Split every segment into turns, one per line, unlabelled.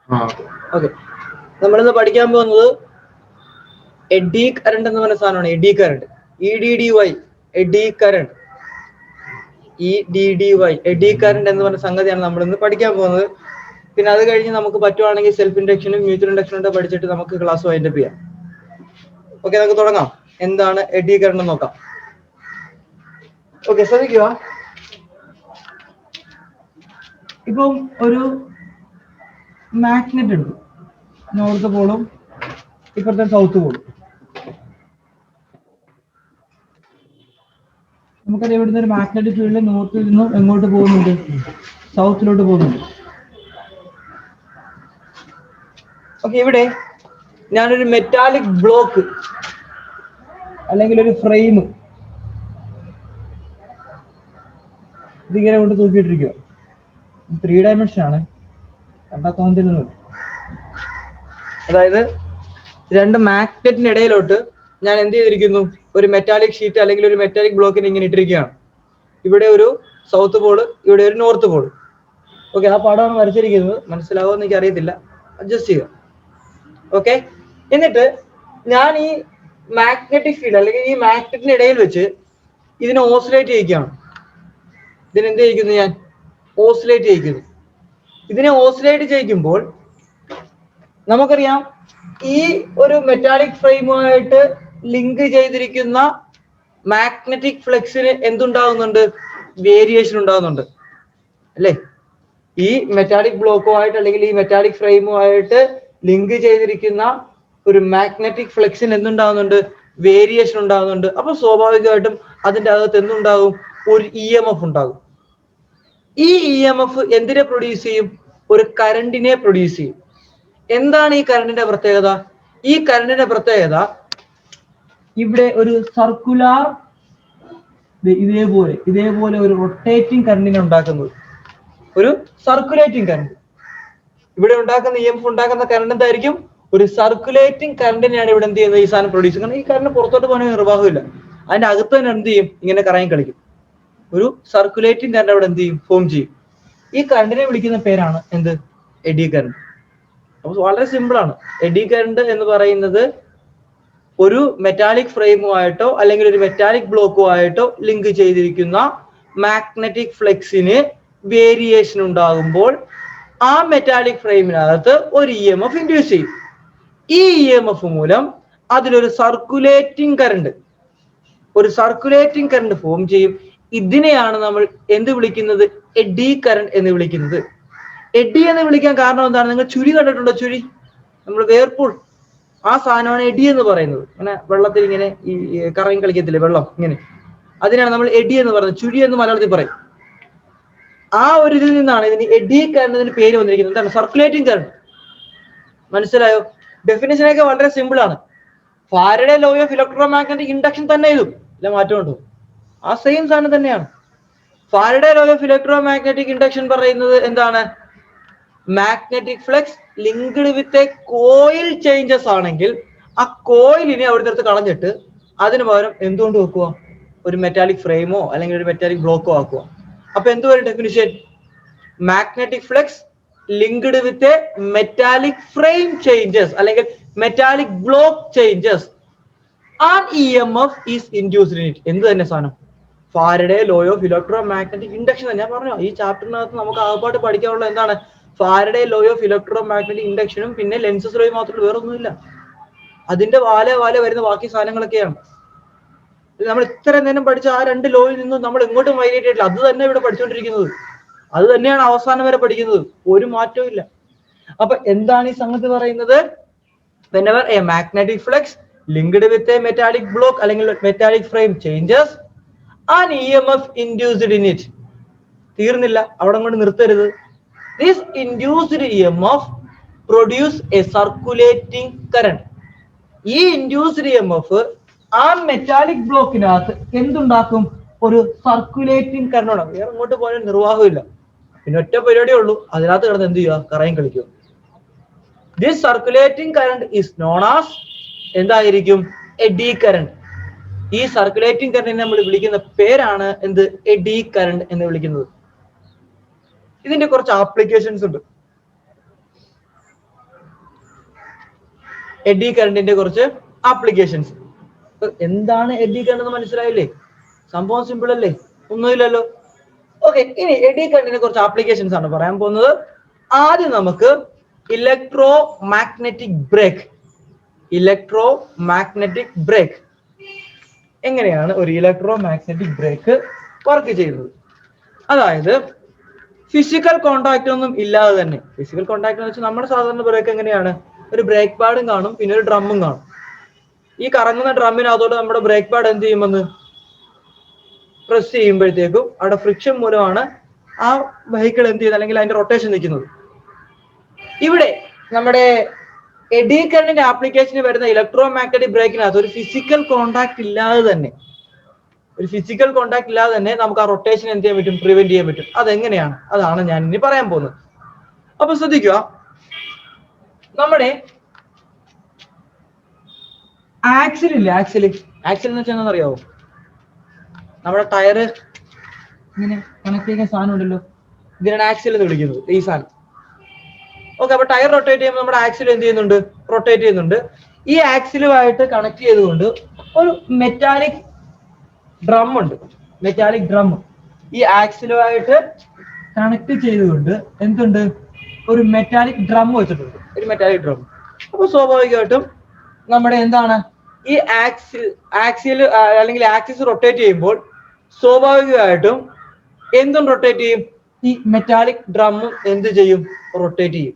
Okay, നമ്മളിന്ന് പഠിക്കാൻ പോകുന്നത് എഡി കറണ്ട് എന്ന് പറയുന്ന സാധനമാണ്. AD current, EDDY, AD current, EDDY, AD current എന്ന് പറയുന്ന സംഗതിയാണ് നമ്മളിന്ന് പഠിക്കാൻ പോകുന്നത്. പിന്നെ അത് കഴിഞ്ഞ് നമുക്ക് പറ്റുവാണെങ്കിൽ സെൽഫ് ഇൻഡക്ഷനും മ്യൂച്വൽ ഇൻഡക്ഷനും പഠിച്ചിട്ട് നമുക്ക് ക്ലാസ് വൈൻഡപ്പ് ചെയ്യാം. ഓക്കെ, നമുക്ക് തുടങ്ങാം. എന്താണ് എഡി കറണ്ട് നോക്കാം. ഓക്കെ, ശ്രദ്ധിക്കുക. ഇപ്പം ഒരു മാഗ്നറ്റ് ഉണ്ട്, നോർത്ത് പോളും ഇപ്പുറത്തെ സൗത്ത് പോളും. നമുക്കറിയാം ഇവിടുന്ന് ഒരു മാഗ്നറ്റിക് ഫീൽഡ് നോർത്തിൽ നിന്നും എങ്ങോട്ട് പോകുന്നുണ്ട്? സൗത്തിലോട്ട് പോകുന്നുണ്ട്. ഓക്കെ, ഇവിടെ ഞാനൊരു മെറ്റാലിക് ബ്ലോക്ക് അല്ലെങ്കിൽ ഒരു ഫ്രെയിം ഇതിങ്ങനെ കൊണ്ട് തൂക്കിയിട്ടിരിക്കുക. 3 ഡയമെൻഷൻ ആണ്, കണ്ടാ തോന്നുന്നില്ല. അതായത് രണ്ട് മാഗ്നറ്റിന് ഇടയിലോട്ട് ഞാൻ എന്ത് ചെയ്തിരിക്കുന്നു? ഒരു മെറ്റാലിക് ഷീറ്റ് അല്ലെങ്കിൽ ഒരു മെറ്റാലിക് ബ്ലോക്കിന് ഇങ്ങനെ ഇട്ടിരിക്കുകയാണ്. ഇവിടെ ഒരു സൗത്ത് പോള്, ഇവിടെ ഒരു നോർത്ത് പോള്. ഓക്കെ, ആ പടമാണ് വരച്ചിരിക്കുന്നത്. മനസ്സിലാവുമെന്ന് എനിക്ക് അറിയത്തില്ല, അഡ്ജസ്റ്റ് ചെയ്യുക. ഓക്കെ, എന്നിട്ട് ഞാൻ ഈ മാഗ്നറ്റിക് ഫീൽഡ് അല്ലെങ്കിൽ ഈ മാഗ്നറ്റിന് ഇടയിൽ വെച്ച് ഇതിനെ ഓസിലേറ്റ് ചെയ്യിക്കുകയാണ്. ഇതിനെന്ത് ചെയ്യിക്കുന്നു? ഞാൻ ഓസിലേറ്റ് ചെയ്യിക്കുന്നു. ഇതിനെ ഓസിലേറ്റ് ചെയ്യിക്കുമ്പോൾ നമുക്കറിയാം ഈ ഒരു മെറ്റാലിക് ഫ്രെയിമുമായിട്ട് ലിങ്ക് ചെയ്തിരിക്കുന്ന മാഗ്നറ്റിക് ഫ്ലക്സിന് എന്തുണ്ടാകുന്നുണ്ട്? വേരിയേഷൻ ഉണ്ടാകുന്നുണ്ട് അല്ലേ? ഈ മെറ്റാലിക് ബ്ലോക്കുമായിട്ട് അല്ലെങ്കിൽ ഈ മെറ്റാലിക് ഫ്രെയിമുമായിട്ട് ലിങ്ക് ചെയ്തിരിക്കുന്ന ഒരു മാഗ്നറ്റിക് ഫ്ലക്സിന് എന്തുണ്ടാകുന്നുണ്ട്? വേരിയേഷൻ ഉണ്ടാകുന്നുണ്ട്. അപ്പൊ സ്വാഭാവികമായിട്ടും അതിന്റെ അകത്ത് എന്തുണ്ടാകും? ഒരു EMF ഉണ്ടാകും. ഈ EMF എന്തിനെ പ്രൊഡ്യൂസ് ചെയ്യും? ഒരു കറണ്ടിനെ പ്രൊഡ്യൂസ് ചെയ്യും. എന്താണ് ഈ കറണ്ടിന്റെ പ്രത്യേകത? ഈ കറണ്ടിന്റെ പ്രത്യേകത ഇവിടെ ഒരു സർക്കുലാർ ഇതേപോലെ ഒരു റൊട്ടേറ്റിംഗ് കറണ്ടിനെ ഉണ്ടാക്കുന്നത്, ഒരു സർക്കുലേറ്റിംഗ് കറണ്ട്. ഇവിടെ ഉണ്ടാക്കുന്ന EMF ഉണ്ടാക്കുന്ന കറണ്ട് എന്തായിരിക്കും? ഒരു സർക്കുലേറ്റിംഗ് കറണ്ടിനെയാണ് ഇവിടെ എന്ത് ചെയ്യുന്നത്? ഈ സാധനം പ്രൊഡ്യൂസ് ചെയ്യുന്നത്. ഈ കറണ്ട് പുറത്തോട്ട് പോകാൻ നിർവാഹമില്ല, അതിന്റെ അകത്ത് തന്നെ എന്ത് ചെയ്യും? ഇങ്ങനെ കറങ്ങി കളിക്കും. ഒരു സർക്കുലേറ്റിംഗ് കറണ്ട് അവിടെ എന്ത് ചെയ്യും? ഫോം ചെയ്യും. ഈ കറണ്ടിനെ വിളിക്കുന്ന പേരാണ് എന്ത്? AD current. അപ്പൊ വളരെ സിമ്പിൾ ആണ്. എഡി കറണ്ട് എന്ന് പറയുന്നത് ഒരു മെറ്റാലിക് ഫ്രെയിമുമായിട്ടോ അല്ലെങ്കിൽ ഒരു മെറ്റാലിക് ബ്ലോക്കുമായിട്ടോ ലിങ്ക് ചെയ്തിരിക്കുന്ന മാഗ്നറ്റിക് ഫ്ലക്സിന് വേരിയേഷൻ ഉണ്ടാകുമ്പോൾ ആ മെറ്റാലിക് ഫ്രെയിമിനകത്ത് ഒരു EMF ഇൻഡ്യൂസ് ചെയ്യും. ഈ EMF മൂലം അതിലൊരു സർക്കുലേറ്റിംഗ് കറണ്ട് ഫോം ചെയ്യും. ഇതിനെയാണ് നമ്മൾ എന്ത് വിളിക്കുന്നത്? എഡി കറണ്ട് എന്ന് വിളിക്കുന്നത്. എഡി എന്ന് വിളിക്കാൻ കാരണം എന്താണ്? നിങ്ങൾ ചുഴി കണ്ടിട്ടുണ്ടോ? ചുഴി, നമ്മൾ വേർപൂൾ, ആ സാധനമാണ് എഡി എന്ന് പറയുന്നത്. ഇങ്ങനെ വെള്ളത്തിൽ ഇങ്ങനെ ഈ കറങ്ങി കളിക്കത്തില്ലേ വെള്ളം, ഇങ്ങനെ, അതിനാണ് നമ്മൾ എഡി എന്ന് പറയുന്നത്. ചുഴി എന്ന് മലയാളത്തിൽ പറയും. ആ ഒരു ഇതിൽ നിന്നാണ് ഇതിന് എഡി കറണ്ട് പേര് വന്നിരിക്കുന്നത്. എന്താണ്? Circulating current. മനസ്സിലായോ? ഡെഫിനിഷനൊക്കെ വളരെ സിമ്പിൾ ആണ്. Faraday law of electromagnetic induction തന്നെ ഇതും ഇല്ല മാറ്റമുണ്ടോ? ആ സെയിം സാധനം തന്നെയാണ്. Faraday law of electromagnetic induction പറയുന്നത് എന്താണ്? Magnetic flux linked with A coil changes ആണെങ്കിൽ ആ കോയിലിനെ അവിടുത്തെ അടുത്ത് കളഞ്ഞിട്ട് അതിന് പകരം എന്തുകൊണ്ട് വെക്കുക? ഒരു മെറ്റാലിക് ഫ്രെയിമോ അല്ലെങ്കിൽ ഒരു മെറ്റാലിക് ബ്ലോക്കോ ആക്കുക. അപ്പൊ എന്തുവരും definition? Magnetic flux linked with a metallic frame changes അല്ലെങ്കിൽ metallic block changes and EMF is induced in it. എന്ത് തന്നെ സാധനം? Faraday law of electromagnetic induction. ഞാൻ പറഞ്ഞു ഈ ചാപ്റ്ററിനകത്ത് നമുക്ക് ആകപ്പാട്ട് പഠിക്കാനുള്ള എന്താണ്? ഫാരഡേ ലോ ഓഫ് ഇലക്ട്രോമാഗ്നറ്റിക് ഇൻഡക്ഷനും പിന്നെ ലെൻസസ് ലോയും മാത്രമേ, വേറെ ഒന്നുമില്ല. അതിന്റെ വാല വരുന്ന ബാക്കി സാധനങ്ങളൊക്കെയാണ്. നമ്മൾ ഇത്ര നേരം പഠിച്ച ആ 2 ലോയിൽ നിന്നും നമ്മൾ എങ്ങോട്ടും മൈഗ്രേറ്റ് ചെയ്തിട്ടില്ല. അത് തന്നെ ഇവിടെ പഠിച്ചുകൊണ്ടിരിക്കുന്നത്. അത് തന്നെയാണ് അവസാനം വരെ പഠിക്കുന്നത്. ഒരു മാറ്റവും ഇല്ല. അപ്പൊ എന്താണ് ഈ സംഗതി പറയുന്നത്? whenever a magnetic flux linked with a metallic block അല്ലെങ്കിൽ metallic frame changes an EMF induced in it. തീർന്നില്ല, അവിടെ കൊണ്ട് നിർത്തരുത്. This induced EMF produce a circulating current. ഈ ഇൻഡ്യൂസ്ഡ് EMF ആ മെറ്റാലിക് ബ്ലോക്കിനകത്ത് എന്തുണ്ടാക്കും? ഒരു സർക്കുലേറ്റിംഗ് കറണ്ട് ഉണ്ടാകും. വേറെ അങ്ങോട്ട് പോകാൻ നിർവാഹമില്ല. പിന്നെ ഒറ്റ പരിപാടിയേ ഉള്ളൂ, അതിനകത്ത് കിടന്ന് എന്ത് ചെയ്യുക? കറങ്ങി കളിക്കുക. This circulating current is known as എന്തായിരിക്കും? Eddy current. ഈ സർക്കുലേറ്റിംഗ് കറണ്ടിനെ നമ്മൾ വിളിക്കുന്ന പേരാണ് എന്ത്? എഡി കറണ്ട് എന്ന് വിളിക്കുന്നത്. ഇതിന്റെ കുറച്ച് ആപ്ലിക്കേഷൻസ് ഉണ്ട്. എഡി കറണ്ടിന്റെ കുറച്ച് ആപ്ലിക്കേഷൻസ്. എന്താണ് എഡി കറണ്ട് എന്ന് മനസ്സിലായില്ലേ? സംഭവം സിമ്പിൾ അല്ലേ? ഒന്നുമില്ലല്ലോ. ഓക്കെ, ഇനി എഡി കറണ്ടിന്റെ കുറച്ച് ആപ്ലിക്കേഷൻസ് ആണ് പറയാൻ പോകുന്നത്. ആദ്യം നമുക്ക് electromagnetic brake. Electromagnetic brake എങ്ങനെയാണ് ഒരു ഇലക്ട്രോ മാഗ്നറ്റിക് ബ്രേക്ക് വർക്ക് ചെയ്യുന്നത്? അതായത് ഫിസിക്കൽ കോണ്ടാക്ട് ഒന്നും ഇല്ലാതെ തന്നെ, ഫിസിക്കൽ കോണ്ടാക്ട് എന്ന് വെച്ചാൽ നമ്മുടെ സാധാരണ ബ്രേക്ക് എങ്ങനെയാണ്? ഒരു ബ്രേക്ക് പാഡും കാണും, പിന്നെ ഒരു ഡ്രമ്മും കാണും. ഈ കറങ്ങുന്ന ഡ്രമ്മിനകത്തോട്ട് നമ്മുടെ ബ്രേക്ക് പാഡ് എന്ത് ചെയ്യുമെന്ന് പ്രസ് ചെയ്യുമ്പോഴത്തേക്കും അവിടെ ഫ്രിക്ഷൻ മൂലമാണ് ആ വെഹിക്കിൾ എന്ത് ചെയ്യുന്നത്, അല്ലെങ്കിൽ അതിന്റെ റൊട്ടേഷൻ നിൽക്കുന്നത്. ഇവിടെ നമ്മുടെ എഡി കറണ്ടിന്റെ ആപ്ലിക്കേഷന് വരുന്ന ഇലക്ട്രോ മാഗ്നറ്റിക് ബ്രേക്കിനകത്ത് ഒരു ഫിസിക്കൽ കോണ്ടാക്ട് ഇല്ലാതെ തന്നെ, നമുക്ക് ആ റൊട്ടേഷൻ എന്ത് ചെയ്യാൻ പറ്റും? പ്രിവെന്റ് ചെയ്യാൻ പറ്റും. അതെങ്ങനെയാണ്? അതാണ് ഞാൻ ഇനി പറയാൻ പോകുന്നത്. അപ്പൊ ശ്രദ്ധിക്കുക, നമ്മുടെ ആക്സിൽ ഇല്ലേ, ആക്സിൽ എന്ന് വെച്ചാൽ എന്താണെന്നറിയാവോ? നമ്മുടെ ടയറ് ഇങ്ങനെ കണക്ട് ചെയ്യുന്ന സാധനം ഉണ്ടല്ലോ, ഇതിനാണ് ആക്സിൽ എന്ന് വിളിക്കുന്നത്, ഈ സാധനം. ഓക്കെ, അപ്പൊ ടയർ റൊട്ടേറ്റ് ചെയ്യുമ്പോൾ നമ്മുടെ ആക്സിൽ എന്ത് ചെയ്യുന്നുണ്ട്? റൊട്ടേറ്റ് ചെയ്യുന്നുണ്ട്. ഈ ആക്സിലുമായിട്ട് കണക്ട് ചെയ്തുകൊണ്ട് ഒരു മെറ്റാലിക് ഡ്രം ഉണ്ട്, മെറ്റാലിക് ഡ്രം. ഈ ആക്സിലുമായിട്ട് കണക്ട് ചെയ്തുകൊണ്ട് എന്തുണ്ട്? ഒരു മെറ്റാലിക് ഡ്രം വെച്ചിട്ടുണ്ട്, ഒരു മെറ്റാലിക് ഡ്രം. അപ്പൊ സ്വാഭാവികമായിട്ടും നമ്മുടെ എന്താണ് ഈ ആക്സിൽ അല്ലെങ്കിൽ ആക്സിസ് റൊട്ടേറ്റ് ചെയ്യുമ്പോൾ സ്വാഭാവികമായിട്ടും എന്തും റൊട്ടേറ്റ് ചെയ്യും? ഈ മെറ്റാലിക് ഡ്രമ്മും എന്ത് ചെയ്യും? റൊട്ടേറ്റ് ചെയ്യും.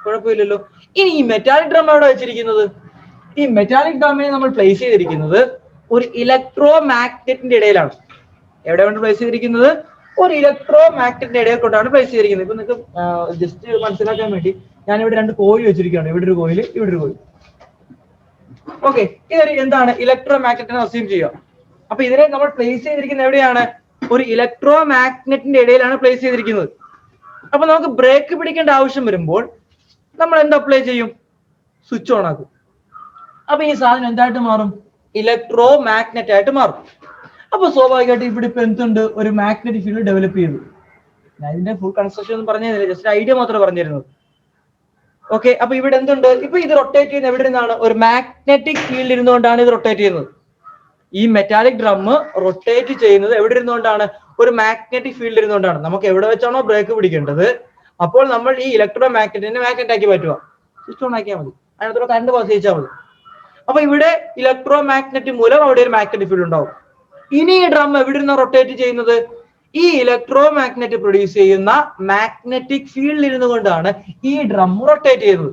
കുഴപ്പമില്ലല്ലോ. ഇനി ഈ മെറ്റാലിക് ഡ്രം എവിടെ വെച്ചിരിക്കുന്നത്? ഈ മെറ്റാലിക് ഡ്രമ്മിനെ നമ്മൾ പ്ലേസ് ചെയ്തിരിക്കുന്നത് ഒരു ഇലക്ട്രോ മാഗ്നറ്റിന്റെ ഇടയിലാണ്. എവിടെയാണ് പ്ലേസ് ചെയ്തിരിക്കുന്നത്? ഒരു ഇലക്ട്രോ മാഗ്നറ്റിന്റെ ഇടയിൽ കൊണ്ടാണ് പ്ലേസ് ചെയ്തിരിക്കുന്നത്. ഇപ്പൊ നിങ്ങൾക്ക് ജസ്റ്റ് മനസ്സിലാക്കാൻ വേണ്ടി ഞാൻ ഇവിടെ രണ്ട് കോയിൽ വെച്ചിരിക്കുകയാണ്. ഇവിടെ ഒരു കോയിൽ, ഇവിടെ ഒരു കോയിൽ. ഓക്കെ, ഇതൊരു എന്താണ്? ഇലക്ട്രോ മാഗ്നറ്റിനെ അസ്യൂം ചെയ്യുക. അപ്പൊ ഇതിനെ നമ്മൾ പ്ലേസ് ചെയ്തിരിക്കുന്നത് എവിടെയാണ്? ഒരു ഇലക്ട്രോ മാഗ്നറ്റിന്റെ ഇടയിലാണ് പ്ലേസ് ചെയ്തിരിക്കുന്നത്. അപ്പൊ നമുക്ക് ബ്രേക്ക് പിടിക്കേണ്ട ആവശ്യം വരുമ്പോൾ നമ്മൾ എന്ത് അപ്ലൈ ചെയ്യും? സ്വിച്ച് ഓൺ ആക്കും. അപ്പൊ ഈ സാധനം എന്തായിട്ട് മാറും? ഇലക്ട്രോ മാഗ്നറ്റ് ആയിട്ട് മാറും. അപ്പൊ സ്വാഭാവികമായിട്ട് ഇവിടെ ഇപ്പൊ എന്തുണ്ട്? ഒരു മാഗ്നറ്റിക് ഫീൽഡ് ഡെവലപ്പ് ചെയ്തു. ഞാൻ ഇതിന്റെ ഫുൾ കൺസ്ട്രക്ഷൻ ഒന്നും പറഞ്ഞില്ല, ജസ്റ്റ് ഐഡിയ മാത്രമേ പറഞ്ഞിരുന്നത്. ഓക്കെ, അപ്പൊ ഇവിടെ എന്തുണ്ട്? ഇപ്പൊ ഇത് റൊട്ടേറ്റ് ചെയ്യുന്നത് എവിടെ നിന്നാണ്? ഒരു മാഗ്നറ്റിക് ഫീൽഡ് ഇരുന്നുകൊണ്ടാണ് ഇത് റൊട്ടേറ്റ് ചെയ്യുന്നത്. ഈ മെറ്റാലിക് ഡ്രം റൊട്ടേറ്റ് ചെയ്യുന്നത് എവിടെ ഇരുന്നുകൊണ്ടാണ്? ഒരു മാഗ്നറ്റിക് ഫീൽഡ് ഇരുന്നുകൊണ്ടാണ്. നമുക്ക് എവിടെ വെച്ചാണോ ബ്രേക്ക് പിടിക്കേണ്ടത്, അപ്പോൾ നമ്മൾ ഈ ഇലക്ട്രോ മാഗ്നറ്റിനെ മാഗ്നറ്റ് ആക്കി മാറ്റുക. സ്വിച്ച് ഓൺ ആക്കിയാൽ മതി, അതിനകത്തോടെ കറണ്ട് പാസ് ചെയ്യിച്ചാൽ മതി. അപ്പൊ ഇവിടെ ഇലക്ട്രോ മാഗ്നറ്റ് മൂലം അവിടെ ഒരു മാഗ്നറ്റിക് ഫീൽഡ് ഉണ്ടാവും. ഇനി ഈ ഡ്രം എവിടെ ഇരുന്ന റൊട്ടേറ്റ് ചെയ്യുന്നത്? ഈ ഇലക്ട്രോ മാഗ്നറ്റ് പ്രൊഡ്യൂസ് ചെയ്യുന്ന മാഗ്നറ്റിക് ഫീൽഡിൽ ഇരുന്നു കൊണ്ടാണ് ഈ ഡ്രം റൊട്ടേറ്റ് ചെയ്യുന്നത്.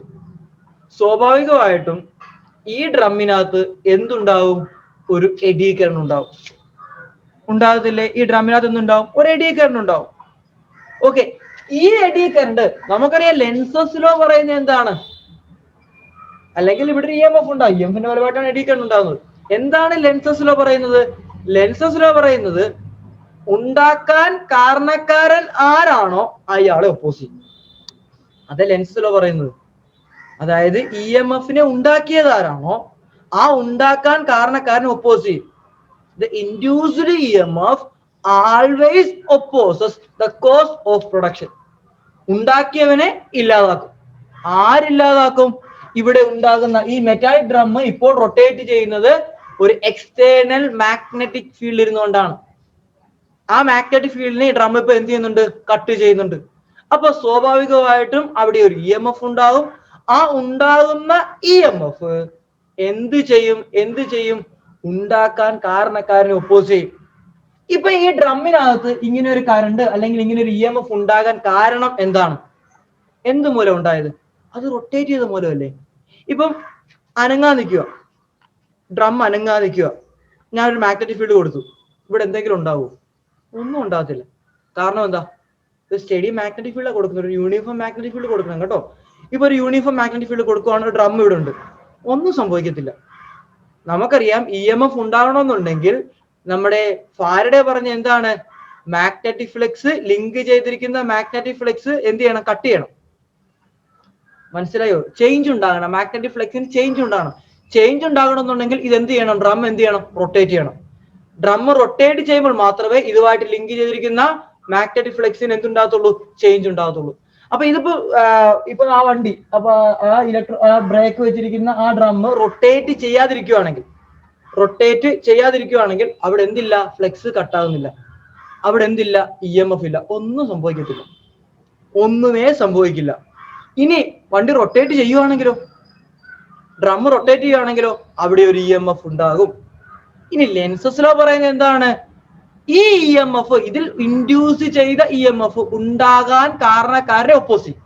സ്വാഭാവികമായിട്ടും ഈ ഡ്രമ്മിനകത്ത് എന്തുണ്ടാവും? ഒരു എഡി കറന്റ് ഉണ്ടാവും. ഉണ്ടാകത്തില്ലേ? ഈ ഡ്രമ്മിനകത്ത് എന്തുണ്ടാവും? ഒരു എഡി കറന്റ് ഉണ്ടാവും. ഓക്കെ, ഈ എഡി കറന്റ് നമുക്കറിയാം ലെൻസസ് ലോ പറയുന്നത് എന്താണ്? അല്ലെങ്കിൽ ഇവിടെ EMF ഉണ്ടാവും. EMFന്റെ ഫലമായിട്ടാണ് എഡി കറന്റ് ഉണ്ടാകുന്നത്. എന്താണ് ലെൻസസ് ലോ പറയുന്നത്? ലെൻസസ് ലോ പറയുന്നത് ഉണ്ടാക്കാൻ കാരണക്കാരൻ ആരാണോ അയാളെ ഒപ്പോസ് ചെയ്യും. അതെ ലെൻസസ് ലോ പറയുന്നത്. അതായത് EMFനെ ഉണ്ടാക്കിയത് ആരാണോ ആ ഉണ്ടാക്കാൻ കാരണക്കാരൻ ഒപ്പോസ് ചെയ്യും. The induced EMF always opposes the cause of production. ഉണ്ടാക്കിയവനെ ഇല്ലാതാക്കും. ആരില്ലാതാക്കും? ഇവിടെ ഉണ്ടാകുന്ന ഈ മെറ്റാലിക് ഡ്രം ഇപ്പോൾ റൊട്ടേറ്റ് ചെയ്യുന്നത് ഒരു എക്സ്റ്റേണൽ മാഗ്നറ്റിക് ഫീൽഡ് ഇരുന്നുകൊണ്ടാണ്. ആ മാഗ്നറ്റിക് ഫീൽഡിനെ ഈ ഡ്രം ഇപ്പൊ എന്ത് ചെയ്യുന്നുണ്ട്? കട്ട് ചെയ്യുന്നുണ്ട്. അപ്പൊ സ്വാഭാവികമായിട്ടും അവിടെ ഒരു EMF ഉണ്ടാകും. ആ ഉണ്ടാകുന്ന EMF എന്ത് ചെയ്യും? ഉണ്ടാക്കാൻ കാരണക്കാരനെ ഒപ്പോസ് ചെയ്യും. ഇപ്പൊ ഈ ഡ്രമ്മിനകത്ത് ഇങ്ങനെ ഒരു കറണ്ട് അല്ലെങ്കിൽ ഇങ്ങനെ ഒരു EMF ഉണ്ടാകാൻ കാരണം എന്താണ്? എന്ത് മൂലം ഉണ്ടായത്? അത് റൊട്ടേറ്റ് ചെയ്ത മൂലമല്ലേ? ഇപ്പം അനങ്ങാൻ നിൽക്കുക, ഡ്രം അനങ്ങാൻ നിൽക്കുക, ഞാനൊരു മാഗ്നറ്റിക് ഫീൽഡ് കൊടുത്തു, ഇവിടെ എന്തെങ്കിലും ഉണ്ടാവുമോ? ഒന്നും ഉണ്ടാകത്തില്ല. കാരണം എന്താ? ഒരു സ്റ്റഡി മാഗ്നറ്റിക് ഫീൽഡ് കൊടുക്കുന്നത്, ഒരു യൂണിഫോം മാഗ്നറ്റിക് ഫീൽഡ് കൊടുക്കണം കേട്ടോ. ഇപ്പൊ ഒരു യൂണിഫോം മാഗ്നറ്റിക് ഫീൽഡ് കൊടുക്കുകയാണെങ്കിൽ ഡ്രം ഇവിടെ ഉണ്ട്, ഒന്നും സംഭവിക്കത്തില്ല. നമുക്കറിയാം EMF ഉണ്ടാകണമെന്നുണ്ടെങ്കിൽ നമ്മുടെ ഫാരഡേ പറഞ്ഞ എന്താണ്? മാഗ്നറ്റിക് ഫ്ലക്സ് ലിങ്ക് ചെയ്തിരിക്കുന്ന മാഗ്നറ്റിക് ഫ്ലക്സ് എന്ത് ചെയ്യണം? കട്ട് ചെയ്യണം. മനസ്സിലായോ? ചേഞ്ച് ഉണ്ടാകണം, മാഗ്നറ്റിക് ഫ്ലക്സിന് ചേഞ്ച് ഉണ്ടാകണം. ചേഞ്ച് ഉണ്ടാകണമെന്നുണ്ടെങ്കിൽ ഇത് എന്ത് ചെയ്യണം? ഡ്രം എന്ത് ചെയ്യണം? റൊട്ടേറ്റ് ചെയ്യണം. ഡ്രം റൊട്ടേറ്റ് ചെയ്യുമ്പോൾ മാത്രമേ ഇതുമായിട്ട് ലിങ്ക് ചെയ്തിരിക്കുന്ന മാഗ്നറ്റിക് ഫ്ലക്സിന് എന്തുണ്ടാകത്തുള്ളൂ? ചേഞ്ച് ഉണ്ടാകത്തുള്ളൂ. അപ്പൊ ഇതിപ്പോ ഇപ്പൊ ആ വണ്ടി അപ്പൊ ആ ബ്രേക്ക് വെച്ചിരിക്കുന്ന ആ ഡ്രം റൊട്ടേറ്റ് ചെയ്യാതിരിക്കുവാണെങ്കിൽ അവിടെ എന്തില്ല, ഫ്ലെക്സ് കട്ടാകുന്നില്ല, അവിടെ എന്തില്ല, EMF ഇല്ല, ഒന്നും സംഭവിക്കത്തില്ല, ഒന്നുമേ സംഭവിക്കില്ല. ഇനി വണ്ടി റൊട്ടേറ്റ് ചെയ്യുവാണെങ്കിലോ, ഡ്രം റൊട്ടേറ്റ് ചെയ്യുവാണെങ്കിലോ അവിടെ ഒരു EMF ഉണ്ടാകും. ഇനി ലെൻസസ് ലോ പറയുന്നത് എന്താണ്? ഈ EMF, ഇതിൽ ഇൻഡ്യൂസ് ചെയ്ത EMF ഉണ്ടാകാൻ കാരണക്കാരുടെ ഓപ്പോസിറ്റ്.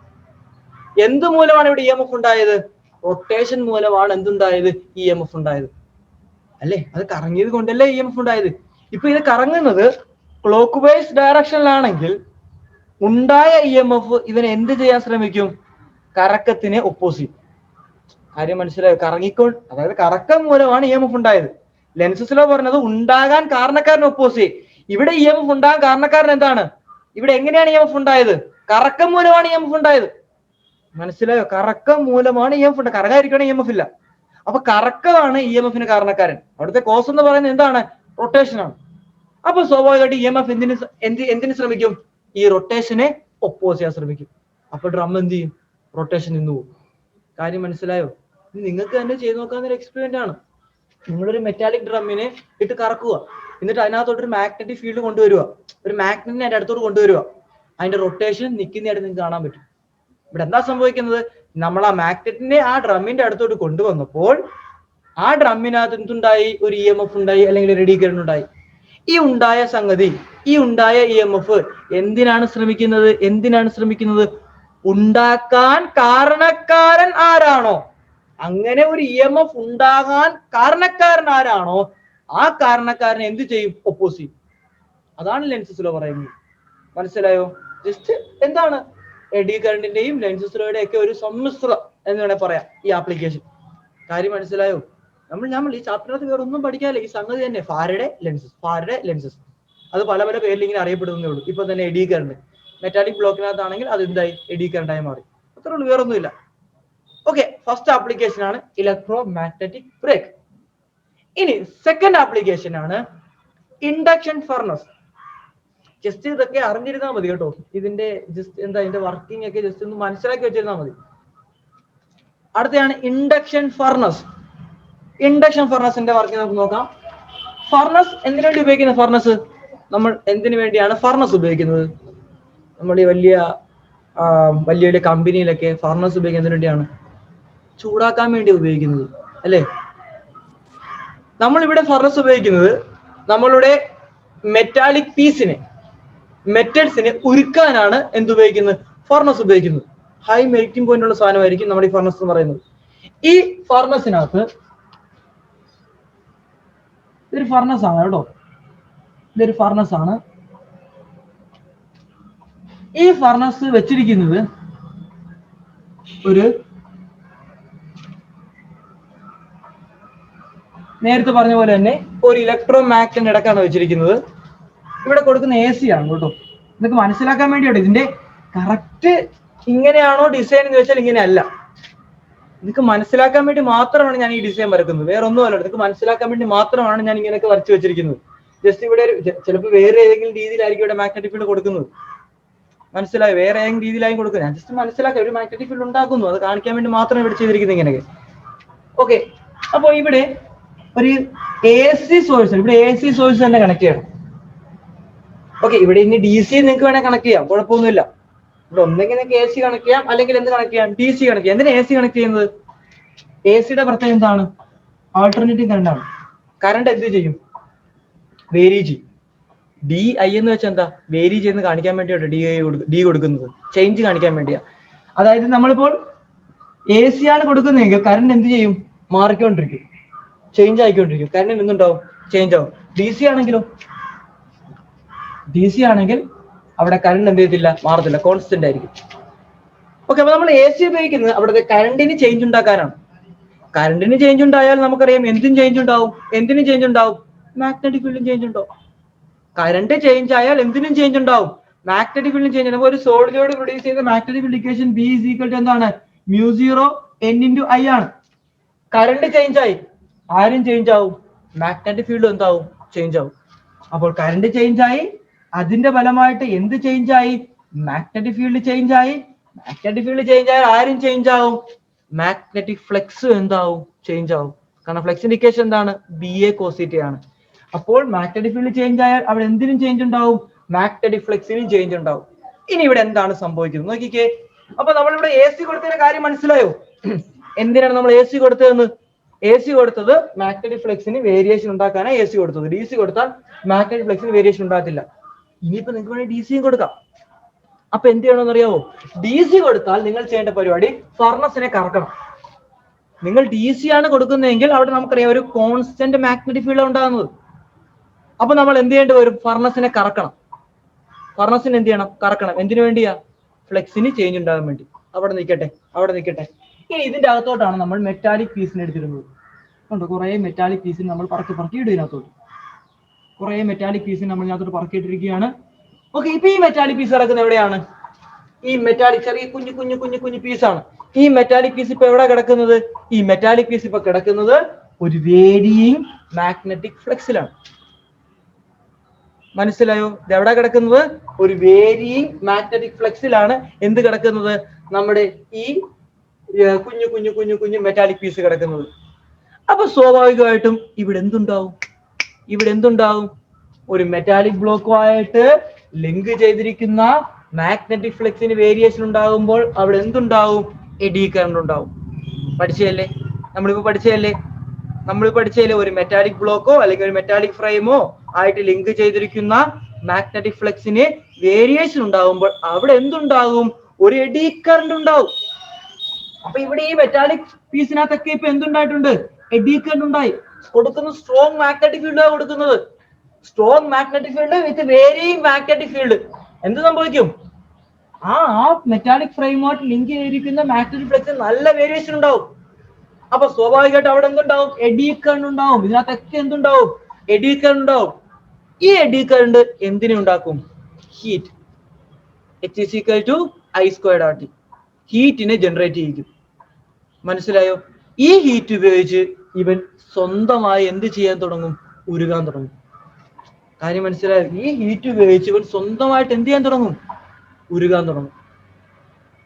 എന്ത് മൂലമാണ് ഇവിടെ EMF ഉണ്ടായത്? റൊട്ടേഷൻ മൂലമാണ് എന്തുണ്ടായത്? EMF ഉണ്ടായത് അല്ലേ? അത് കറങ്ങിയത് കൊണ്ടല്ലേ EMF ഉണ്ടായത്. ഇപ്പൊ ഇത് കറങ്ങുന്നത് ക്ലോക്ക് വൈസ് ഡയറക്ഷനിലാണെങ്കിൽ ഉണ്ടായ EMF ഇവന് എന്ത് ചെയ്യാൻ ശ്രമിക്കും? കറക്കത്തിന് ഒപ്പോസിറ്റ്. കാര്യം മനസ്സിലായോ? അതായത് കറക്കം മൂലമാണ് EMF ഉണ്ടായത്. ലെൻസസ് ലോ പറഞ്ഞത് ഉണ്ടാകാൻ കാരണക്കാരൻ ഒപ്പോസിറ്റ്. ഇവിടെ EMF ഉണ്ടാകാൻ കാരണക്കാരൻ എന്താണ്? ഇവിടെ എങ്ങനെയാണ് EMF ഉണ്ടായത്? കറക്കം മൂലമാണ് EMF ഉണ്ടായത്. മനസ്സിലായോ? കറക്കം മൂലമാണ് EMF ഉണ്ടായത്. കറങ്ങാതിരിക്കുകയാണെങ്കിൽ EMF ഇല്ല. അപ്പൊ കറക്കമാണ് EMF-ന് കാരണക്കാരൻ. അവിടുത്തെ കോസ് എന്ന് പറയുന്നത് എന്താണ്? റൊട്ടേഷൻ ആണ്. അപ്പൊ സ്വാഭാവികമായിട്ട് EMF എന്തിന് ശ്രമിക്കും? ഈ റൊട്ടേഷനെ ഒപ്പോസ് ചെയ്യാൻ ശ്രമിക്കും. അപ്പൊ ഡ്രം എന്ത് ചെയ്യും? റൊട്ടേഷൻ നിന്ന് പോകും. കാര്യം മനസ്സിലായോ? നിങ്ങൾക്ക് തന്നെ ചെയ്ത് നോക്കാവുന്ന എക്സ്പെരിമെന്റ് ആണ്. നിങ്ങളൊരു മെറ്റാലിക് ഡ്രമ്മിനെ ഇട്ട് കറക്കുക, എന്നിട്ട് അതിനകത്തോട്ട് ഒരു മാഗ്നറ്റിക് ഫീൽഡ് കൊണ്ടുവരിക, ഒരു മാഗ്നറ്റിനെ അതിന്റെ അടുത്തോട്ട് കൊണ്ടുവരിക. അതിന്റെ റൊട്ടേഷൻ നിൽക്കുന്നതായിട്ട് നിങ്ങൾക്ക് കാണാൻ പറ്റും. ഇവിടെ എന്താ സംഭവിക്കുന്നത്? നമ്മൾ ആ മാഗ്നറ്റിനെ ആ ഡ്രമ്മിന്റെ അടുത്തോട്ട് കൊണ്ടുവന്നപ്പോൾ ആ ഡ്രമ്മിനകത്ത് എന്തുണ്ടായി? ഒരു EMF ഉണ്ടായി, അല്ലെങ്കിൽ ഒരു എഡി കറന്റ് ഉണ്ടായി. ഈ ഉണ്ടായ EMF എന്തിനാണ് ശ്രമിക്കുന്നത്? ഉണ്ടാക്കാൻ കാരണക്കാരൻ ആരാണോ, അങ്ങനെ ഒരു EMF ഉണ്ടാകാൻ കാരണക്കാരൻ ആരാണോ, ആ കാരണക്കാരൻ എന്ത് ചെയ്യും? ഒപ്പോസ് ചെയ്യും. അതാണ് ലെൻസസ് ലോ പറയുന്നത്. മനസ്സിലായോ? ജസ്റ്റ് എന്താണ് എഡി കറന്റിന്റെയും ലെൻസസ് ലോയുടെ ഒക്കെ ഒരു സമ്മിശ്രം എന്ന് വേണേൽ പറയാം ഈ ആപ്ലിക്കേഷൻ. കാര്യം മനസ്സിലായോ? നമ്മൾ ഈ ചാപ്റ്ററിനകത്ത് വേറെ ഒന്നും പഠിക്കാനില്ല. ഈ സംഗതി തന്നെ ഫാരഡേ ലെൻസസ് അത് പല പല പേരിൽ ഇങ്ങനെ അറിയപ്പെടുന്നേ ഉള്ളൂ. ഇപ്പൊ തന്നെ എഡി കറന്റ്, മെറ്റാലിക് ബ്ലോക്കിനകത്താണെങ്കിൽ അത് എന്തായി? എഡി കറന്റായി മാറി. അത്രേ ഉള്ളൂ, വേറെ ഒന്നുമില്ല. ഓക്കെ, ഫസ്റ്റ് ആപ്ലിക്കേഷൻ ആണ് ഇലക്ട്രോ മാഗ്നറ്റിക് ബ്രേക്ക്. ഇനി സെക്കൻഡ് ആപ്ലിക്കേഷൻ ആണ് ഇൻഡക്ഷൻ ഫർണസ്. ജസ്റ്റ് ഇതൊക്കെ അറിഞ്ഞിരുന്നാൽ മതി കേട്ടോ. ഇതിന്റെ ഇതിന്റെ വർക്കിംഗ് ഒക്കെ ജസ്റ്റ് ഒന്ന് മനസ്സിലാക്കി വെച്ചിരുന്നാൽ മതി. അടുത്തയാണ് ഇൻഡക്ഷൻ ഫർണസ്. ഇൻഡക്ഷൻ ഫർണസിന്റെ വർക്കിംഗ് നമുക്ക് നോക്കാം. ഫർണസ് എന്തിനു വേണ്ടി ഉപയോഗിക്കുന്ന ഫർണസ്? നമ്മൾ എന്തിനു വേണ്ടിയാണ് ഫർണസ് ഉപയോഗിക്കുന്നത്? നമ്മൾ ഈ വലിയ വലിയ കമ്പനിയിലൊക്കെ ഫർണസ് ഉപയോഗിക്കുന്നതിന് വേണ്ടിയാണ്, ചൂടാക്കാൻ വേണ്ടി ഉപയോഗിക്കുന്നത് അല്ലേ? നമ്മളിവിടെ ഫർണസ് ഉപയോഗിക്കുന്നത് നമ്മളുടെ മെറ്റാലിക് പീസിനെ, മെറ്റൽസിനെ ഉരുക്കാനാണ് എന്തുപയോഗിക്കുന്നത്? ഫർണസ് ഉപയോഗിക്കുന്നത്. ഹൈ മെൽറ്റിംഗ് പോയിന്റ് ഉള്ള സാധനമായിരിക്കും നമ്മുടെ ഈ ഫർണസ് എന്ന് പറയുന്നത്. ഈ ഫർണസിനകത്ത് ഇതൊരു ഫർണസ് ആണ് കേട്ടോ, ഇതൊരു ഫർണസ് ആണ്. ഈ ഫർണസ് വെച്ചിരിക്കുന്നത് ഒരു നേരത്തെ പറഞ്ഞ പോലെ തന്നെ ഒരു ഇലക്ട്രോ മാഗ്നറ്റിന്റെ ഇടക്കാണ് വെച്ചിരിക്കുന്നത്. ഇവിടെ കൊടുക്കുന്ന AC ആണ് കേട്ടോ. ഇതൊക്കെ മനസ്സിലാക്കാൻ വേണ്ടിയാണ്. ഇതിന്റെ കറക്റ്റ് ഇങ്ങനെയാണോ ഡിസൈൻ എന്ന് വെച്ചാൽ ഇങ്ങനെയല്ല. ഇതൊക്കെ മനസ്സിലാക്കാൻ വേണ്ടി മാത്രമാണ് ഞാൻ ഈ ഡിസൈൻ വരക്കുന്നത്, വേറെ ഒന്നുമല്ല. ഇതൊക്കെ മനസ്സിലാക്കാൻ വേണ്ടി മാത്രമാണ് ഞാൻ ഇങ്ങനെയൊക്കെ വരച്ചു വെച്ചിരിക്കുന്നത്. ജസ്റ്റ് ഇവിടെ ചിലപ്പോൾ വേറെ ഏതെങ്കിലും രീതിയിലായിരിക്കും ഇവിടെ മാഗ്നറ്റിക് ഫീൽഡ് കൊടുക്കുന്നത്. മനസ്സിലായി? വേറെ ഏതെങ്കിലും രീതിയിലായിരിക്കും കൊടുക്കുന്നത്. ഞാൻ ജസ്റ്റ് മനസ്സിലാക്കാം ഒരു മാഗ്നറ്റിക് ഫീൽഡ് ഉണ്ടാക്കുന്നു, അത് കാണിക്കാൻ വേണ്ടി മാത്രമേ ഇവിടെ ചെയ്തിരിക്കുന്നത് ഇങ്ങനെയൊക്കെ. ഓക്കെ, അപ്പോൾ ഇവിടെ ഒരു AC സോഴ്സ്, ഇവിടെ AC സോഴ്സ് തന്നെ കണക്ട് ചെയ്യണം. ഓക്കെ, ഇവിടെ ഇനി DC നിങ്ങൾക്ക് വേണേൽ കണക്ട് ചെയ്യാം, കുഴപ്പമൊന്നുമില്ല. ഇവിടെ ഒന്നെങ്കിൽ നിങ്ങൾക്ക് AC കണക്ട് ചെയ്യാം, അല്ലെങ്കിൽ എന്ത് കണക്ട് ചെയ്യാം? DC കണക്ട് ചെയ്യാം. എന്തിനാ AC കണക്ട് ചെയ്യുന്നത്? ACയുടെ പ്രത്യേകത എന്താണ്? ആൾട്ടർനേറ്റീവ് കറണ്ട് ആണ്. കറണ്ട് എന്ത് ചെയ്യും? വേരി ചെയ്യും. DI എന്ന് വെച്ചാൽ എന്താ? വേരി ചെയ്യുന്നത് കാണിക്കാൻ വേണ്ടിയാണ് D കൊടുക്കുന്നത്, ചേഞ്ച് കാണിക്കാൻ വേണ്ടിയാ. അതായത് നമ്മളിപ്പോൾ AC ആണ് കൊടുക്കുന്നതെങ്കിൽ കറണ്ട് എന്ത് ചെയ്യും? മാറിക്കൊണ്ടിരിക്കും, ചേഞ്ച് ആയിക്കൊണ്ടിരിക്കും. കറണ്ട് എന്തുണ്ടാവും? ചേഞ്ച് ആവും. DC ആണെങ്കിൽ അവിടെ കറണ്ട് എന്ത് ചെയ്യത്തില്ല? മാറത്തില്ല, കോൺസ്റ്റന്റ് ആയിരിക്കും. ഓക്കെ, അപ്പൊ നമ്മൾ AC ഉപയോഗിക്കുന്നത് അവിടുത്തെ കറണ്ടിന് ചേഞ്ച് ഉണ്ടാക്കാനാണ്. കറണ്ടിന് ചേഞ്ച് ഉണ്ടായാൽ നമുക്കറിയാം എന്തിനും ചേഞ്ച് ഉണ്ടാവും? മാഗ്നറ്റിക് ഫീൽഡിന് ചേഞ്ച് ഉണ്ടാവും. കറണ്ട് ചേഞ്ച് ആയാൽ എന്തിനും ചേഞ്ച് ഉണ്ടാവും? മാഗ്നറ്റിക് ഫീൽഡിന് ചേഞ്ച്. നമുക്ക് ഒരു സോളിനോട് പ്രൊഡ്യൂസ് ചെയ്ത മാഗ്നറ്റിക് ഫീൽഡ് ഇക്വേഷൻ B = എന്താണ്? μ0 n × I ആണ്. കറണ്ട് ചേഞ്ച് ആയി, ആരും ചേഞ്ച് ആവും? മാഗ്നറ്റിക് ഫീൽഡ് എന്താവും? ചേഞ്ച് ആവും. അപ്പോൾ കറണ്ട് ചേഞ്ച് ആയി, അതിന്റെ ഫലമായിട്ട് എന്ത് ചേഞ്ച് ആയി? മാഗ്നറ്റിക് ഫീൽഡ് ചേഞ്ച് ആയി. മാഗ്നറ്റിക് ഫീൽഡ് ചേഞ്ച് ആയാൽ ആരും ചേഞ്ച് ആവും, മാഗ്നറ്റിക് ഫ്ലക്സ് എന്താവും, ചേഞ്ച് ആവും. കാരണം ഫ്ലക്സിന്റെ ഇക്വേഷൻ എന്താണ്, BA cos θ ആണ്. അപ്പോൾ മാഗ്നറ്റിക് ഫീൽഡ് ചേഞ്ച് ആയാൽ അവിടെ എന്തിനും ചേഞ്ച് ഉണ്ടാവും, മാഗ്നറ്റിക് ഫ്ലക്സിനും ചേഞ്ച് ഉണ്ടാവും. ഇനി ഇവിടെ എന്താണ് സംഭവിക്കുന്നത് നോക്കിക്കേ. അപ്പൊ നമ്മളിവിടെ AC കൊടുത്തതിന്റെ കാര്യം മനസ്സിലായോ? എന്തിനാണ് നമ്മൾ AC കൊടുത്തതെന്ന്? AC കൊടുത്തത് മാഗ്നറ്റിക് ഫ്ലക്സിന് വേരിയേഷൻ ഉണ്ടാക്കാനാണ് AC കൊടുത്തത്. DC കൊടുത്താൽ മാഗ്നറ്റിക് ഫ്ലക്സിന് വേരിയേഷൻ ഉണ്ടാകത്തില്ല. ഇനിയിപ്പോ നിങ്ങൾക്ക് വേണമെങ്കിൽ DC കൊടുക്കാം. അപ്പൊ എന്ത് ചെയ്യണമെന്ന് അറിയാവോ? DC കൊടുത്താൽ നിങ്ങൾ ചെയ്യേണ്ട പരിപാടി ഫർണസിനെ കറക്കണം. നിങ്ങൾ DC ആണ് കൊടുക്കുന്നതെങ്കിൽ അവിടെ നമുക്കറിയാം ഒരു കോൺസ്റ്റന്റ് മാഗ്നറ്റിക് ഫീൽഡ് ഉണ്ടാകുന്നത്. അപ്പൊ നമ്മൾ എന്ത് ചെയ്യേണ്ടി വരും? ഫർണസിനെ കറക്കണം. ഫർണസിന് എന്ത് ചെയ്യണം? കറക്കണം. എന്തിനു വേണ്ടിയാ? ഫ്ലക്സിന് ചേഞ്ച് ഉണ്ടാകാൻ വേണ്ടി. അവിടെ നിൽക്കട്ടെ. ഇനി ഇതിന്റെ അകത്തോട്ടാണ് നമ്മൾ മെറ്റാലിക് പീസിനെ എടുത്തിരുന്നത്. ഉണ്ട് കുറെ മെറ്റാലിക് പീസിന് നമ്മൾ പറക്കി ഇടും ഇതിനകത്തോട്ട്. കുറെ മെറ്റാലിക് പീസിന് നമ്മൾ ഇതിനകത്തോട്ട് പറക്കിയിട്ടിരിക്കുകയാണ്. ഓക്കെ, ഇപ്പൊ ഈ മെറ്റാലിക് പീസ് കിടക്കുന്നത് എവിടെയാണ്? ഈ മെറ്റാലിക് ചെറിയ കുഞ്ഞു പീസാണ്. ഈ മെറ്റാലിക് പീസ് ഇപ്പൊ എവിടെ കിടക്കുന്നത്? ഈ മെറ്റാലിക് പീസ് ഇപ്പൊ കിടക്കുന്നത് ഒരു വേരിയിങ് മാഗ്നറ്റിക് ഫ്ലക്സിലാണ്. മനസ്സിലായോ? ഇത് എവിടെ കിടക്കുന്നത്? ഒരു വേരിയിങ് മാഗ്നറ്റിക് ഫ്ലക്സിലാണ് എന്ത് കിടക്കുന്നത്? നമ്മുടെ ഈ കുഞ്ഞു മെറ്റാലിക് പീസ് കിടക്കുന്നത്. അപ്പൊ സ്വാഭാവികമായിട്ടും ഇവിടെ എന്തുണ്ടാവും? ഒരു മെറ്റാലിക് ബ്ലോക്കുമായിട്ട് ലിങ്ക് ചെയ്തിരിക്കുന്ന മാഗ്നറ്റിക് ഫ്ലക്സിന് വേരിയേഷൻ ഉണ്ടാകുമ്പോൾ അവിടെ എന്തുണ്ടാവും? എഡി കറന്റ് ഉണ്ടാവും. പഠിച്ചതല്ലേ? നമ്മളിപ്പോ പഠിച്ചതല്ലേ? ഒരു മെറ്റാലിക് ബ്ലോക്കോ അല്ലെങ്കിൽ ഒരു മെറ്റാലിക് ഫ്രെയിമോ ആയിട്ട് ലിങ്ക് ചെയ്തിരിക്കുന്ന മാഗ്നറ്റിക് ഫ്ലക്സിന് വേരിയേഷൻ ഉണ്ടാകുമ്പോൾ അവിടെ എന്തുണ്ടാകും? ഒരു എഡി കറന്റ് ഉണ്ടാവും. അപ്പൊ ഇവിടെ ഈ മെറ്റാലിക് പീസിനകത്തൊക്കെ ഇപ്പൊ എന്തുണ്ടായിട്ടുണ്ട്? എഡി കറന്റ് ഉണ്ടായി. കൊടുക്കുന്നത് സ്ട്രോങ് മാഗ്നറ്റിക് ഫീൽഡാണ് കൊടുക്കുന്നത്. സ്ട്രോങ് മാഗ്നറ്റിക് ഫീൽഡ് വിത്ത് വേരിയിങ് മാഗ്നറ്റിക് ഫീൽഡ്. എന്ത് സംഭവിക്കും? ആ മെറ്റാലിക് ഫ്രെയിമുമായിട്ട് ലിങ്ക് ചെയ്തിരിക്കുന്ന മാഗ്നറ്റിക് ഫ്ലക്സിന് നല്ല വേരിയേഷൻ ഉണ്ടാവും. അപ്പൊ സ്വാഭാവികമായിട്ട് അവിടെ എന്തുണ്ടാവും? എഡി കറന്റ് ഉണ്ടാവും. ഇതിനകത്തൊക്കെ എന്തുണ്ടാവും? എഡി കറന്റ് ഉണ്ടാവും. ഈ എഡി കറന്റ് എന്തിനെ ഉണ്ടാക്കും? ഹീറ്റ്. H=I²RT. ഹീറ്റിനെ ജനറേറ്റ് ചെയ്യിക്കും. മനസ്സിലായോ? ഈ ഹീറ്റ് ഉപയോഗിച്ച് ഇവൻ സ്വന്തമായി എന്ത് ചെയ്യാൻ തുടങ്ങും? ഉരുകാൻ തുടങ്ങും. കാര്യം മനസ്സിലായോ? ഈ ഹീറ്റ് ഉപയോഗിച്ച് ഇവൻ സ്വന്തമായിട്ട് എന്ത് ചെയ്യാൻ തുടങ്ങും? ഉരുകാൻ തുടങ്ങും.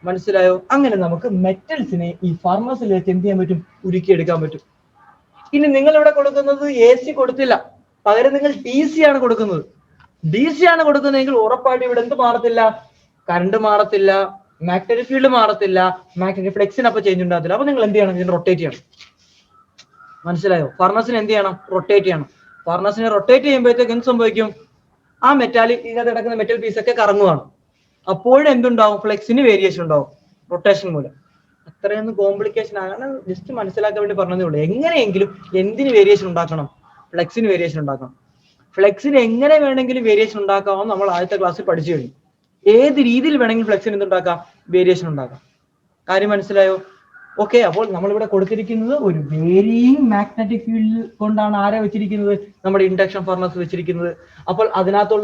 മനസ്സിലായോ? അങ്ങനെ നമുക്ക് മെറ്റൽസിനെ ഈ ഫർണസിലേക്ക് എന്ത് ചെയ്യാൻ പറ്റും? ഉരുക്കിയെടുക്കാൻ പറ്റും. ഇനി നിങ്ങൾ ഇവിടെ കൊടുക്കുന്നത് AC കൊടുത്തില്ല, പകരം നിങ്ങൾ DC ആണ് കൊടുക്കുന്നത്. DC ആണ് കൊടുക്കുന്നതെങ്കിൽ ഉറപ്പായിട്ട് ഇവിടെ എന്ത് മാറത്തില്ല? കറണ്ട് മാറത്തില്ല, മാഗ്നറ്റിക് ഫീൽഡ് മാറത്തില്ല, മാഗ്നറ്റിക് ഫ്ലക്സിന് അപ്പൊ ചേഞ്ച് ഉണ്ടാകത്തില്ല. അപ്പൊ നിങ്ങൾ എന്ത് ചെയ്യണം? ഇതിന് റൊട്ടേറ്റ് ചെയ്യണം. മനസ്സിലായോ? ഫർണസിന് എന്ത് ചെയ്യണം? റൊട്ടേറ്റ് ചെയ്യണം. ഫർണസിനെ റൊട്ടേറ്റ് ചെയ്യുമ്പോഴത്തേക്ക് എന്ത് സംഭവിക്കും? ആ മെറ്റാലിക് ഇതിനകത്ത് കിടക്കുന്ന മെറ്റൽ പീസ് ഒക്കെ കറങ്ങുവാണ്. അപ്പോഴും എന്തുണ്ടാവും? ഫ്ലക്സിന് വേരിയേഷൻ ഉണ്ടാവും റൊട്ടേഷൻ മൂലം. അത്രയൊന്നും കോംപ്ലിക്കേഷൻ ആണ്, ജസ്റ്റ് മനസ്സിലാക്കാൻ വേണ്ടി പറഞ്ഞതേ ഉള്ളൂ. എങ്ങനെയെങ്കിലും എന്തിന് വേരിയേഷൻ ഉണ്ടാക്കണം? ഫ്ലക്സിന് വേരിയേഷൻ ഉണ്ടാക്കണം. ഫ്ലക്സിന് എങ്ങനെ വേണമെങ്കിലും വേരിയേഷൻ ഉണ്ടാക്കാമെന്ന് നമ്മൾ ആദ്യത്തെ ക്ലാസ്സിൽ പഠിച്ചു കഴിഞ്ഞു. ഏത് രീതിയിൽ വേണമെങ്കിലും ഫ്ലക്സിന് എന്തുണ്ടാക്കാം? വേരിയേഷൻ ഉണ്ടാക്കാം. കാര്യം മനസ്സിലായോ? ഓക്കെ, അപ്പോൾ നമ്മളിവിടെ കൊടുത്തിരിക്കുന്നത് ഒരു വേരിയിങ് മാഗ്നറ്റിക് ഫീൽഡ് കൊണ്ടാണ് ആരെ വെച്ചിരിക്കുന്നത്? നമ്മുടെ ഇൻഡക്ഷൻ ഫർണസ് വെച്ചിരിക്കുന്നത്. അപ്പോൾ അതിനകത്ത്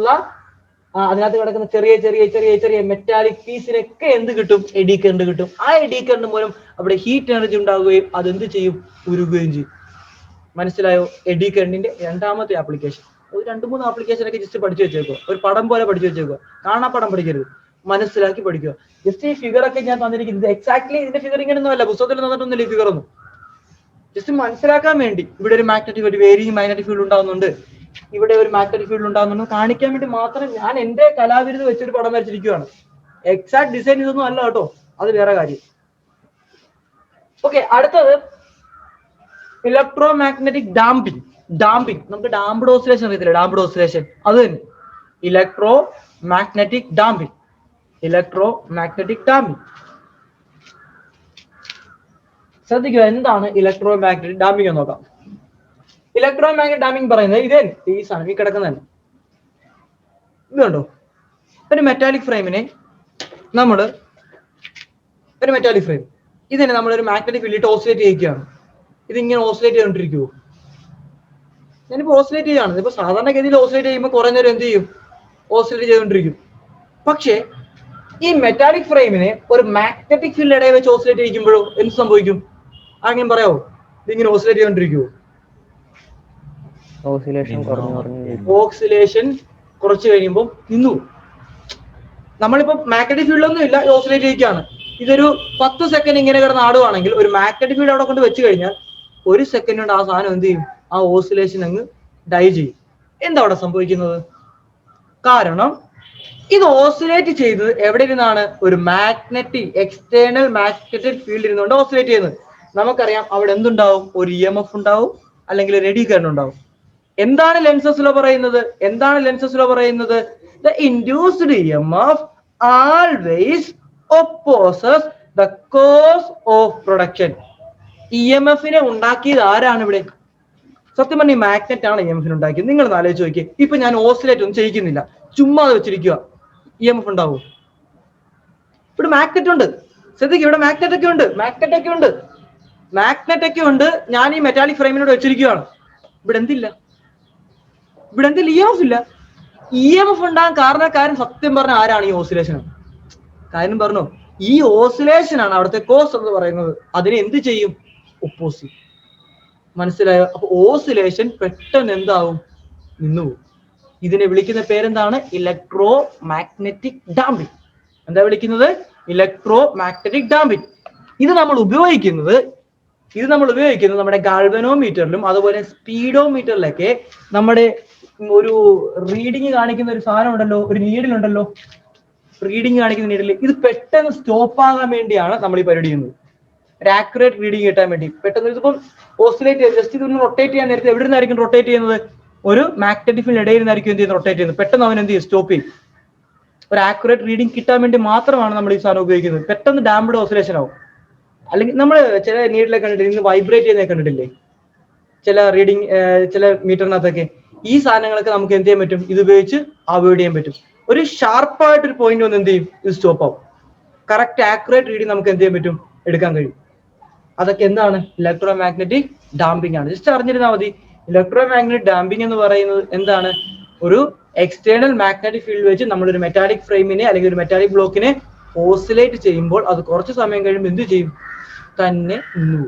കിടക്കുന്ന ചെറിയ മെറ്റാലിക് പീസിനൊക്കെ എന്ത് കിട്ടും? എഡി കറന്റ് കിട്ടും. ആ എഡി കറന്റ് മൂലം അവിടെ ഹീറ്റ് എനർജി ഉണ്ടാവുകയും അതെന്ത് ചെയ്യും? ഉരുകുകയും ചെയ്യും. മനസ്സിലായോ? എഡി കറന്റിന്റെ രണ്ടാമത്തെ ആപ്ലിക്കേഷൻ. ഒരു 2-3 ആപ്ലിക്കേഷൻ ഒക്കെ ജസ്റ്റ് പഠിച്ചു വെച്ചേക്കുക. ഒരു പടം പോലെ പഠിച്ചു വെച്ചേക്കുക. കാണാപ്പടം പഠിക്കരുത്, മനസ്സിലാക്കി പഠിക്കുക. ജസ്റ്റ് ഈ ഫിഗർ ഒക്കെ ഞാൻ തന്നിരിക്കുന്നത് എക്സാക്ട്ലി ഇതിന്റെ ഫിഗർ ഇങ്ങനെയൊന്നും അല്ല, പുസ്തകത്തിൽ തന്നിട്ടൊന്നുമില്ല ഈ ഫിഗർ ഒന്നും. ജസ്റ്റ് മനസ്സിലാക്കാൻ വേണ്ടി ഇവിടെ ഒരു വേരിയിങ് മാഗ്നറ്റിക് ഫീൽഡ് ഉണ്ടാകുന്നുണ്ട്, ഇവിടെ ഒരു മാഗ്നറ്റിക് ഫീൽഡ് ഉണ്ടാകുന്നുണ്ട് കാണിക്കാൻ വേണ്ടി മാത്രം ഞാൻ എന്റെ കലാവിരുത് വെച്ചൊരു പടം വരച്ചിരിക്കുകയാണ്. എക്സാക്ട് ഡിസൈൻ ഇതൊന്നും അല്ല കേട്ടോ, അത് വേറെ കാര്യം. ഓക്കെ, അടുത്തത് ഇലക്ട്രോ മാഗ്നറ്റിക് ഡാമ്പിംഗ്. നമുക്ക് ഡാംപ്ഡ് ഓസിലേഷൻ അറിയത്തില്ല? ഡാംപ്ഡ് ഓസിലേഷൻ അത് തന്നെ, ഇലക്ട്രോ മാഗ്നറ്റിക് ഡാമ്പിംഗ്. ശ്രദ്ധിക്കുക, എന്താണ് ഇലക്ട്രോ മാഗ്നറ്റിക് ഡാമ്പിംഗ് എന്ന് നോക്കാം. ഇലക്ട്രോ മാഗ്നറ്റിക് ഡാമ്പിംഗ് പറയുന്നത് ഇതേ ഈ സാധനം ഈ കിടക്കുന്നതന്നെ. ഇത് കണ്ടോ? ഒരു മെറ്റാലിക് ഫ്രെയിം ഇതിനെ നമ്മളൊരു മാഗ്നറ്റിക് ഫീൽഡിൽ ഓസിലേറ്റ് ചെയ്യിക്കുകയാണ്. ഇതിങ്ങനെ ഓസിലേറ്റ് ചെയ്തുകൊണ്ടിരിക്കുവോ? ഞാനിപ്പോ ഓസിലേറ്റ് ചെയ്യുകയാണ്. ഇപ്പൊ സാധാരണഗതിയിൽ ഓസിലേറ്റ് ചെയ്യുമ്പോൾ കുറെ നേരം എന്ത് ചെയ്യും? ഓസിലേറ്റ് ചെയ്തുകൊണ്ടിരിക്കും. പക്ഷേ ഈ മെറ്റാലിക് ഫ്രെയിമിനെ ഒരു മാഗ്നറ്റിക് ഫീൽഡ് ഇടയിൽ വെച്ച് ഓസിലേറ്റ് ചെയ്യിക്കുമ്പോഴോ എന്ത് സംഭവിക്കും? അങ്ങനെ പറയാവോ? ഇതിങ്ങനെ ഓസിലേറ്റ് ചെയ്തുകൊണ്ടിരിക്കുവോ? ഓക്സിലേഷൻ കുറച്ച് കഴിയുമ്പോൾ നിന്നു. നമ്മളിപ്പോ മാഗ്നറ്റിക് ഫീൽഡ് ഒന്നും ഇല്ല, ഓസിലേറ്റ് ചെയ്യിക്കുകയാണ്. ഇതൊരു 10 സെക്കൻഡ് ഇങ്ങനെ കിടന്ന് ആടുവാണെങ്കിൽ ഒരു മാഗ്നറ്റിക് ഫീൽഡ് അവിടെ കൊണ്ട് വെച്ച് കഴിഞ്ഞാൽ 1 സെക്കൻഡ് കൊണ്ട് ആ സാധനം എന്ത് ചെയ്യും? ആ ഓസിലേഷൻ അങ്ങ് ഡൈ ചെയ്യും. എന്താ അവിടെ സംഭവിക്കുന്നത്? കാരണം ഇത് ഓസിലേറ്റ് ചെയ്തത് എവിടെ ഇരുന്നാണ്? ഒരു മാഗ്നറ്റിക് എക്സ്റ്റേണൽ മാഗ്നറ്റിക് ഫീൽഡ് ഇരുന്നുകൊണ്ട് ഓസിലേറ്റ് ചെയ്യുന്നത്. നമുക്കറിയാം അവിടെ എന്തുണ്ടാവും? ഒരു EMF ഉണ്ടാവും, അല്ലെങ്കിൽ ഒരു എഡി കറന്റ് ഉണ്ടാവും. എന്താണ് ലെൻസസ് ലോ പറയുന്നത്? The induced EMF always opposes the cause of production. EMF-നെ ഉണ്ടാക്കിയത് ആരാണ് ഇവിടെ? സത്യം പറഞ്ഞ മാഗ്നറ്റ് ആണ് EMF-നെ ഉണ്ടാക്കിയത്. നിങ്ങൾ ആലോചിച്ച് നോക്കിയേ. ഇപ്പൊ ഞാൻ ഓസിലേറ്റ് ഒന്നും ചെയ്യിക്കുന്നില്ല, ചുമ്മാ വെച്ചിരിക്കുക, EMF ഉണ്ടാവും? ഇവിടെ മാഗ്നറ്റ് ഉണ്ട്. ശ്രദ്ധിക്കുക, ഇവിടെ മാഗ്നറ്റ് ഒക്കെ ഉണ്ട്. ഞാൻ ഈ മെറ്റാലിക് ഫ്രെയിമിനോട് വെച്ചിരിക്കുകയാണ്. ഇവിടെ എന്തില്ല? EMF ഇല്ല. EMF ഉണ്ടാകാൻ കാരണക്കാരൻ സത്യം പറഞ്ഞ ആരാണ്? ഈ ഓസിലേഷൻ. കാര്യം പറഞ്ഞു, ഈ ഓസിലേഷൻ ആണ് അവിടുത്തെ കോസ് എന്ന് പറയുന്നത്. അതിനെ എന്ത് ചെയ്യും? ഒപ്പോസ് ചെയ്യും. മനസ്സിലായോ? അപ്പൊ ഓസിലേഷൻ പെട്ടെന്ന് എന്താവും? നിന്നുപോകും. ഇതിനെ വിളിക്കുന്ന പേരെന്താണ്? Electro magnetic damping. എന്താ വിളിക്കുന്നത്? Electro magnetic damping. ഇത് നമ്മൾ ഉപയോഗിക്കുന്നത് നമ്മുടെ ഗാൽവനോമീറ്ററിലും അതുപോലെ സ്പീഡോമീറ്ററിലൊക്കെ നമ്മുടെ ഒരു റീഡിങ് കാണിക്കുന്ന ഒരു സാധനം ഉണ്ടല്ലോ, ഒരു നീഡിലുണ്ടല്ലോ, റീഡിങ് കാണിക്കുന്ന നീഡിൽ. ഇത് പെട്ടെന്ന് സ്റ്റോപ്പ് ആകാൻ വേണ്ടിയാണ് നമ്മൾ ഈ പരിപാടി ചെയ്യുന്നത്. ഒരു ആക്യുറേറ്റ് റീഡിങ് കിട്ടാൻ വേണ്ടി. പെട്ടെന്ന് ഇതിപ്പം ഓസിലേറ്റ് ജസ്റ്റ് ഇതൊന്ന് റൊട്ടേറ്റ് ചെയ്യാൻ നേരത്തെ എവിടെ നിന്നായിരിക്കും റൊട്ടേറ്റ് ചെയ്യുന്നത്? ഒരു മാഗ്നറ്റിക് ഫീൽഡ് ഇടയിൽ നിന്നായിരിക്കും എന്ത് ചെയ്യുന്നത്? റൊട്ടേറ്റ് ചെയ്യുന്നത്. പെട്ടെന്ന് അവൻ എന്ത് ചെയ്യും? സ്റ്റോപ്പ് ചെയ്യും. ഒരു ആക്യുറേറ്റ് റീഡിങ് കിട്ടാൻ വേണ്ടി മാത്രമാണ് നമ്മൾ ഈ സാധനം ഉപയോഗിക്കുന്നത്. പെട്ടെന്ന് ഡാംപ്ഡ് ഓസിലേഷൻ ആവും. അല്ലെങ്കിൽ നമ്മൾ ചില നീഡിലൊക്കെ കണ്ടിട്ടില്ലേ, വൈബ്രേറ്റ് ചെയ്യുന്നതൊക്കെ കണ്ടിട്ടില്ലേ ചില റീഡിങ്, ചില മീറ്ററിനകത്തൊക്കെ? ഈ സാധനങ്ങളൊക്കെ നമുക്ക് എന്ത് ചെയ്യാൻ പറ്റും? ഇത് ഉപയോഗിച്ച് അവോയ്ഡ് ചെയ്യാൻ പറ്റും. ഒരു ഷാർപ്പായിട്ടൊരു പോയിന്റ് വന്ന് എന്ത് ചെയ്യും? ഇത് സ്റ്റോപ്പ് ആവും. കറക്റ്റ് ആക്യുറേറ്റ് റീഡിങ് നമുക്ക് എന്ത് ചെയ്യാൻ പറ്റും? എടുക്കാൻ കഴിയും. അതൊക്കെ എന്താണ്? ഇലക്ട്രോ മാഗ്നറ്റിക് ഡാമ്പിംഗ് ആണ്. ജസ്റ്റ് അറിഞ്ഞിരുന്നാൽ മതി. ഇലക്ട്രോ മാഗ്നറ്റിക് ഡാമ്പിംഗ് എന്ന് പറയുന്നത് എന്താണ്? ഒരു എക്സ്റ്റേണൽ മാഗ്നറ്റിക് ഫീൽഡ് വെച്ച് നമ്മളൊരു മെറ്റാലിക് ഫ്രെയിമിനെ അല്ലെങ്കിൽ ഒരു മെറ്റാലിക് ബ്ലോക്കിനെ ഓസിലേറ്റ് ചെയ്യുമ്പോൾ അത് കുറച്ച് സമയം കഴിയുമ്പോൾ എന്ത് ചെയ്യും? തന്നെ നിന്നു.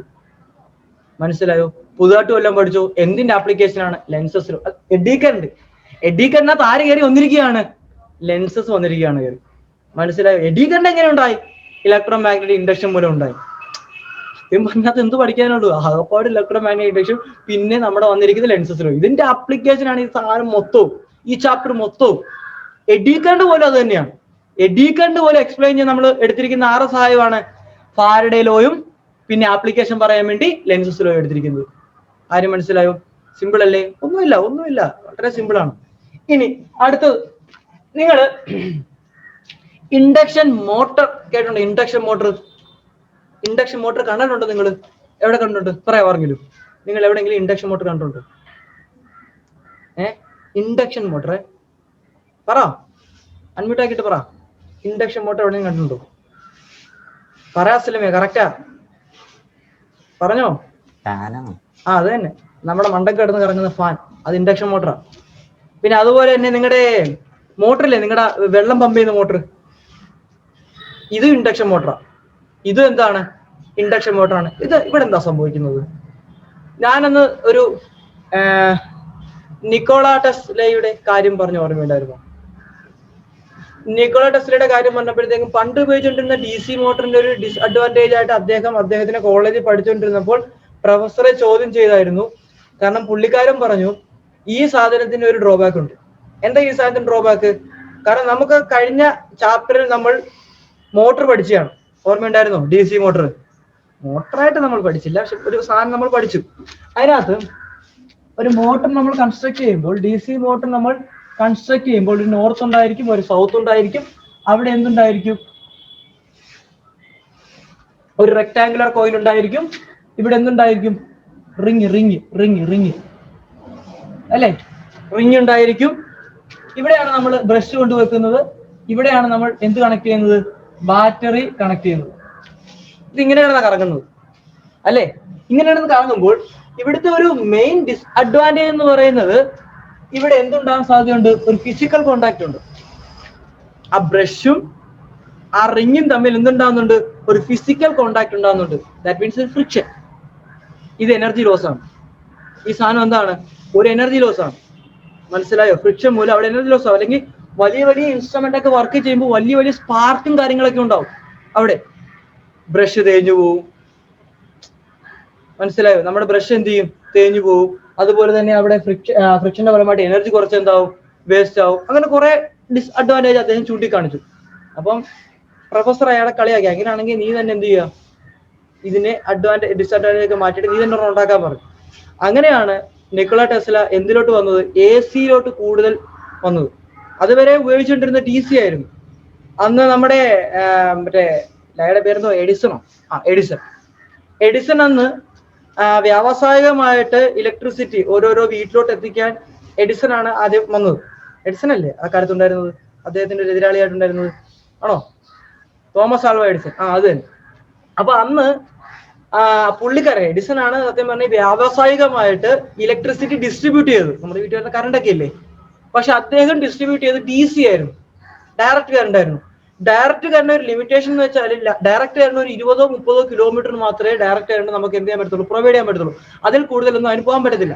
മനസ്സിലായോ? പുതുതായിട്ട് വല്ലതും പഠിച്ചോ? എന്തിന്റെ ആപ്ലിക്കേഷൻ ആണ്? ലെൻസസ്. എഡി കറന്റിനകത്ത് ആര് കയറി വന്നിരിക്കുകയാണ്? ലെൻസസ് വന്നിരിക്കുകയാണ് കയറി. മനസ്സിലായോ? എഡി കറന്റ് എങ്ങനെ ഉണ്ടായി? ഇലക്ട്രോ മാഗ്നറ്റിക് ഇൻഡക്ഷൻ മൂലം ഉണ്ടായി. പറഞ്ഞത് എന്ത് പഠിക്കാനുള്ളൂ? ആകപ്പാട് ഇലക്ട്രോ മാഗ്നറ്റിക് ഇൻഡക്ഷൻ, പിന്നെ നമ്മുടെ വന്നിരിക്കുന്ന ലെൻസസിലോ. ഇതിന്റെ ആപ്ലിക്കേഷൻ ആണ് ഈ സാധനം മൊത്തവും, ഈ ചാപ്റ്റർ മൊത്തവും. എഡി കറന്റ് പോലും അത് തന്നെയാണ്. എഡി കറന്റ് പോലെ എക്സ്പ്ലെയിൻ ചെയ്യാൻ നമ്മൾ എടുത്തിരിക്കുന്ന ആറ് സഹായമാണ്? ഫാരഡേ ലോയും പിന്നെ ആപ്ലിക്കേഷൻ പറയാൻ വേണ്ടി ലെൻസസ് ലോ എടുത്തിരിക്കുന്നത്. ആരും മനസ്സിലായോ? സിമ്പിൾ അല്ലേ? ഒന്നുമില്ല, വളരെ സിമ്പിൾ ആണ്. ഇനി അടുത്തത്, നിങ്ങൾ ഇൻഡക്ഷൻ മോട്ടർ കേട്ടിട്ടുണ്ടോ? ഇൻഡക്ഷൻ മോട്ടർ കണ്ടിട്ടുണ്ടോ? നിങ്ങൾ എവിടെ കണ്ടിട്ടുണ്ട്? പറയാ പറഞ്ഞില്ലു. നിങ്ങൾ എവിടെയെങ്കിലും ഇൻഡക്ഷൻ മോട്ടർ കണ്ടിട്ടുണ്ടോ? ഇൻഡക്ഷൻ മോട്ടർ പറ, അൺമ്യൂട്ട് ആക്കിയിട്ട് പറ. ഇൻഡക്ഷൻ മോട്ടർ എവിടെയെങ്കിലും കണ്ടിട്ടുണ്ടോ? പറയാ അസ്ലമേ, കറക്റ്റാ പറഞ്ഞോ? അത് തന്നെ, നമ്മുടെ മണ്ടക്ക് കിടന്ന് കറങ്ങുന്ന ഫാൻ, അത് ഇൻഡക്ഷൻ മോട്ടറാ. പിന്നെ അതുപോലെ തന്നെ നിങ്ങളുടെ മോട്ടറില്ലേ, നിങ്ങളുടെ വെള്ളം പമ്പ് ചെയ്യുന്ന മോട്ടർ, ഇത് ഇൻഡക്ഷൻ മോട്ടറാ. ഇത് എന്താണ്? ഇൻഡക്ഷൻ മോട്ടറാണ്. ഇത് ഇവിടെ എന്താ സംഭവിക്കുന്നത്? ഞാനന്ന് ഒരു നിക്കോള ടെസ്ലയുടെ കാര്യം പറഞ്ഞ ഓർമ്മയുണ്ടായിരുന്നു. നിക്കോള ടെസ്ലയുടെ കാര്യം പറഞ്ഞപ്പോഴത്തേക്കും പണ്ട് ഉപയോഗിച്ചുകൊണ്ടിരുന്ന DC മോട്ടറിന്റെ ഒരു ഡിസ്അഡ്വാൻറ്റേജ് ആയിട്ട് അദ്ദേഹത്തിന് കോളേജിൽ പഠിച്ചുകൊണ്ടിരുന്നപ്പോൾ പ്രൊഫസറെ ചോദ്യം ചെയ്തായിരുന്നു. കാരണം പുള്ളിക്കാരൻ പറഞ്ഞു, ഈ സാധനത്തിന് ഒരു ഡ്രോബാക്ക് ഉണ്ട്. എന്താ ഈ സാധനത്തിന് ഡ്രോബാക്ക്? കാരണം നമുക്ക് കഴിഞ്ഞ ചാപ്റ്ററിൽ നമ്മൾ മോട്ടർ പഠിച്ചതാണ്, ഓർമ്മയുണ്ടായിരുന്നോ? DC മോട്ടറായിട്ട് നമ്മൾ പഠിച്ചില്ല, പക്ഷെ ഒരു സാധനം നമ്മൾ പഠിച്ചു. അതിനകത്ത് ഒരു മോട്ടർ നമ്മൾ കൺസ്ട്രക്ട് ചെയ്യുമ്പോൾ, DC മോട്ടർ നമ്മൾ കൺസ്ട്രക്ട് ചെയ്യുമ്പോൾ ഒരു നോർത്ത് ഉണ്ടായിരിക്കും, ഒരു സൗത്ത് ഉണ്ടായിരിക്കും. അവിടെ എന്തുണ്ടായിരിക്കും? ഒരു റെക്ടാങ്കുലർ കോയിൽ ഉണ്ടായിരിക്കും. ഇവിടെ എന്തുണ്ടായിരിക്കും? റിങ് അല്ലെ? റിങ് ഉണ്ടായിരിക്കും. ഇവിടെയാണ് നമ്മൾ ബ്രഷ് കൊണ്ടുവെക്കുന്നത്. ഇവിടെയാണ് നമ്മൾ എന്ത് കണക്ട് ചെയ്യുന്നത്? ബാറ്ററി കണക്ട് ചെയ്യുന്നത്. ഇത് ഇങ്ങനെയാണ് കറങ്ങുന്നത് അല്ലെ? ഇങ്ങനെയാണെന്ന് കറങ്ങുമ്പോൾ ഇവിടുത്തെ ഒരു മെയിൻ ഡിസ്അഡ്വാൻറ്റേജ് എന്ന് പറയുന്നത്, ഇവിടെ എന്തുണ്ടാകാൻ സാധ്യതയുണ്ട്? ഒരു ഫിസിക്കൽ കോണ്ടാക്ട് ഉണ്ട്. ആ ബ്രഷും ആ റിങ്ങും തമ്മിൽ എന്തുണ്ടാകുന്നുണ്ട്? ഒരു ഫിസിക്കൽ കോണ്ടാക്ട് ഉണ്ടാകുന്നുണ്ട്. That means friction. ഇത് എനർജി ലോസ് ആണ്. ഈ സാധനം എന്താണ്? ഒരു എനർജി ലോസ് ആണ്. മനസ്സിലായോ? ഫ്രിക്ഷൻ മൂലം അവിടെ എനർജി ലോസ് ആവും. അല്ലെങ്കിൽ വലിയ ഇൻസ്ട്രുമെന്റ് ഒക്കെ വർക്ക് ചെയ്യുമ്പോൾ വലിയ സ്പാർക്കും കാര്യങ്ങളൊക്കെ ഉണ്ടാവും അവിടെ. ബ്രഷ് തേഞ്ഞു പോവും. മനസ്സിലായോ? നമ്മുടെ ബ്രഷ് എന്ത് ചെയ്യും? തേഞ്ഞു പോവും. അതുപോലെ തന്നെ അവിടെ ഫ്രിക്ഷന്റെ ഫലമായിട്ട് എനർജി കുറച്ച് എന്താവും? വേസ്റ്റ് ആവും. അങ്ങനെ കുറെ ഡിസ്അഡ്വാൻറ്റേജ് അദ്ദേഹം ചൂണ്ടിക്കാണിച്ചു. അപ്പം പ്രൊഫസർ അയാളെ കളിയാക്കി, അങ്ങനെയാണെങ്കിൽ നീ തന്നെ എന്ത് ചെയ്യുക, ഇതിനെ ഡിസ്അഡ്വാൻറ്റേജ് ഒക്കെ മാറ്റിയിട്ട് നീ തന്നെ ഉണ്ടാക്കാൻ പറഞ്ഞു. അങ്ങനെയാണ് നിക്കോള ടെസ്ല എന്തിലോട്ട് വന്നത്? AC-യിലോട്ട് കൂടുതൽ വന്നത്. അതുവരെ ഉപയോഗിച്ചുകൊണ്ടിരുന്ന DC ആയിരുന്നു. അന്ന് നമ്മുടെ മറ്റേ ലയുടെ പേരെന്തോ, എഡിസണോ? എഡിസൺ അന്ന് വ്യാവസായികമായിട്ട് ഇലക്ട്രിസിറ്റി ഓരോരോ വീട്ടിലോട്ട് എത്തിക്കാൻ എഡിസൺ ആണ് ആദ്യം വന്നത്. എഡിസൺ അല്ലേ ആ കാലത്തുണ്ടായിരുന്നത്? അദ്ദേഹത്തിന്റെ ഒരു എതിരാളിയായിട്ടുണ്ടായിരുന്നത് ആണോ? Thomas Alva Edison. അത് തന്നെ. അപ്പൊ അന്ന് പുള്ളിക്കാരൻ എഡിസൺ ആണ് സത്യം പറഞ്ഞ വ്യാവസായികമായിട്ട് ഇലക്ട്രിസിറ്റി ഡിസ്ട്രിബ്യൂട്ട് ചെയ്തത്. നമ്മുടെ വീട്ടിൽ വരുന്ന കറണ്ട് ഒക്കെ ഇല്ലേ, പക്ഷെ അദ്ദേഹം ഡിസ്ട്രിബ്യൂട്ട് ചെയ്ത് DC ആയിരുന്നു, ഡയറക്റ്റ് കറണ്ട് ആയിരുന്നു. ഡയറക്റ്റ് കറണ്ട് ഒരു ലിമിറ്റേഷൻ എന്ന് വെച്ചാൽ ഡയറക്റ്റ് കറണ്ട് ഒരു 20-30 കിലോമീറ്റർ മാത്രമേ ഡയറക്റ്റ് കറണ്ട് നമുക്ക് എന്ത് ചെയ്യാൻ പറ്റത്തുള്ളൂ, പ്രൊവൈഡ് ചെയ്യാൻ പറ്റത്തുള്ളൂ. അതിൽ കൂടുതലൊന്നും അതിന് പോകാൻ പറ്റത്തില്ല.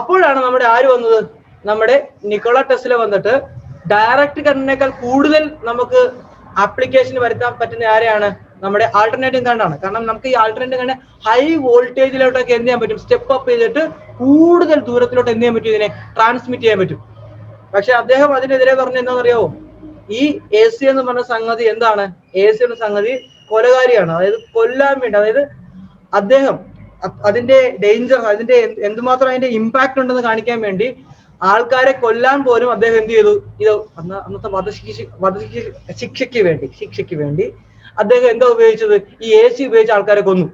അപ്പോഴാണ് നമ്മുടെ ആര് വന്നത്? നമ്മുടെ നിക്കോള ടെസ്ല വന്നിട്ട് ഡയറക്റ്റ് കറണ്ടിനേക്കാൾ കൂടുതൽ നമുക്ക് ആപ്ലിക്കേഷൻ വരുത്താൻ പറ്റുന്ന ആരെയാണ്? നമ്മുടെ ആൾട്ടർനേറ്റീവ് കറണ്ടാണ്. കാരണം നമുക്ക് ഈ ആൾട്ടർനേറ്റീവ് കറണ്ട് ഹൈ വോൾട്ടേജിലോട്ടൊക്കെ എന്ത് ചെയ്യാൻ പറ്റും? സ്റ്റെപ്പ് അപ്പ് ചെയ്തിട്ട് കൂടുതൽ ദൂരത്തിലോട്ട് എന്ത് ചെയ്യാൻ പറ്റും? ഇതിനെ ട്രാൻസ്മിറ്റ് ചെയ്യാൻ പറ്റും. പക്ഷെ അദ്ദേഹം അതിനെതിരെ പറഞ്ഞ എന്താണെന്നറിയാവോ? ഈ AC എന്ന് പറഞ്ഞ സംഗതി എന്താണ്? AC എന്ന സംഗതി കൊലകാരിയാണ്. അതായത് കൊല്ലാൻ വേണ്ടി, അതായത് അദ്ദേഹം അതിന്റെ ഡേഞ്ചർ, അതിന്റെ എന്തുമാത്രം അതിന്റെ ഇമ്പാക്ട് ഉണ്ടെന്ന് കാണിക്കാൻ വേണ്ടി ആൾക്കാരെ കൊല്ലാൻ പോലും അദ്ദേഹം എന്ത് ചെയ്തു? ഇത് അന്നത്തെ ശിക്ഷയ്ക്ക് വേണ്ടി അദ്ദേഹം എന്താ ഉപയോഗിച്ചത്? ഈ AC ഉപയോഗിച്ച് ആൾക്കാരെ കൊന്നു.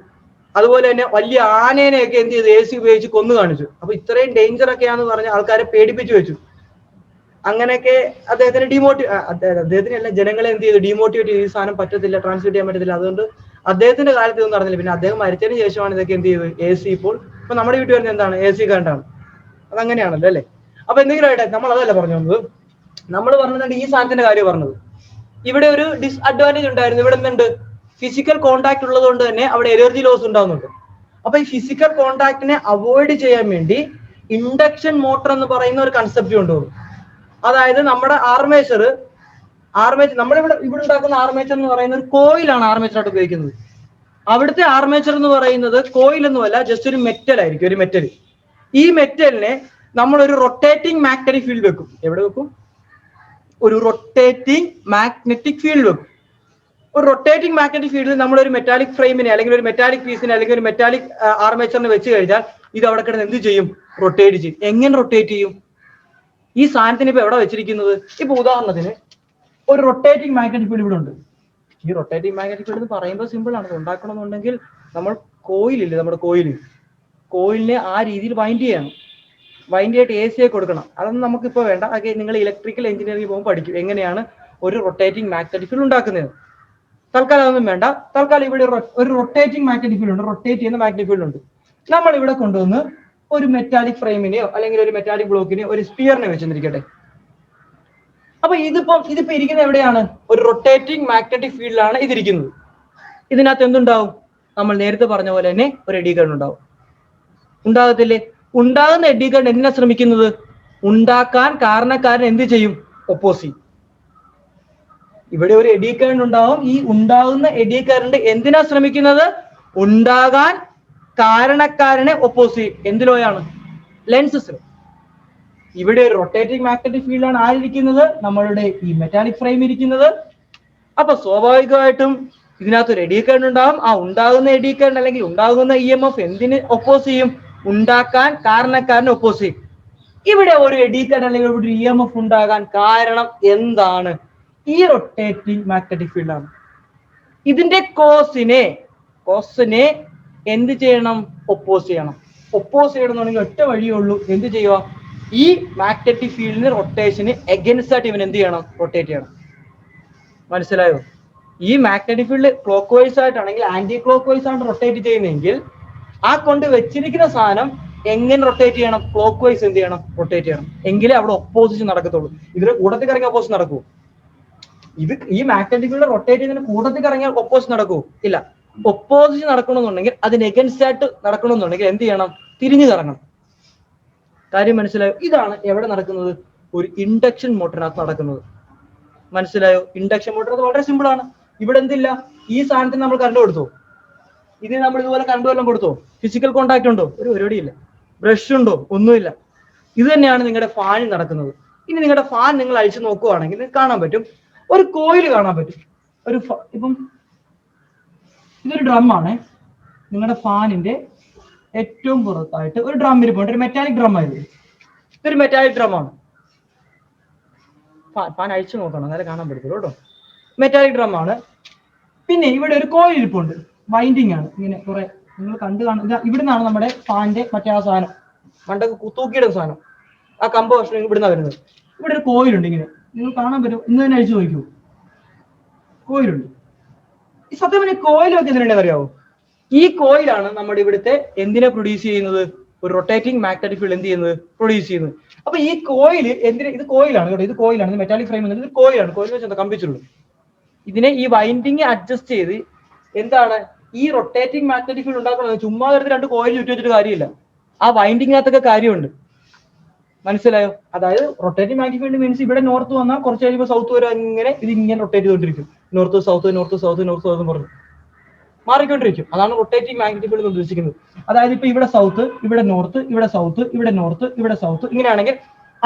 അതുപോലെ തന്നെ വലിയ ആനേനെയൊക്കെ എന്ത് ചെയ്തു? AC ഉപയോഗിച്ച് കൊന്നു കാണിച്ചു. അപ്പൊ ഇത്രയും ഡേഞ്ചർ ഒക്കെയാണെന്ന് പറഞ്ഞ് ആൾക്കാരെ പേടിപ്പിച്ചു വെച്ചു. അങ്ങനെയൊക്കെ അദ്ദേഹത്തിന് അദ്ദേഹത്തിന് അല്ല, ജനങ്ങളെ എന്ത് ചെയ്തു? ഡീമോട്ടിവേറ്റ് ചെയ്ത് ഈ സാധനം പറ്റത്തില്ല, ട്രാൻസ്ലേറ്റ് ചെയ്യാൻ പറ്റത്തില്ല. അതുകൊണ്ട് അദ്ദേഹത്തിന്റെ കാലത്ത് ഇതൊന്നും നടന്നില്ല. പിന്നെ അദ്ദേഹം മരിച്ചതിന് ശേഷമാണ് ഇതൊക്കെ എന്ത് ചെയ്തത്? AC ഇപ്പൊ നമ്മുടെ വീട്ടിൽ വരുന്നത് എന്താണ്? AC കറണ്ടാണ്. അതങ്ങനെയാണല്ലോ അല്ലേ? അപ്പൊ എന്തെങ്കിലും ആയിട്ട് നമ്മൾ അതല്ല പറഞ്ഞു വന്നത്. നമ്മൾ പറഞ്ഞിട്ടുണ്ട് ഈ സാധനത്തിന്റെ കാര്യം പറഞ്ഞത്. ഇവിടെ ഒരു ഡിസ്അഡ്വാൻറ്റേജ് ഉണ്ടായിരുന്നു. ഇവിടെ എന്തുണ്ട്? ഫിസിക്കൽ കോണ്ടാക്ട് ഉള്ളത് കൊണ്ട് തന്നെ അവിടെ എനർജി ലോസ് ഉണ്ടാകുന്നുണ്ട്. അപ്പൊ ഈ ഫിസിക്കൽ കോണ്ടാക്ടിനെ അവോയ്ഡ് ചെയ്യാൻ വേണ്ടി ഇൻഡക്ഷൻ മോട്ടർ എന്ന് പറയുന്ന ഒരു കൺസെപ്റ്റ് കൊണ്ടുവന്നു. അതായത് നമ്മുടെ ആർമേച്ചർ നമ്മളിവിടെ ഉണ്ടാക്കുന്ന ആർമേച്ചർ എന്ന് പറയുന്ന ഒരു കോയിലാണ് ആർമേച്ചറായിട്ട് ഉപയോഗിക്കുന്നത്. അവിടുത്തെ ആർമേച്ചർ എന്ന് പറയുന്നത് കോയിലൊന്നുമല്ല, ജസ്റ്റ് ഒരു മെറ്റൽ ആയിരിക്കും, ഒരു മെറ്റൽ. ഈ മെറ്റലിനെ നമ്മൾ ഒരു റൊട്ടേറ്റിംഗ് മാഗ്നറ്റിക് ഫീൽഡ് വെക്കും. എവിടെ വെക്കും? ഒരു റൊട്ടേറ്റിംഗ് മാഗ്നറ്റിക് ഫീൽഡ് വെക്കും. ഒരു റൊട്ടേറ്റിംഗ് മാഗ്നറ്റിക് ഫീൽഡിൽ നമ്മൾ ഒരു മെറ്റാലിക് ഫ്രെയിമിനെ അല്ലെങ്കിൽ ഒരു മെറ്റാലിക് പീസിനെ അല്ലെങ്കിൽ ഒരു മെറ്റാലിക് ആർമേച്ചറിനെ വെച്ച് കഴിഞ്ഞാൽ ഇത് അവിടെ കിടന്ന് എന്ത് ചെയ്യും? റൊട്ടേറ്റ് ചെയ്യും. എങ്ങനെ റൊട്ടേറ്റ് ചെയ്യും? ഈ സാധനത്തിന് ഇപ്പൊ എവിടെ വെച്ചിരിക്കുന്നത്? ഇപ്പൊ ഉദാഹരണത്തിന് ഒരു റൊട്ടേറ്റിംഗ് മാഗ്നറ്റിക് ഫീൽഡ് ഇവിടെ ഉണ്ട്. ഈ റൊട്ടേറ്റിംഗ് മാഗ്നറ്റിക് ഫീൽഡ് എന്ന് പറയുമ്പോൾ സിമ്പിൾ ആണ്. ഉണ്ടാക്കണമെന്നുണ്ടെങ്കിൽ നമ്മൾ കോയിലില്ലേ, നമ്മുടെ കോയിലിനെ ആ രീതിയിൽ വൈൻഡ് ചെയ്യണം. വൈൻഡ് ചെയ്തിട്ട് AC കൊടുക്കണം. അതൊന്നും നമുക്കിപ്പോ വേണ്ട. അതൊക്കെ നിങ്ങൾ ഇലക്ട്രിക്കൽ എഞ്ചിനീയറിംഗ് പോകുമ്പോൾ പഠിക്കും എങ്ങനെയാണ് ഒരു റൊട്ടേറ്റിംഗ് മാഗ്നറ്റിക് ഫീൽഡ് ഉണ്ടാക്കുന്നത്. തൽക്കാലം അതൊന്നും വേണ്ട. തൽക്കാലം ഇവിടെ ഒരു റൊട്ടേറ്റിംഗ് മാഗ്നറ്റിക് ഫീൽഡ് ഉണ്ട്, റൊട്ടേറ്റ് ചെയ്യുന്ന മാഗ്നറ്റിക് ഫീൽഡ് ഉണ്ട്. നമ്മൾ ഇവിടെ കൊണ്ടുവന്ന് ഒരു മെറ്റാലിക് ഫ്രെയിമിനെയോ അല്ലെങ്കിൽ ഒരു മെറ്റാലിക് ബ്ലോക്കിനെയോ ഒരു സ്പിയറിനെ വെച്ചിരിക്കട്ടെ. അപ്പൊ ഇതിപ്പോ ഇരിക്കുന്നത് എവിടെയാണ്? ഒരു റൊട്ടേറ്റിംഗ് മാഗ്നറ്റിക് ഫീൽഡിലാണ് ഇതിരിക്കുന്നത്. ഇതിനകത്ത് എന്തുണ്ടാവും? നമ്മൾ നേരത്തെ പറഞ്ഞ പോലെ തന്നെ ഒരു എഡി കറണ്ട് ഉണ്ടാവും. ഉണ്ടാകത്തില്ലേ? ഉണ്ടാകുന്ന എഡി കറണ്ട് എന്തിനാ ശ്രമിക്കുന്നത്? ഉണ്ടാക്കാൻ കാരണക്കാരൻ എന്ത് ചെയ്യും? ഒപ്പോസ് ചെയ്യും. ഇവിടെ ഒരു എഡി കറണ്ട് ഉണ്ടാവും. ഈ ഉണ്ടാകുന്ന എഡി കറണ്ട് എന്തിനാ ശ്രമിക്കുന്നത്? ഉണ്ടാകാൻ കാരണക്കാരനെ ഒപ്പോസ് ചെയ്യും. എന്തിലോയാണ്? ലെൻസസിൽ. ഇവിടെ ഒരു റൊട്ടേറ്റിംഗ് മാഗ്നറ്റിക് ഫീൽഡാണ് ആയിരിക്കുന്നത്, നമ്മളുടെ ഈ മെറ്റാലിക് ഫ്രെയിം ഇരിക്കുന്നത്. അപ്പൊ സ്വാഭാവികമായിട്ടും ഇതിനകത്ത് ഒരു എഡി കറണ്ട് ഉണ്ടാകും. ആ ഉണ്ടാകുന്ന എഡി കറണ്ട് അല്ലെങ്കിൽ ഉണ്ടാകുന്ന EMF എന്തിന് ഒപ്പോസ് ചെയ്യും? ഉണ്ടാക്കാൻ കാരണക്കാരനെ ഒപ്പോസ് ചെയ്യും. ഇവിടെ ഒരു എഡി കറണ്ട് അല്ലെങ്കിൽ ഒരു EMF ഉണ്ടാകാൻ കാരണം എന്താണ്? ഈ റൊട്ടേറ്റിംഗ് മാഗ്നറ്റിക് ഫീൽഡാണ്. ഇതിന്റെ കോസിനെ എന്ത് ചെയ്യണം? ഒപ്പോസ് ചെയ്യണം. ഒപ്പോസ് ചെയ്യണമെന്നുണ്ടെങ്കിൽ ഒറ്റ വഴിയേ ഉള്ളൂ. എന്ത് ചെയ്യുക? ഈ മാഗ്നറ്റിക് ഫീൽഡിന് റൊട്ടേഷന് എഗൻസ്റ്റ് ആയിട്ട് ഇവൻ എന്ത് ചെയ്യണം? റൊട്ടേറ്റ് ചെയ്യണം. മനസ്സിലായോ? ഈ മാഗ്നറ്റിക് ഫീൽഡ് ക്ലോക്ക് വൈസ് ആയിട്ടാണെങ്കിൽ ആന്റി ക്ലോക്ക് വൈസ് ആണ് റൊട്ടേറ്റ് ചെയ്യുന്നതെങ്കിൽ ആ കൊണ്ട് വെച്ചിരിക്കുന്ന സാധനം എങ്ങനെ റൊട്ടേറ്റ് ചെയ്യണം? ക്ലോക്ക് വൈസ് എന്ത് ചെയ്യണം? റൊട്ടേറ്റ് ചെയ്യണം. എങ്കിലേ അവിടെ ഒപ്പോസിഷൻ നടക്കത്തുള്ളൂ. ഇതിന് കൂട്ടത്തിൽ കറങ്ങിയ ഓപ്പോസിഷൻ നടക്കൂ? ഈ മാഗ്നറ്റിക് ഫീൽഡ് റൊട്ടേറ്റ് ചെയ്യുന്നതിന് കൂട്ടത്തിൽ കറങ്ങിയാൽ ഓപ്പോസിഷൻ നടക്കൂ? ഇല്ല. ഒപ്പോസിഷൻ നടക്കണമെന്നുണ്ടെങ്കിൽ അതിന് എഗൻസ്റ്റ് ആയിട്ട് നടക്കണമെന്നുണ്ടെങ്കിൽ എന്ത് ചെയ്യണം? തിരിഞ്ഞു കറങ്ങണം. കാര്യം മനസ്സിലായോ? ഇതാണ് എവിടെ നടക്കുന്നത്? ഒരു ഇൻഡക്ഷൻ മോട്ടറിനകത്ത് നടക്കുന്നത്. മനസ്സിലായോ? ഇൻഡക്ഷൻ മോട്ടർ അത് വളരെ സിമ്പിൾ ആണ്. ഇവിടെ എന്തില്ല, ഈ സാധനത്തിന് നമ്മൾ കറണ്ട് കൊടുത്തോ? ഇതിന് നമ്മൾ ഇതുപോലെ കറണ്ട് വല്ലതും കൊടുത്തോ? ഫിസിക്കൽ കോണ്ടാക്ട് ഉണ്ടോ? ഒരു പരിപാടിയില്ല. ബ്രഷ് ഉണ്ടോ? ഒന്നുമില്ല. ഇത് തന്നെയാണ് നിങ്ങളുടെ ഫാനിൽ നടക്കുന്നത്. ഇനി നിങ്ങളുടെ ഫാൻ നിങ്ങൾ അഴിച്ചു നോക്കുവാണെങ്കിൽ കാണാൻ പറ്റും, ഒരു കോയിൽ കാണാൻ പറ്റും. ഇപ്പം ഇതൊരു ഡ്രം ആണ്. നിങ്ങളുടെ ഫാനിന്റെ ഏറ്റവും പുറത്തായിട്ട് ഒരു ഡ്രം ഇരിപ്പുണ്ട്. ഒരു മെറ്റാലിക് ഡ്രം ആയിരുന്നു. ഇതൊരു മെറ്റാലിക് ഡ്രം ആണ്. ഫാൻ അഴിച്ചു നോക്കണം, എന്നാലും കാണാൻ പറ്റുള്ളൂ കേട്ടോ. മെറ്റാലിക് ഡ്രം ആണ്. പിന്നെ ഇവിടെ ഒരു കോയിൽ ഇരിപ്പുണ്ട്. വൈൻഡിങ് ആണ്. ഇങ്ങനെ കുറെ നിങ്ങൾ കാണുക. ഇവിടുന്നാണ് നമ്മുടെ ഫാനിന്റെ മറ്റേ ആ സാധനം, പണ്ടൊക്കെ തൂക്കിയിടുന്ന സാധനം, ആ കമ്പ് വർഷം ഇവിടുന്നാണ് വരുന്നത്. ഇവിടെ ഒരു കോയിലുണ്ട്. ഇങ്ങനെ നിങ്ങൾ കാണാൻ പറ്റും. ഇന്ന് തന്നെ അഴിച്ചു നോക്കൂ, കോയിലുണ്ട്. ഈ സത്യം പറഞ്ഞ കോയിലൊക്കെ എന്തിനുണ്ടെന്ന് അറിയാവോ? ഈ കോയിലാണ് നമ്മുടെ ഇവിടുത്തെ എന്തിനെ പ്രൊഡ്യൂസ് ചെയ്യുന്നത്? ഒരു റൊട്ടേറ്റിംഗ് മാഗ്നറ്റിക് ഫീൽഡ് എന്ത് ചെയ്യുന്നത്? പ്രൊഡ്യൂസ് ചെയ്യുന്നത്. അപ്പൊ ഈ കോയിൽ എന്തിന്? ഇത് കോയിലാണ് കേട്ടോ. ഇത് കോയിലാണ്. മെറ്റാലിക് ഫ്രെയിം എന്നത് ഇത് കോയിലാണ്. കോയിൽ വെച്ച് കമ്പിച്ചുള്ളൂ. ഇതിനെ ഈ വൈൻഡിങ് അഡ്ജസ്റ്റ് ചെയ്ത് എന്താണ് ഈ റൊട്ടേറ്റിംഗ് മാഗ്നറ്റിക് ഫീൽഡ് ഉണ്ടാക്കുന്നത്? ചുമ്മാ രണ്ട് കോയിൽ ചുറ്റി വെച്ചിട്ട് കാര്യമില്ല. ആ വൈൻഡിങ്ങിനകത്തൊക്കെ കാര്യമുണ്ട്. മനസ്സിലായോ? അതായത് റൊട്ടേറ്റിംഗ് മാഗ്നറ്റിക് ഫീൽഡ് മീൻസ് ഇവിടെ നോർത്ത് വന്നാൽ കുറച്ച് കഴിയുമ്പോൾ സൗത്ത് വരെ ഇങ്ങനെ ഇത് ഇങ്ങനെ റൊട്ടേറ്റ് ചെയ്തുകൊണ്ടിരിക്കും. North south north south north south പറഞ്ഞു മാറിക്കൊണ്ടിരിക്കും. അതാണ് റൊട്ടേറ്റിംഗ് മാഗ്നറ്റിക് ഫീൽഡ് എന്ന് ഉദ്ദേശിക്കുന്നത്. അതായത് ഇപ്പൊ ഇവിടെ സൗത്ത്, ഇവിടെ നോർത്ത്, ഇവിടെ സൗത്ത്, ഇവിടെ നോർത്ത്, ഇവിടെ സൗത്ത്, ഇങ്ങനെയാണെങ്കിൽ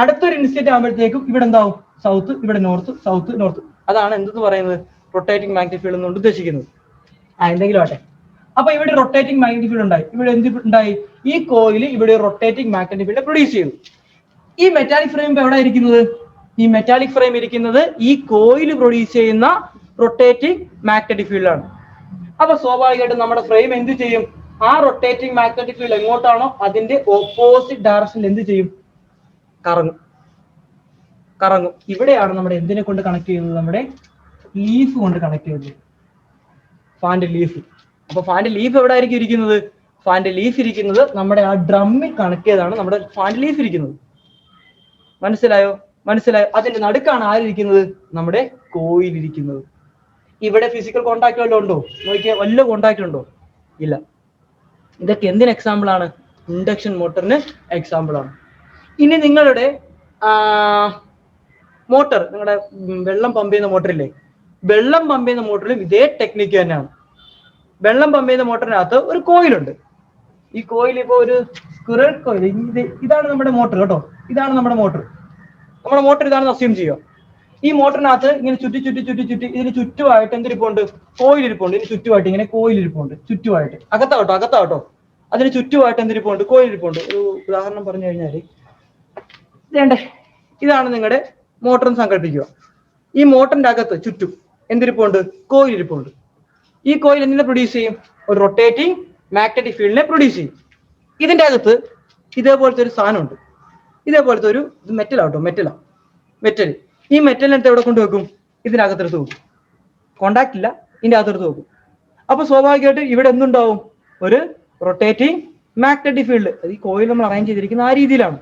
അടുത്തൊരു ഇൻസ്റ്റന്റ് ആകുമ്പോഴത്തേക്കും ഇവിടെ എന്താവും? സൗത്ത്, ഇവിടെ നോർത്ത്, സൗത്ത്, നോർത്ത്. അതാണ് എന്തെന്ന് പറയുന്നത്? റൊട്ടേറ്റിംഗ് മാഗ്നറ്റിക് ഫീൽഡ് എന്നുകൊണ്ട് ഉദ്ദേശിക്കുന്നത്. എന്തെങ്കിലും ആട്ടെ. അപ്പൊ ഇവിടെ റൊട്ടേറ്റിംഗ് മാഗ്നറ്റിക് ഫീൽഡ് ഉണ്ടായി. ഇവിടെ എന്ത് ഉണ്ടായി? ഈ കോയിൽ ഇവിടെ റൊട്ടേറ്റിംഗ് മാഗ്നറ്റിക് ഫീൽഡ് പ്രൊഡ്യൂസ് ചെയ്തു. ഈ മെറ്റാലിക് ഫ്രെയിം ഇപ്പൊ എവിടെ ഇരിക്കുന്നത്? ഈ മെറ്റാലിക് ഫ്രെയിം ഇരിക്കുന്നത് ഈ കോയിൽ പ്രൊഡ്യൂസ് ചെയ്യുന്ന റൊട്ടേറ്റിംഗ് മാഗ്നറ്റിക് ഫീൽഡ് ആണ്. അപ്പൊ സ്വാഭാവികമായിട്ടും നമ്മുടെ ഫ്രെയിം എന്ത് ചെയ്യും? ആ റൊട്ടേറ്റിംഗ് മാഗ്നറ്റിക് ഫീൽഡ് എങ്ങോട്ടാണോ അതിന്റെ ഓപ്പോസിറ്റ് ഡയറക്ഷനിൽ എന്ത് ചെയ്യും? കറങ്ങും. ഇവിടെയാണ് നമ്മുടെ എന്തിനെ കൊണ്ട് കണക്ട് ചെയ്യുന്നത്? നമ്മുടെ ലീഫ് കൊണ്ട് കണക്ട് ചെയ്യുന്നത്, ഫാന്റെ ലീഫ്. അപ്പൊ ഫാന്റെ ലീഫ് എവിടെ ആയിരിക്കും ഇരിക്കുന്നത്? ഫാന്റെ ലീഫ് ഇരിക്കുന്നത് നമ്മുടെ ആ ഡ്രമ്മിൽ കണക്ട് ചെയ്താണ് നമ്മുടെ ഫാന്റെ ലീഫ് ഇരിക്കുന്നത്. മനസ്സിലായോ? അതിന്റെ നടുക്കാണ് ആരിയ്ക്കുന്നത്? നമ്മുടെ കോയിൽ ഇരിക്കുന്നത്. ഇവിടെ ഫിസിക്കൽ കോണ്ടാക്ട് വല്ലതും ഉണ്ടോ? നോക്കിയാൽ വല്ല കോണ്ടാക്ട് ഉണ്ടോ? ഇല്ല. ഇതൊക്കെ എന്തിന് എക്സാമ്പിൾ ആണ്? ഇൻഡക്ഷൻ മോട്ടറിന് എക്സാമ്പിൾ ആണ്. ഇനി നിങ്ങളുടെ മോട്ടർ, നിങ്ങളുടെ വെള്ളം പമ്പ് ചെയ്യുന്ന മോട്ടറില്ലേ, വെള്ളം പമ്പ് ചെയ്യുന്ന മോട്ടറിലും ഇതേ ടെക്നിക്ക് തന്നെയാണ്. വെള്ളം പമ്പ് ചെയ്യുന്ന മോട്ടറിനകത്ത് ഒരു കോയിലുണ്ട്. ഈ കോയിൽ ഇപ്പൊ ഒരു സ്ക്വിറൽ കോയിൽ. ഇതാണ് നമ്മുടെ മോട്ടർ കേട്ടോ. ഇതാണ് നമ്മുടെ മോട്ടർ. ഇതാണെന്ന് അസ്യൂം ചെയ്യുക. ഈ മോട്ടറിനകത്ത് ഇങ്ങനെ ചുറ്റി ഇതിന് ചുറ്റുമായിട്ട് എന്തിരിപ്പുണ്ട്? കോയിൽ ഇരിപ്പുണ്ട്. ഇതിന് ചുറ്റുമായിട്ട് ഇങ്ങനെ കോയിൽ ഇരിപ്പുണ്ട്. ചുറ്റുമായിട്ട് അകത്താവട്ടോ. അതിന് ചുറ്റുമായിട്ട് എന്തിരിപ്പുണ്ട്? കോയിൽ ഇരിപ്പുണ്ട്. ഒരു ഉദാഹരണം പറഞ്ഞു കഴിഞ്ഞാല് ഇതാണ് നിങ്ങളുടെ മോട്ടർ എന്ന് സങ്കല്പിക്കുക. ഈ മോട്ടറിന്റെ അകത്ത് ചുറ്റും എന്തിരിപ്പുണ്ട്? കോയിൽ ഇരിപ്പുണ്ട്. ഈ കോയിൽ എന്തിനെ പ്രൊഡ്യൂസ് ചെയ്യും? ഒരു റൊട്ടേറ്റിംഗ് മാഗ്നറ്റിക് ഫീൽഡിനെ പ്രൊഡ്യൂസ് ചെയ്യും. ഇതിന്റെ അകത്ത് ഇതേപോലത്തെ ഒരു സാധനമുണ്ട്. ഇതേപോലത്തെ ഒരു മെറ്റൽ. ഈ മെറ്റലിനകത്ത് എവിടെ കൊണ്ടുവെക്കും? ഇതിനകത്തെടുത്ത് വെക്കും. കോണ്ടാക്ട് ഇല്ല, ഇതിന്റെ അകത്തെടുത്ത് വെക്കും. അപ്പൊ സ്വാഭാവികമായിട്ട് ഇവിടെ എന്തുണ്ടാവും? ഒരു റൊട്ടേറ്റിംഗ് മാഗ്നറ്റിക് ഫീൽഡ്. ഈ കോയിൽ നമ്മൾ അറേഞ്ച് ചെയ്തിരിക്കുന്ന ആ രീതിയിലാണ്.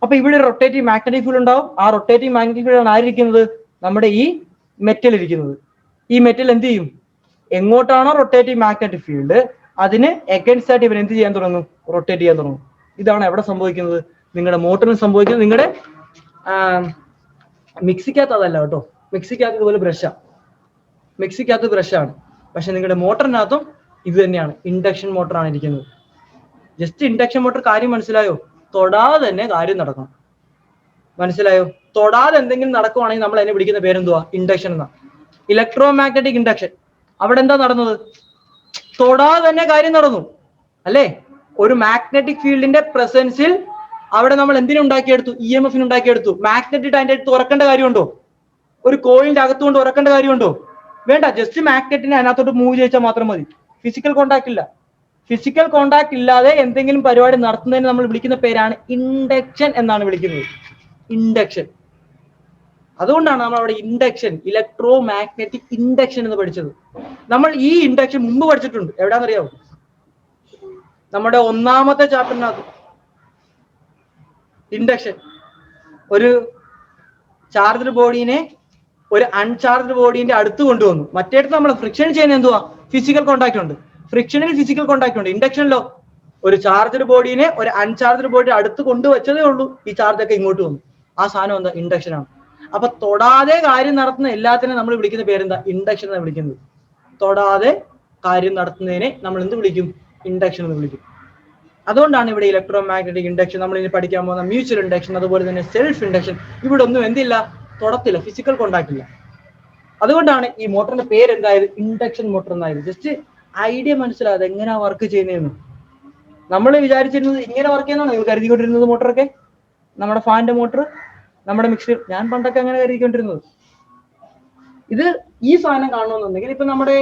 അപ്പൊ ഇവിടെ ഒരു റൊട്ടേറ്റിംഗ് മാഗ്നറ്റിക് ഫീൽഡ് ഉണ്ടാവും. ആ റൊട്ടേറ്റിംഗ് മാഗ്നറ്റിക് ഫീൽഡ് ആണ് ആയിരിക്കുന്നത്? നമ്മുടെ ഈ മെറ്റൽ ഇരിക്കുന്നത്. ഈ മെറ്റൽ എന്ത് ചെയ്യും? എങ്ങോട്ടാണോ റൊട്ടേറ്റിംഗ് മാഗ്നറ്റിക് ഫീൽഡ് അതിന് എഗൻസ്റ്റ് ആയിട്ട് ഇവർ എന്ത് ചെയ്യാൻ തുടങ്ങും? റൊട്ടേറ്റ് ചെയ്യാൻ തുടങ്ങും. ഇതാണ് എവിടെ സംഭവിക്കുന്നത്? നിങ്ങളുടെ മോട്ടറിന് സംഭവിക്കുന്നത്. നിങ്ങളുടെ മിക്സിക്കകത്ത് അതല്ല കേട്ടോ. മിക്സിക്കകത്ത് ഇതുപോലെ ബ്രഷാണ്. പക്ഷെ നിങ്ങളുടെ മോട്ടറിനകത്തും ഇത് തന്നെയാണ്. ഇൻഡക്ഷൻ മോട്ടറാണ് ഇരിക്കുന്നത്. ജസ്റ്റ് ഇൻഡക്ഷൻ മോട്ടർ കാര്യം മനസ്സിലായോ? തൊടാതെ തന്നെ കാര്യം നടക്കണം. മനസ്സിലായോ? തൊടാതെ എന്തെങ്കിലും നടക്കുവാണെങ്കിൽ നമ്മൾ അതിനെ വിളിക്കുന്ന പേരെന്തുവാ? ഇൻഡക്ഷൻ എന്നാ. Electro magnetic induction. അവിടെ എന്താ നടന്നത്? തൊടാതെ തന്നെ കാര്യം നടന്നു അല്ലേ? ഒരു മാഗ്നറ്റിക് ഫീൽഡിന്റെ പ്രസൻസിൽ അവിടെ നമ്മൾ എന്തിനുണ്ടാക്കിയെടുത്തു? EMF ഉണ്ടാക്കിയെടുത്തു. മാഗ്നറ്റിക് അതിന്റെ അടുത്ത് ഉറക്കേണ്ട കാര്യമുണ്ടോ? ഒരു കോയിലിന്റെ അകത്തുകൊണ്ട് ഉറക്കേണ്ട കാര്യമുണ്ടോ? വേണ്ട. ജസ്റ്റ് മാഗ്നറ്റിനെ അതിനകത്തോട്ട് മൂവ് ചെയ്യിച്ചാൽ മാത്രം മതി. ഫിസിക്കൽ കോണ്ടാക്ട് ഇല്ല. ഫിസിക്കൽ കോണ്ടാക്ട് ഇല്ലാതെ എന്തെങ്കിലും പരിപാടി നടത്തുന്നതിന് നമ്മൾ വിളിക്കുന്ന പേരാണ് ഇൻഡക്ഷൻ എന്നാണ് വിളിക്കുന്നത്. ഇൻഡക്ഷൻ. അതുകൊണ്ടാണ് നമ്മൾ അവിടെ ഇൻഡക്ഷൻ, ഇലക്ട്രോ മാഗ്നറ്റിക് ഇൻഡക്ഷൻ എന്ന് പഠിച്ചത്. നമ്മൾ ഈ ഇൻഡക്ഷൻ മുമ്പ് പഠിച്ചിട്ടുണ്ട്. എവിടാന്നറിയാവോ? നമ്മുടെ 1ാമത്തെ ചാപ്റ്ററിനകത്ത് ഇൻഡക്ഷൻ. ഒരു ചാർജ്ഡ് ബോഡീനെ ഒരു അൺചാർജ്ഡ് ബോഡീന്റെ അടുത്ത് കൊണ്ടുവന്നു. മറ്റേടത്ത് നമ്മൾ ഫ്രിക്ഷൻ ചെയ്യുന്ന എന്തുവാ? ഫിസിക്കൽ കോണ്ടാക്ട് ഉണ്ട്. ഫ്രിക്ഷനിൽ ഫിസിക്കൽ കോണ്ടാക്ട് ഉണ്ട്. ഇൻഡക്ഷനിലോ ഒരു ചാർജ്ഡ് ബോഡീനെ ഒരു അൺചാർജ്ഡ് ബോഡി അടുത്ത് കൊണ്ടുവച്ചതേ ഉള്ളൂ. ഈ ചാർജ് ഒക്കെ ഇങ്ങോട്ട് വന്നു. ആ സാധനം എന്താ? ഇൻഡക്ഷൻ ആണ്. അപ്പൊ തൊടാതെ കാര്യം നടത്തുന്ന എല്ലാത്തിനും നമ്മൾ വിളിക്കുന്ന പേരെന്താ? ഇൻഡക്ഷൻ എന്ന് വിളിക്കുന്നത്. തൊടാതെ കാര്യം നടത്തുന്നതിനെ നമ്മൾ എന്ത് വിളിക്കും? ഇൻഡക്ഷൻ എന്ന് വിളിക്കും. അതുകൊണ്ടാണ് ഇവിടെ ഇലക്ട്രോ മാഗ്നറ്റിക് ഇൻഡക്ഷൻ, നമ്മൾ ഇനി പഠിക്കാൻ പോകുന്ന മ്യൂച്വൽ ഇൻഡക്ഷൻ, അതുപോലെ തന്നെ സെൽഫ് ഇൻഡക്ഷൻ, ഇവിടെ ഒന്നും എന്തില്ല? തൊടത്തില്ല, ഫിസിക്കൽ കോണ്ടാക്ട് ഇല്ല. അതുകൊണ്ടാണ് ഈ മോട്ടറിന്റെ പേര് എന്തായത്? ഇൻഡക്ഷൻ മോട്ടർ എന്നായത്. ജസ്റ്റ് ഐഡിയ മനസ്സിലാതെ എങ്ങനെയാ വർക്ക് ചെയ്യുന്നതെന്ന്. നമ്മൾ വിചാരിച്ചിരുന്നത് ഇങ്ങനെ വർക്ക് ചെയ്യുന്നതാണ് നിങ്ങൾ കരുതിക്കൊണ്ടിരുന്നത്. മോട്ടറൊക്കെ, നമ്മുടെ ഫാനിന്റെ മോട്ടർ, നമ്മുടെ മിക്സി, ഞാൻ പണ്ടൊക്കെ അങ്ങനെ കരുതിക്കൊണ്ടിരുന്നത്. ഇത് ഈ സാധനം കാണണമെന്നുണ്ടെങ്കിൽ ഇപ്പൊ നമ്മുടെ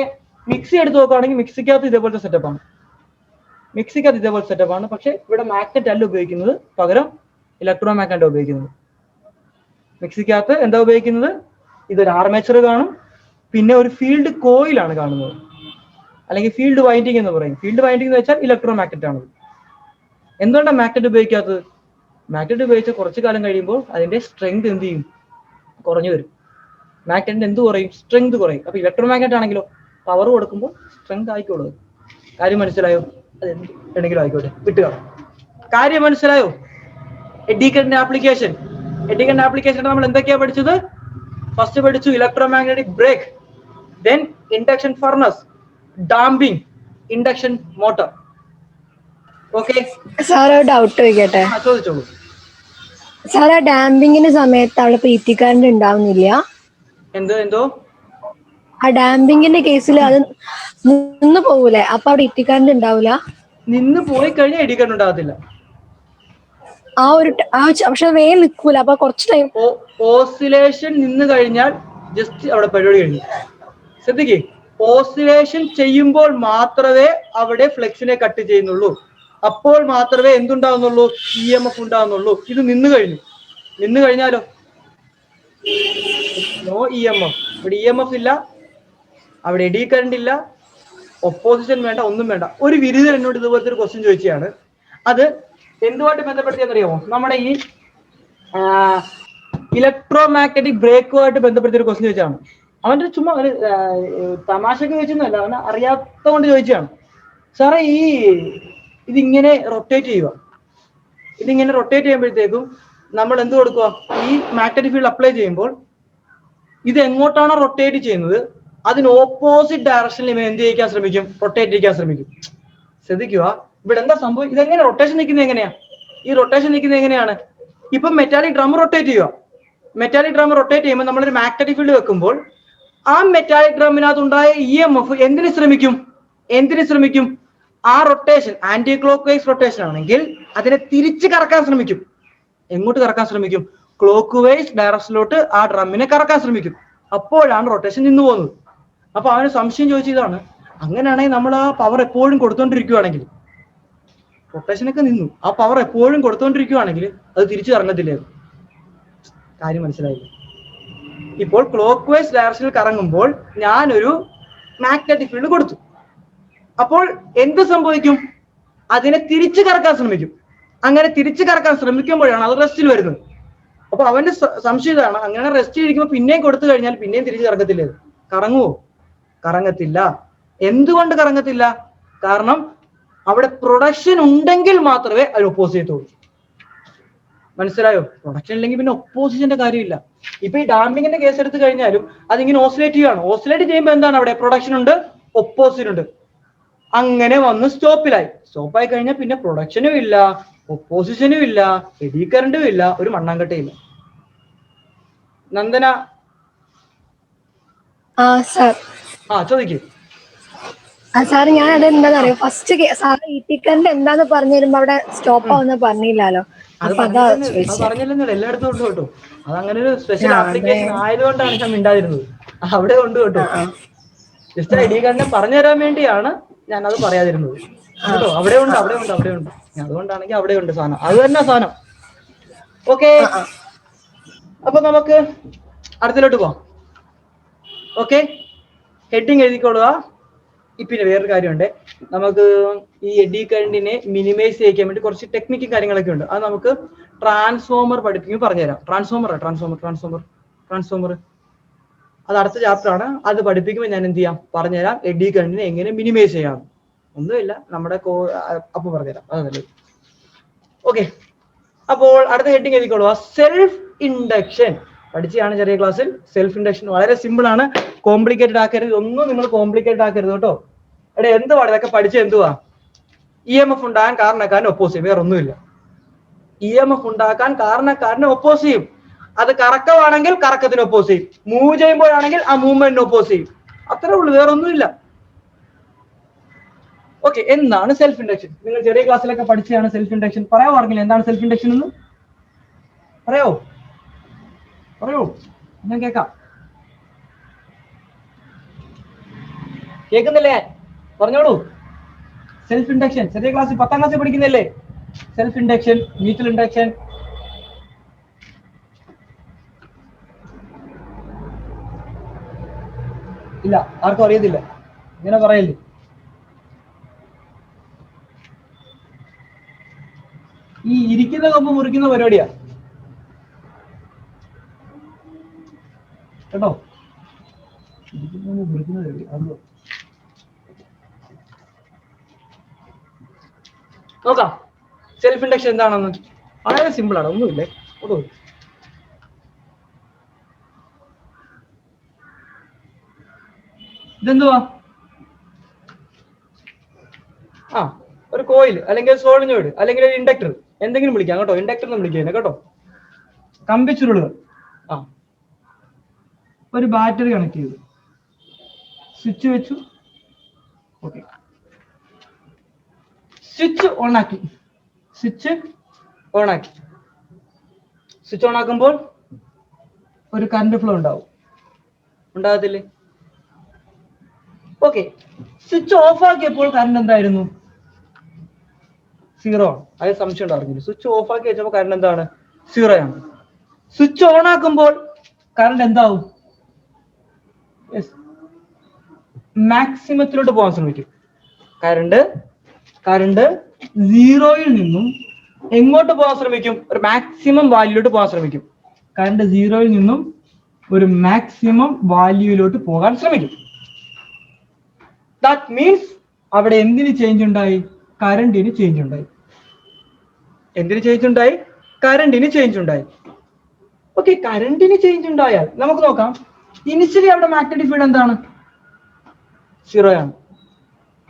മിക്സി എടുത്ത് നോക്കുകയാണെങ്കിൽ മിക്സിക്കകത്ത് ഇതേപോലത്തെ സെറ്റപ്പാണ്. പക്ഷെ ഇവിടെ മാഗ്നറ്റ് അല്ല ഉപയോഗിക്കുന്നത്, പകരം ഇലക്ട്രോ മാഗ്നറ്റ് ഉപയോഗിക്കുന്നത്. മിക്സിക്കകത്ത് എന്താ ഉപയോഗിക്കുന്നത്? ഇതൊരു ആർമേച്ചർ കാണും, പിന്നെ ഒരു ഫീൽഡ് കോയിലാണ് കാണുന്നത്, അല്ലെങ്കിൽ ഫീൽഡ് വൈൻഡിങ് എന്ന് പറയും. ഫീൽഡ് വൈൻഡിങ് എന്ന് വെച്ചാൽ ഇലക്ട്രോ മാഗ്നറ്റ് ആണ്. എന്തുകൊണ്ടാണ് മാഗ്നറ്റ് ഉപയോഗിക്കാത്തത്? മാഗ്നറ്റ് ഉപയോഗിച്ച് കുറച്ചു കാലം കഴിയുമ്പോൾ അതിന്റെ സ്ട്രെങ്ത് എന്ത് ചെയ്യും? കുറഞ്ഞു വരും. മാഗ്നറ്റിന്റെ എന്ത് കുറയും? സ്ട്രെങ്ത് കുറയും. അപ്പൊ ഇലക്ട്രോ മാഗ്നറ്റ് ആണെങ്കിലോ പവർ കൊടുക്കുമ്പോൾ സ്ട്രെങ്ത് ആയിക്കോളൂ. കാര്യം മനസ്സിലായോ? അത് എന്തെങ്കിലും ആയിക്കോട്ടെ, വിട്ടുകാണും. കാര്യം മനസ്സിലായോ? Eddy current application. നമ്മൾ എന്തൊക്കെയാ പഠിച്ചത്? ഫസ്റ്റ് പഠിച്ചു electromagnetic brake, then induction furnace, damping, induction motor. Okay
sir, ഒരു ഡൗട്ട് ചോദിക്കട്ടെ?
ചോദിച്ചോളൂ.
സാർ, ആ ഡാമ്പിങ്ങിന്റെ സമയത്ത് അവിടെ PT കറന്റ് ഉണ്ടാവുന്നില്ല?
എന്തോ
ആ ഡാമ്പിങ്ങിന്റെ കേസിൽ അത് നിന്ന് പോകൂലേ? അപ്പൊ അവിടെ PT കറന്റ് ഉണ്ടാവില്ല?
നിന്ന് പോയി കഴിഞ്ഞാൽ എഡി കറന്റ് ഉണ്ടാകത്തില്ല.
പക്ഷെ വേഗം നിൽക്കൂല, അപ്പൊ കുറച്ച് ടൈം
ഓസിലേഷൻ നിന്ന് കഴിഞ്ഞാൽ ജസ്റ്റ് അവിടെ പരിപാടി കഴിഞ്ഞു. ശ്രദ്ധിക്കേ, ഓസിലേഷൻ ചെയ്യുമ്പോൾ മാത്രമേ അവിടെ ഫ്ലെക്സിനെ കട്ട് ചെയ്യുന്നുള്ളൂ. അപ്പോൾ മാത്രമേ എന്തുണ്ടാവുന്നുള്ളൂ? EMF ഉണ്ടാവുന്നുള്ളൂ. ഇത് നിന്ന് കഴിഞ്ഞാലോ നോ EMF. ഇവിടെ EMF ഇല്ല, അവിടെ എഡി കറന്റ് ഇല്ല, ഒപ്പോസിഷൻ വേണ്ട, ഒന്നും വേണ്ട. ഒരു വിരുദ്ധൻ എന്നോട് ഇതുപോലത്തെ ഒരു ക്വസ്റ്റ്യൻ ചോദിച്ചാണ്. അത് എന്തുമായിട്ട് ബന്ധപ്പെടുത്തിയെന്നറിയാമോ? നമ്മുടെ ഈ ഇലക്ട്രോ മാഗ്നറ്റിക് ബ്രേക്കുമായിട്ട് ബന്ധപ്പെടുത്തിയ ഒരു ക്വസ്റ്റ്യൻ ചോദിച്ചാണ്. അവന്റെ ചുമ്മാ ഒരു തമാശക്ക് ചോദിച്ചൊന്നുമല്ല, അവന് അറിയാത്ത കൊണ്ട് ചോദിച്ചാണ്. സാറേ, ഇതിങ്ങനെ റൊട്ടേറ്റ് ചെയ്യുമ്പോഴത്തേക്കും നമ്മൾ എന്ത് കൊടുക്കുക? ഈ മാഗ്നറ്റിക് ഫീൽഡ് അപ്ലൈ ചെയ്യുമ്പോൾ ഇത് എങ്ങോട്ടാണോ റൊട്ടേറ്റ് ചെയ്യുന്നത് അതിന് ഓപ്പോസിറ്റ് ഡയറക്ഷനിൽ ഇവൻ എന്ത് ചെയ്യിക്കാൻ ശ്രമിക്കും? റൊട്ടേറ്റ് ചെയ്യിക്കാൻ ശ്രമിക്കും. ശ്രദ്ധിക്കുക, ഇവിടെ എന്താ സംഭവം? ഇതെങ്ങനെ റൊട്ടേഷൻ നിൽക്കുന്നത്? എങ്ങനെയാ ഈ റൊട്ടേഷൻ നിൽക്കുന്നത്? എങ്ങനെയാണ്? ഇപ്പൊ മെറ്റാലിക് ഡ്രം റൊട്ടേറ്റ് ചെയ്യുമ്പോൾ നമ്മളൊരു മാഗ്നറ്റിക് ഫീൽഡ് വെക്കുമ്പോൾ ആ മെറ്റാലിക് ഡ്രമ്മിനകത്ത് ഉണ്ടായ EMF എന്തിനു ശ്രമിക്കും? ആ rotation anti clock vice rotation ആണെങ്കിൽ അതിനെ തിരിച്ച് കറക്കാൻ ശ്രമിക്കും. എങ്ങോട്ട് കറക്കാൻ ശ്രമിക്കും? ക്ലോക്ക് വൈസ് ഡയറക്ഷനിലോട്ട് ആ ഡ്രമ്മിനെ കറക്കാൻ ശ്രമിക്കും. അപ്പോഴാണ് റൊട്ടേഷൻ നിന്ന് പോകുന്നത്. അപ്പൊ അവന് സംശയം ചോദിച്ചതാണ്, അങ്ങനെയാണെങ്കിൽ നമ്മൾ ആ പവർ എപ്പോഴും കൊടുത്തോണ്ടിരിക്കുകയാണെങ്കിൽ, റൊട്ടേഷനൊക്കെ നിന്നു, ആ പവർ എപ്പോഴും കൊടുത്തോണ്ടിരിക്കുകയാണെങ്കിൽ അത് തിരിച്ചു കറങ്ങത്തില്ലേ? കാര്യം മനസ്സിലായില്ല? ഇപ്പോൾ ക്ലോക്ക് വൈസ് ഡയറക്ഷനിൽ കറങ്ങുമ്പോൾ ഞാനൊരു മാഗ്നറ്റിക് ഫീൽഡ് കൊടുത്തു. അപ്പോൾ എന്ത് സംഭവിക്കും? അതിനെ തിരിച്ചു കറക്കാൻ ശ്രമിക്കും. അങ്ങനെ തിരിച്ചു കറക്കാൻ ശ്രമിക്കുമ്പോഴാണ് അത് റെസ്റ്റിൽ വരുന്നത്. അപ്പൊ അവന്റെ സംശയം ഇതാണ്, അങ്ങനെ റെസ്റ്റ് ഇരിക്കുമ്പോൾ പിന്നെയും കൊടുത്തു കഴിഞ്ഞാൽ പിന്നെയും തിരിച്ചു കറക്കത്തില്ലേ? കറങ്ങുവോ? കറങ്ങത്തില്ല. എന്തുകൊണ്ട് കറങ്ങത്തില്ല? കാരണം അവിടെ പ്രൊഡക്ഷൻ ഉണ്ടെങ്കിൽ മാത്രമേ അത് ഒപ്പോസ് ചെയ്യത്തുള്ളൂ. മനസ്സിലായോ? പ്രൊഡക്ഷൻ ഇല്ലെങ്കിൽ പിന്നെ ഒപ്പോസിഷന്റെ കാര്യമില്ല. ഇപ്പൊ ഈ ഡാമ്പിങ്ങിന്റെ കേസ് എടുത്തു കഴിഞ്ഞാലും അതിങ്ങനെ ഓസിലേറ്റ് ചെയ്യുകയാണ്. ഓസിലേറ്റ് ചെയ്യുമ്പോൾ എന്താണ്? അവിടെ പ്രൊഡക്ഷൻ ഉണ്ട്, ഒപ്പോസിഷൻ ഉണ്ട്. അങ്ങനെ വന്ന് സ്റ്റോപ്പായി കഴിഞ്ഞാൽ പിന്നെ പ്രൊഡക്ഷനും ഇല്ല, ഒപ്പോസിഷനും ഇല്ല, എഡി കറന്റും ഇല്ല, ഒരു മണ്ണാങ്കട്ടയില്ല. നന്ദന ചോദിക്കൂ.
സാർ, ഞാൻ അതെന്താന്ന് അറിയോ, ഫസ്റ്റ് സാർ PT കറന്റ് എന്താന്ന് പറഞ്ഞു തരുമ്പോ അവിടെ സ്റ്റോപ്പ് ആവുന്ന പറഞ്ഞില്ലല്ലോ.
പറഞ്ഞില്ലെന്നോ, എല്ലായിടത്തും ഉണ്ട് കേട്ടോ. അത് അങ്ങനെ ഒരു സ്പെഷ്യൽ ആപ്ലിക്കേഷൻ ആയതുകൊണ്ടാണ് ഞാൻ മിണ്ടാതിരുന്നത്. അവിടെ ഉണ്ട് കേട്ടോ. ജസ്റ്റ് എഡി കറന്റ് പറഞ്ഞു തരാൻ വേണ്ടിയാണ് ഞാൻ അത് പറയാതിരുന്നത് കേട്ടോ. അവിടെ ഉണ്ട്. അതുകൊണ്ടാണെങ്കിൽ അവിടെ ഉണ്ട് സാധനം. അത് തന്നെ സാധനം. ഓക്കെ, അപ്പൊ നമുക്ക് അടുത്തിലോട്ട് പോവാം. ഓക്കെ, ഹെഡിങ് എഴുതിക്കൊള്ളുക. പിന്നെ വേറൊരു കാര്യമുണ്ട്, നമുക്ക് ഈ എഡി കറന്റിനെ മിനിമൈസ് ചെയ്യിക്കാൻ വേണ്ടി കുറച്ച് ടെക്നിക്കും കാര്യങ്ങളൊക്കെ ഉണ്ട്. അത് നമുക്ക് ട്രാൻസ്ഫോമർ പഠിപ്പിക്കുമ്പോൾ പറഞ്ഞുതരാം. ട്രാൻസ്ഫോമർ അത് അടുത്ത ചാപ്റ്റർ ആണ്. അത് പഠിപ്പിക്കുമ്പോൾ ഞാൻ എന്ത് ചെയ്യാം? പറഞ്ഞുതരാം എഡി കറന്റിനെ എങ്ങനെ മിനിമൈസ് ചെയ്യാം. ഒന്നുമില്ല, നമ്മുടെ അപ്പൊ പറഞ്ഞുതരാം. അതല്ലേ? ഓക്കെ, അപ്പോൾ അടുത്ത ഹെഡിങ് എഴുതിക്കൊള്ളുക. Self induction. പഠിച്ചാണ് ചെറിയ ക്ലാസ്സിൽ. സെൽഫ് ഇൻഡക്ഷൻ വളരെ സിമ്പിൾ ആണ്, കോംപ്ലിക്കേറ്റഡ് ആക്കരുത്, ഒന്നും നിങ്ങൾ കോംപ്ലിക്കേറ്റഡ് ആക്കരുത് കേട്ടോ. എടാ എന്തുവാ ഇതൊക്കെ പഠിച്ച എന്തുവാ? EMF ഉണ്ടാകാൻ കാരണക്കാരനെ ഒപ്പോസ് ചെയ്യും, വേറെ ഒന്നുമില്ല. EMF ഉണ്ടാക്കാൻ കാരണക്കാരനെ ഒപ്പോസ് ചെയ്യും. അത് കറക്കമാണെങ്കിൽ കറക്കത്തിന് ഒപ്പോസ് ചെയ്യും, മൂവ് ചെയ്യുമ്പോഴാണെങ്കിൽ ആ മൂവ്മെന്റിന് ഒപ്പോസ് ചെയ്യും. അത്രേ ഉള്ളൂ, വേറെ ഒന്നുമില്ല. ഓക്കെ, എന്താണ് സെൽഫ് ഇൻഡക്ഷൻ? നിങ്ങൾ ചെറിയ ക്ലാസ്സിലൊക്കെ പഠിച്ചതാണ് സെൽഫ് ഇൻഡക്ഷൻ. പറയാമോ ആർക്കില്ല എന്താണ് സെൽഫ് ഇൻഡക്ഷൻ എന്ന്? പറയോ ഞാൻ കേൾക്കാം. കേൾക്കുന്നില്ലേ? പറഞ്ഞോളൂ. സെൽഫ് ഇൻഡക്ഷൻ ചെറിയ ക്ലാസ്സിൽ 10ാം ക്ലാസ്സിൽ പഠിക്കുന്നില്ലേ? Self induction, mutual induction. ഇല്ല, ആർക്കും അറിയത്തില്ല. ഇങ്ങനെ പറയല്ലേ. ഈ ഇരിക്കുന്ന കമ്പ് മുറിക്കുന്ന പരിപാടിയാ കേട്ടോ. മുറിക്കുന്ന പരിപാടി അത് നോക്കാം. സെൽഫ് ഇൻഡക്ഷൻ എന്താണെന്ന് വളരെ സിമ്പിൾ ആണ്, ഒന്നുമില്ലേ. ഇതെന്തുവാ? ഒരു കോയിൽ അല്ലെങ്കിൽ സോളിനോയിഡ് അല്ലെങ്കിൽ ഒരു ഇൻഡക്ടർ, എന്തെങ്കിലും വിളിക്കാം കേട്ടോ. ഇൻഡക്ടർ എന്ന് വിളിക്കുക കേട്ടോ. കമ്പിച്ചുരുളുകൾ. ഒരു ബാറ്ററി കണക്ട് ചെയ്തു, സ്വിച്ച് വെച്ചു. ഓക്കെ, സ്വിച്ച് ഓൺ ആക്കി. സ്വിച്ച് ഓൺ ആക്കുമ്പോൾ ഒരു കറണ്ട് ഫ്ലോ ഉണ്ടാവും, ഉണ്ടാകത്തില്ലേ? ഓക്കെ, സ്വിച്ച് ഓഫ് ആക്കിയപ്പോൾ കറണ്ട് എന്തായിരുന്നു? 0 ആണ്. അത് സംശയം ഉണ്ടായിരുന്നില്ല. സ്വിച്ച് ഓഫ് ആക്കി വെച്ചപ്പോൾ കറണ്ട് എന്താണ്? 0 ആണ്. സ്വിച്ച് ഓൺ ആക്കുമ്പോൾ കറണ്ട് എന്താവും? മാക്സിമത്തിലോട്ട് പോകാൻ ശ്രമിക്കും. കറണ്ട് 0യിൽ നിന്നും എങ്ങോട്ട് പോകാൻ ശ്രമിക്കും? ഒരു മാക്സിമം വാല്യൂലോട്ട് പോകാൻ ശ്രമിക്കും. കറണ്ട് 0യിൽ നിന്നും ഒരു മാക്സിമം വാല്യൂയിലോട്ട് പോകാൻ ശ്രമിക്കും. ദാറ്റ് മീൻസ് അവിടെ എന്തിന് ചേഞ്ച് ഉണ്ടായി? കറണ്ടിന് ചേഞ്ച് ഉണ്ടായി. എന്തിന് ചേഞ്ച് ഉണ്ടായി? കറണ്ടിന് ചേഞ്ച് ഉണ്ടായി. ഓക്കെ, കറണ്ടിന് ചേഞ്ച് ഉണ്ടായാൽ നമുക്ക് നോക്കാം. ഇനിഷ്യലി അവിടെ മാഗ്നറ്റിക് ഫീൽഡ് എന്താണ്? 0 ആണ്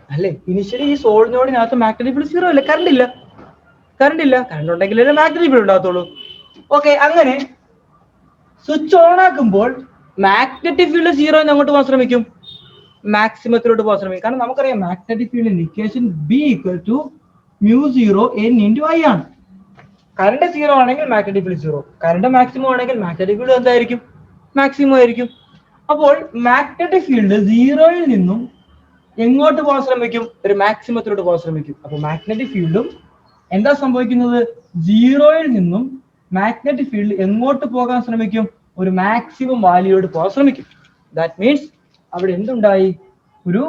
അല്ലേ? ഇനിഷ്യലി ഈ സോളിനോടിനകത്ത് മാഗ്നറ്റിക് ഫീൽഡ് 0 അല്ലേ? കറണ്ട് ഇല്ല. കറണ്ട് ഉണ്ടെങ്കിലേ മാഗ്നറ്റിക് ഫീൽഡ് ഉണ്ടാകത്തുള്ളൂ. ഓക്കെ, അങ്ങനെ സ്വിച്ച് ഓൺ ആക്കുമ്പോൾ മാഗ്നറ്റിക് ഫീൽഡ് 0 അങ്ങോട്ട് പോകാൻ ശ്രമിക്കും, മാക്സിമത്തിലോട്ട് പോകാൻ ശ്രമിക്കും. കാരണം നമുക്കറിയാം മാഗ്നറ്റിക് ഫീൽഡിന്റെ ഇക്വേഷൻ B = μ0 n × I ആണ്. കറണ്ട് 0 ആണെങ്കിൽ മാഗ്നറ്റിക് ഫീൽഡ് 0, കറണ്ട് മാക്സിമം ആണെങ്കിൽ മാഗ്നറ്റിക് ഫീൽഡ് എന്തായിരിക്കും? മാക്സിമം ആയിരിക്കും. അപ്പോൾ മാഗ്നറ്റിക് ഫീൽഡ് 0യിൽ നിന്നും എങ്ങോട്ട് പോകാൻ ശ്രമിക്കും? ഒരു മാക്സിമത്തിലോട്ട് പോകാൻ ശ്രമിക്കും. അപ്പോൾ മാഗ്നറ്റിക് ഫീൽഡും എന്താ സംഭവിക്കുന്നത്? 0യിൽ നിന്നും മാഗ്നറ്റിക് ഫീൽഡ് എങ്ങോട്ട് പോകാൻ ശ്രമിക്കും? ഒരു മാക്സിമം വാല്യൂയോട് പോകാൻ ശ്രമിക്കും. ദാറ്റ് മീൻസ് അവിടെ എന്തുണ്ടായി? ഒരു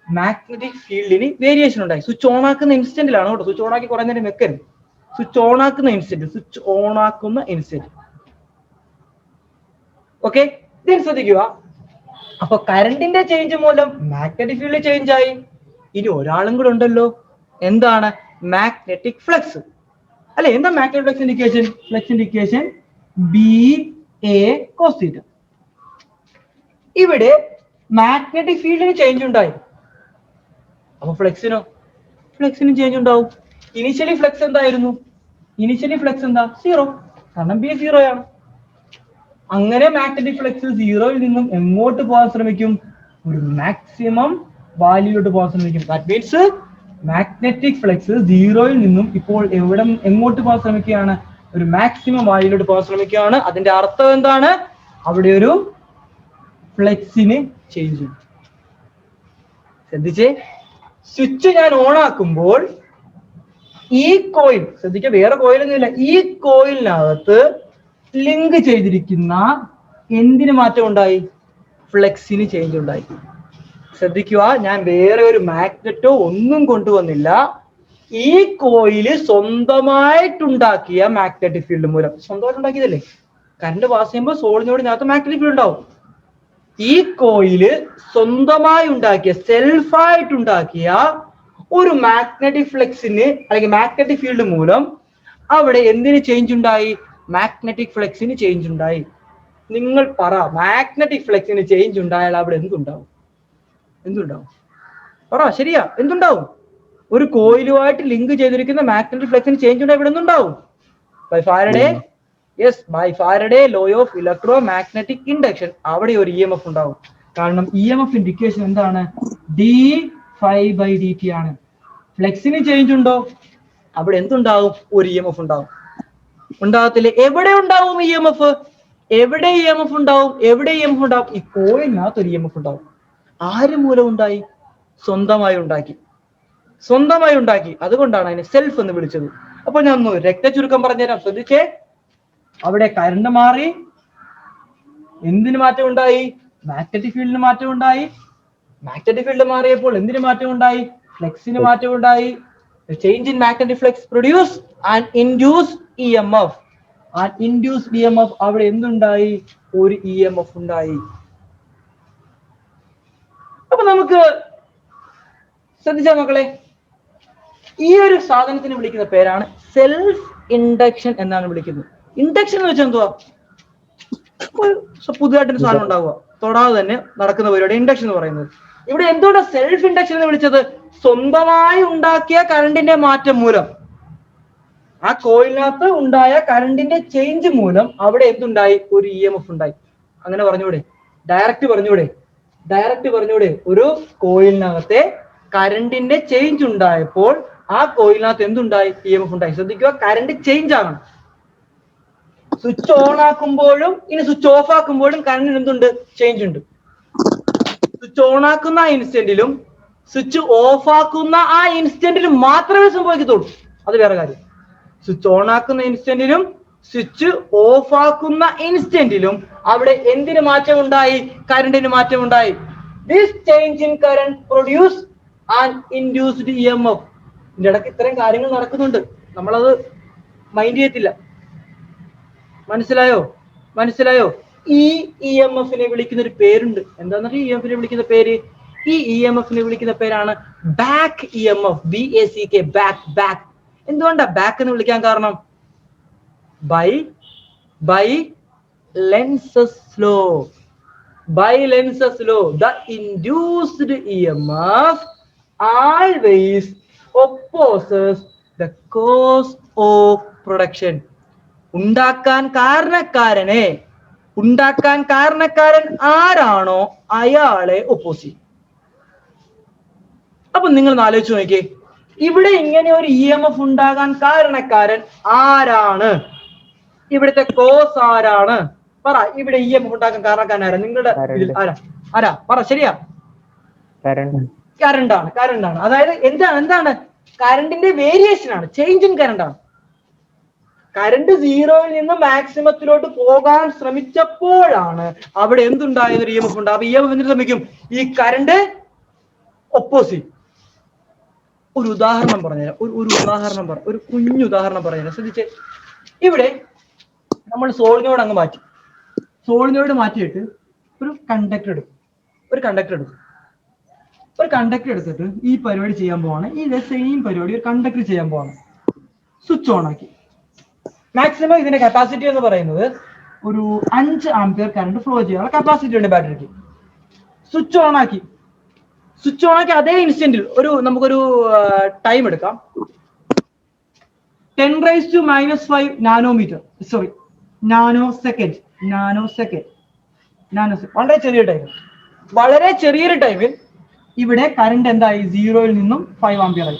മാഗ്നറ്റിക് ഫീൽഡിന് വേരിയേഷൻ ഉണ്ടായി. സ്വിച്ച് ഓൺ ആക്കുന്ന ഇൻസ്റ്റന്റിലാണ് കേട്ടോ. സ്വിച്ച് ഓൺ ആക്കി കുറെ നേരം വെക്കരുത്. സ്വിച്ച് ഓൺ ആക്കുന്ന ഇൻസ്റ്റന്റ്. ഓക്കെ, ഇതിൽ ശ്രദ്ധിക്കുക. അപ്പൊ കറണ്ടിന്റെ ചേഞ്ച് മൂലം മാഗ്നറ്റിക് ഫീൽഡ് ചേഞ്ച് ആയി. ഇനി ഒരാളും കൂടെ ഉണ്ടല്ലോ. എന്താണ്? മാഗ്നറ്റിക് ഫ്ലക്സ് അല്ലെ? എന്താ മാഗ്നറ്റിക് ഫ്ലക്സിന്റെ ഇക്വേഷൻ? ഫ്ലക്സിന്റെ ഇക്വേഷൻ BA cos θ. ഇവിടെ മാഗ്നറ്റിക് ഫീൽഡിന് ചേഞ്ച് ഉണ്ടായി. അപ്പൊ ഫ്ലക്സിനും ചേഞ്ച് ഉണ്ടാവും. ഇനിഷ്യലി ഫ്ലക്സ് എന്തായിരുന്നു? 0, കാരണം B 0 ആണ്. അങ്ങനെ മാഗ്നറ്റിക് ഫ്ലക്സ് 0യിൽ നിന്നും എങ്ങോട്ട് പോകാൻ ശ്രമിക്കും? ഒരു മാക്സിമം വാല്യൂയോട്ട് പോകാൻ ശ്രമിക്കും. ദാറ്റ് മീൻസ് മാഗ്നറ്റിക് ഫ്ലക്സ് 0യിൽ നിന്നും ഇപ്പോൾ എങ്ങോട്ട് പോകാൻ ശ്രമിക്കുകയാണ്? ഒരു മാക്സിമം വാല്യൂയോട്ട് പോകാൻ ശ്രമിക്കുകയാണ്. അതിന്റെ അർത്ഥം എന്താണ്? അവിടെ ഒരു ഫ്ലക്സിന് ചേഞ്ച്. ശ്രദ്ധിച്ചേ, സ്വിച്ച് ഞാൻ ഓൺ ആക്കുമ്പോൾ ഈ കോയിൽ, ശ്രദ്ധിക്കുക, വേറെ കോയിലൊന്നുമില്ല, ഈ കോയിലിനകത്ത് ലിങ്ക് ചെയ്തിരിക്കുന്ന എന്തിന് മാറ്റം ഉണ്ടായി? ഫ്ലക്സിന് ചേഞ്ച് ഉണ്ടായി. ശ്രദ്ധിക്കുക, ഞാൻ വേറെ ഒരു മാഗ്നറ്റോ ഒന്നും കൊണ്ടുവന്നില്ല. ഈ കോയില് സ്വന്തമായിട്ടുണ്ടാക്കിയ മാഗ്നറ്റിക് ഫീൽഡ് മൂലം, സ്വന്തമായിട്ട് ഉണ്ടാക്കിയതല്ലേ? കറണ്ട് പാസ് ചെയ്യുമ്പോൾ സോളിനോടിനകത്ത് മാഗ്നറ്റിക് ഫീൽഡ് ഉണ്ടാവും. ഈ കോയില് സ്വന്തമായി ഉണ്ടാക്കിയ, സെൽഫായിട്ടുണ്ടാക്കിയ ഒരു മാഗ്നറ്റിക് ഫ്ലക്സിന് അല്ലെങ്കിൽ മാഗ്നറ്റിക് ഫീൽഡ് മൂലം അവിടെ എന്തിന് ചേഞ്ച് ഉണ്ടായി? മാഗ്നറ്റിക് ഫ്ലക്സിന് ചേഞ്ച് ഉണ്ടായി. നിങ്ങൾ പറ, മാഗ്നറ്റിക് ഫ്ലക്സിന് ചേഞ്ച് ഉണ്ടായാൽ അവിടെ എന്തുണ്ടാവും? പറ, ശരിയാ, എന്തുണ്ടാവും? ഒരു കോയിലുമായിട്ട് ലിങ്ക് ചെയ്തിരിക്കുന്ന മാഗ്നറ്റിക് ഫ്ലക്സിന് ചേഞ്ച് ഉണ്ടായി ഇവിടെ എന്തുണ്ടാവും? By Faraday law of electromagnetic induction അവിടെ ഒരു EMF ഉണ്ടാവും. കാരണം EMF ഇക്വേഷൻ എന്താണ്? d∅dt ആണ്. ഫ്ലക്സിന് ചേഞ്ച് ഉണ്ടോ? അവിടെ എന്തുണ്ടാവും? ഒരു EMF ഉണ്ടാവും. ഉണ്ടാകത്തില്ലേ? എവിടെ ഉണ്ടാവും EMF? എവിടെ EMF ഉണ്ടാവും? ഈ കോയിലിനകത്ത് ഒരു EMF ഉണ്ടാവും. ആര് മൂലം ഉണ്ടായി? സ്വന്തമായി ഉണ്ടാക്കി. അതുകൊണ്ടാണ് അതിനെ സെൽഫ് എന്ന് വിളിച്ചത്. അപ്പൊ ഞാൻ ഒന്ന് രക്തചുരുക്കം പറഞ്ഞുതരാം, ശ്രദ്ധിച്ചേ. അവിടെ കറണ്ട് മാറി, എന്തിന് മാറ്റം ഉണ്ടായി? മാഗ്നറ്റിക് ഫീൽഡിന് മാറ്റം ഉണ്ടായി. മാഗ്നറ്റിക് ഫീൽഡ് മാറിയപ്പോൾ എന്തിന് മാറ്റം ഉണ്ടായി? ഫ്ലക്സിന് മാറ്റം ഉണ്ടായി. Change in magnetic flux produce and induce EMF. അവിടെ എന്തുണ്ടായി? ഒരു EMF ഉണ്ടായി. അപ്പൊ നമുക്ക് ശ്രദ്ധിച്ചാൽ മക്കളെ, ഈ ഒരു സാധനത്തിന് വിളിക്കുന്ന പേരാണ് സെൽഫ് ഇൻഡക്ഷൻ എന്നാണ് വിളിക്കുന്നത്. ഇൻഡക്ഷൻ എന്ന് വെച്ചാൽ എന്തുവാ? പുതുതായിട്ടൊരു സാധനം ഉണ്ടാവുക, തൊടാതെ തന്നെ നടക്കുന്ന പരിപാടി ഇൻഡക്ഷൻ എന്ന് പറയുന്നത്. ഇവിടെ എന്തുകൊണ്ടാണ് സെൽഫ് ഇൻഡക്ഷൻ എന്ന് വിളിച്ചത്? സ്വന്തമായി ഉണ്ടാക്കിയ കറണ്ടിന്റെ മാറ്റം മൂലം, ആ കോയിലിനകത്ത് ഉണ്ടായ കറണ്ടിന്റെ ചേഞ്ച് മൂലം അവിടെ എന്തുണ്ടായി? ഒരു EMF ഉണ്ടായി. അങ്ങനെ പറഞ്ഞൂടെ? ഡയറക്റ്റ് പറഞ്ഞൂടെ? ഒരു കോയിലിനകത്തെ കറണ്ടിന്റെ ചേഞ്ച് ഉണ്ടായപ്പോൾ ആ കോയിലിനകത്ത് എന്തുണ്ടായി? EMF ഉണ്ടായി. ശ്രദ്ധിക്കുക, കറണ്ട് ചേഞ്ച് ആണ്. സ്വിച്ച് ഓൺ ആക്കുമ്പോഴും ഇനി സ്വിച്ച് ഓഫ് ആക്കുമ്പോഴും കറണ്ടിന് എന്തുണ്ട്? ചേഞ്ച് ഉണ്ട്. സ്വിച്ച് ഓൺ ആക്കുന്ന ആ ഇൻസ്റ്റന്റിലും സ്വിച്ച് ഓഫ് ആക്കുന്ന ആ ഇൻസ്റ്റന്റിലും മാത്രമേ സംഭവിക്കത്തുള്ളൂ. അത് വേറെ കാര്യം. സ്വിച്ച് ഓൺ ആക്കുന്ന ഇൻസ്റ്റന്റിലും സ്വിച്ച് ഓഫ് ആക്കുന്ന ഇൻസ്റ്റന്റിലും അവിടെ എന്തിന് മാറ്റം ഉണ്ടായി? കറണ്ടിന് മാറ്റം ഉണ്ടായി. This change in current produce and induced EMF. ഇതിന്റെ ഇടയ്ക്ക് ഇത്രയും കാര്യങ്ങൾ നടക്കുന്നുണ്ട്, നമ്മളത് മൈൻഡ് ചെയ്യത്തില്ല. മനസ്സിലായോ? ഈ EMFനെ വിളിക്കുന്ന ഒരു പേരുണ്ട്. എന്താണെന്ന് EMFനെ വിളിക്കുന്ന പേര്? ഈ EMFനെ വിളിക്കുന്ന പേരാണ് ബാക്ക് EMF. BACK, back. എന്തുകൊണ്ടാ ബാക്ക് എന്ന് വിളിക്കാൻ കാരണം? By Lenz's law. The induced EMF always opposes the cause of production. ഉണ്ടാക്കാൻ കാരണക്കാരൻ ആരാണോ അയാളെ ഒപ്പോസ് ചെയ്യും. അപ്പൊ നിങ്ങൾ ആലോചിച്ച് നോക്കിയേ, ഇവിടെ ഇങ്ങനെ ഒരു EMF ഉണ്ടാകാൻ കാരണക്കാരൻ ആരാണ്? ഇവിടുത്തെ കോസ് ആരാണ്? പറ. ഇവിടെ EMF ഉണ്ടാക്കാൻ കാരണക്കാരൻ ആരാ? നിങ്ങളുടെ ആരാ? പറ. ശരിയാ, കറണ്ട് ആണ്. അതായത് എന്താണ്? കറണ്ടിന്റെ വേരിയേഷൻ ആണ്, ചേഞ്ച് ഇൻ കറണ്ട് ആണ്. കറണ്ട് സീറോയിൽ നിന്ന് മാക്സിമത്തിലോട്ട് പോകാൻ ശ്രമിച്ചപ്പോഴാണ് അവിടെ എന്തുണ്ടായത്? ഒരു EMF ഉണ്ട്. അപ്പൊ EMF എന്തിനു ശ്രമിക്കും? ഈ കറണ്ട് ഒപ്പോസ് ചെയ്യും. ഒരു ഉദാഹരണം പറഞ്ഞുതരാം. ഒരു കുഞ്ഞു ഉദാഹരണം പറഞ്ഞുതരാം, ശ്രദ്ധിച്ചേ. ഇവിടെ നമ്മൾ സോളിനോട് മാറ്റിയിട്ട് ഒരു കണ്ടക്ടർ എടുത്തിട്ട് ഈ പരിപാടി ചെയ്യാൻ പോവാണ്. ഈ സെയിം പരിപാടി ഒരു കണ്ടക്ടർ ചെയ്യാൻ പോവാണ്. സ്വിച്ച് ഓൺ ആക്കി. മാക്സിമം ഇതിന്റെ കപ്പാസിറ്റി എന്ന് പറയുന്നത് ഒരു 5 ആംപിയർ കറണ്ട് ഫ്ലോ ചെയ്യാനുള്ള കപ്പാസിറ്റി ഉണ്ട് ബാറ്ററിക്ക്. സ്വിച്ച് ഓൺ ആക്കി അതേ ഇൻസ്റ്റന്റിൽ നമുക്കൊരു ടൈം എടുക്കാം. 10⁻⁻⁵ നാനോ സെക്കൻഡ്. വളരെ ചെറിയൊരു ടൈമിൽ ഇവിടെ കറണ്ട് എന്തായി? 0-ൽ നിന്നും 5 ആംപിയർ ആയി.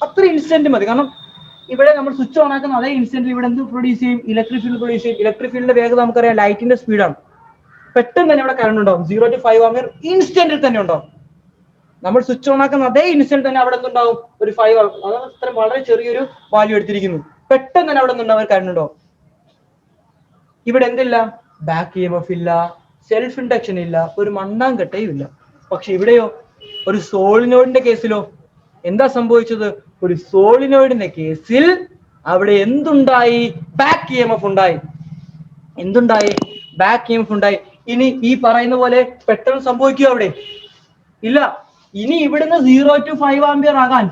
അത്ര ഇൻസ്റ്റന്റ് മതി. കാരണം ഇവിടെ നമ്മൾ സ്വിച്ച് ഓൺ ആക്കുന്ന അതേ ഇൻസ്റ്റന്റിൽ ഇവിടെ എന്ത് പ്രൊഡ്യൂസ് ചെയ്യും? ഇലക്ട്രിക് ഫീൽഡ് പ്രൊഡ്യൂസ് ചെയ്യും. ഇലക്ട്രിക് ഫീൽഡിന്റെ വേഗത നമുക്കറിയാം, ലൈറ്റിന്റെ സ്പീഡാണ്. പെട്ടെന്ന് തന്നെ ഇവിടെ കറണ്ട് ഉണ്ടാവും. 0 to 5 ആംപിയർ ഇൻസ്റ്റന്റിൽ തന്നെ ഉണ്ടാവും. നമ്മൾ സ്വിച്ച് ഓൺ ആക്കുന്ന അതേ ഇൻസ്റ്റന്റ് തന്നെ അവിടെ എന്തുണ്ടാവും? ഒരു 5 ആംപിയർ. അതാണ് ഇത്ര വളരെ ചെറിയൊരു വാല്യൂ എടുത്തിരിക്കുന്നു. പെട്ടെന്ന് തന്നെ അവിടെ നിന്നുണ്ടാവും കറണ്ട് ഉണ്ടാവും. ഇവിടെ എന്തില്ല? ബാക്ക് EMF ഇല്ല, സെൽഫ് ഇൻഡക്ഷൻ ഇല്ല, ഒരു മണ്ണാങ്കട്ടയും ഇല്ല. പക്ഷെ ഇവിടെയോ? ഒരു സോളിനോയിഡിന്റെ കേസിലോ എന്താ സംഭവിച്ചത്? ഒരു സോളിനോയിഡിന്റെ കേസിൽ അവിടെ എന്തുണ്ടായി? ബാക്ക് EMF ഉണ്ടായി. ഇനി ഈ പറയുന്ന പോലെ പെട്ടെന്ന് സംഭവിക്കുക അവിടെ? ഇല്ല. ഇനി ഇവിടുന്ന് 0 to 5 ആംപിയർ ആകാൻ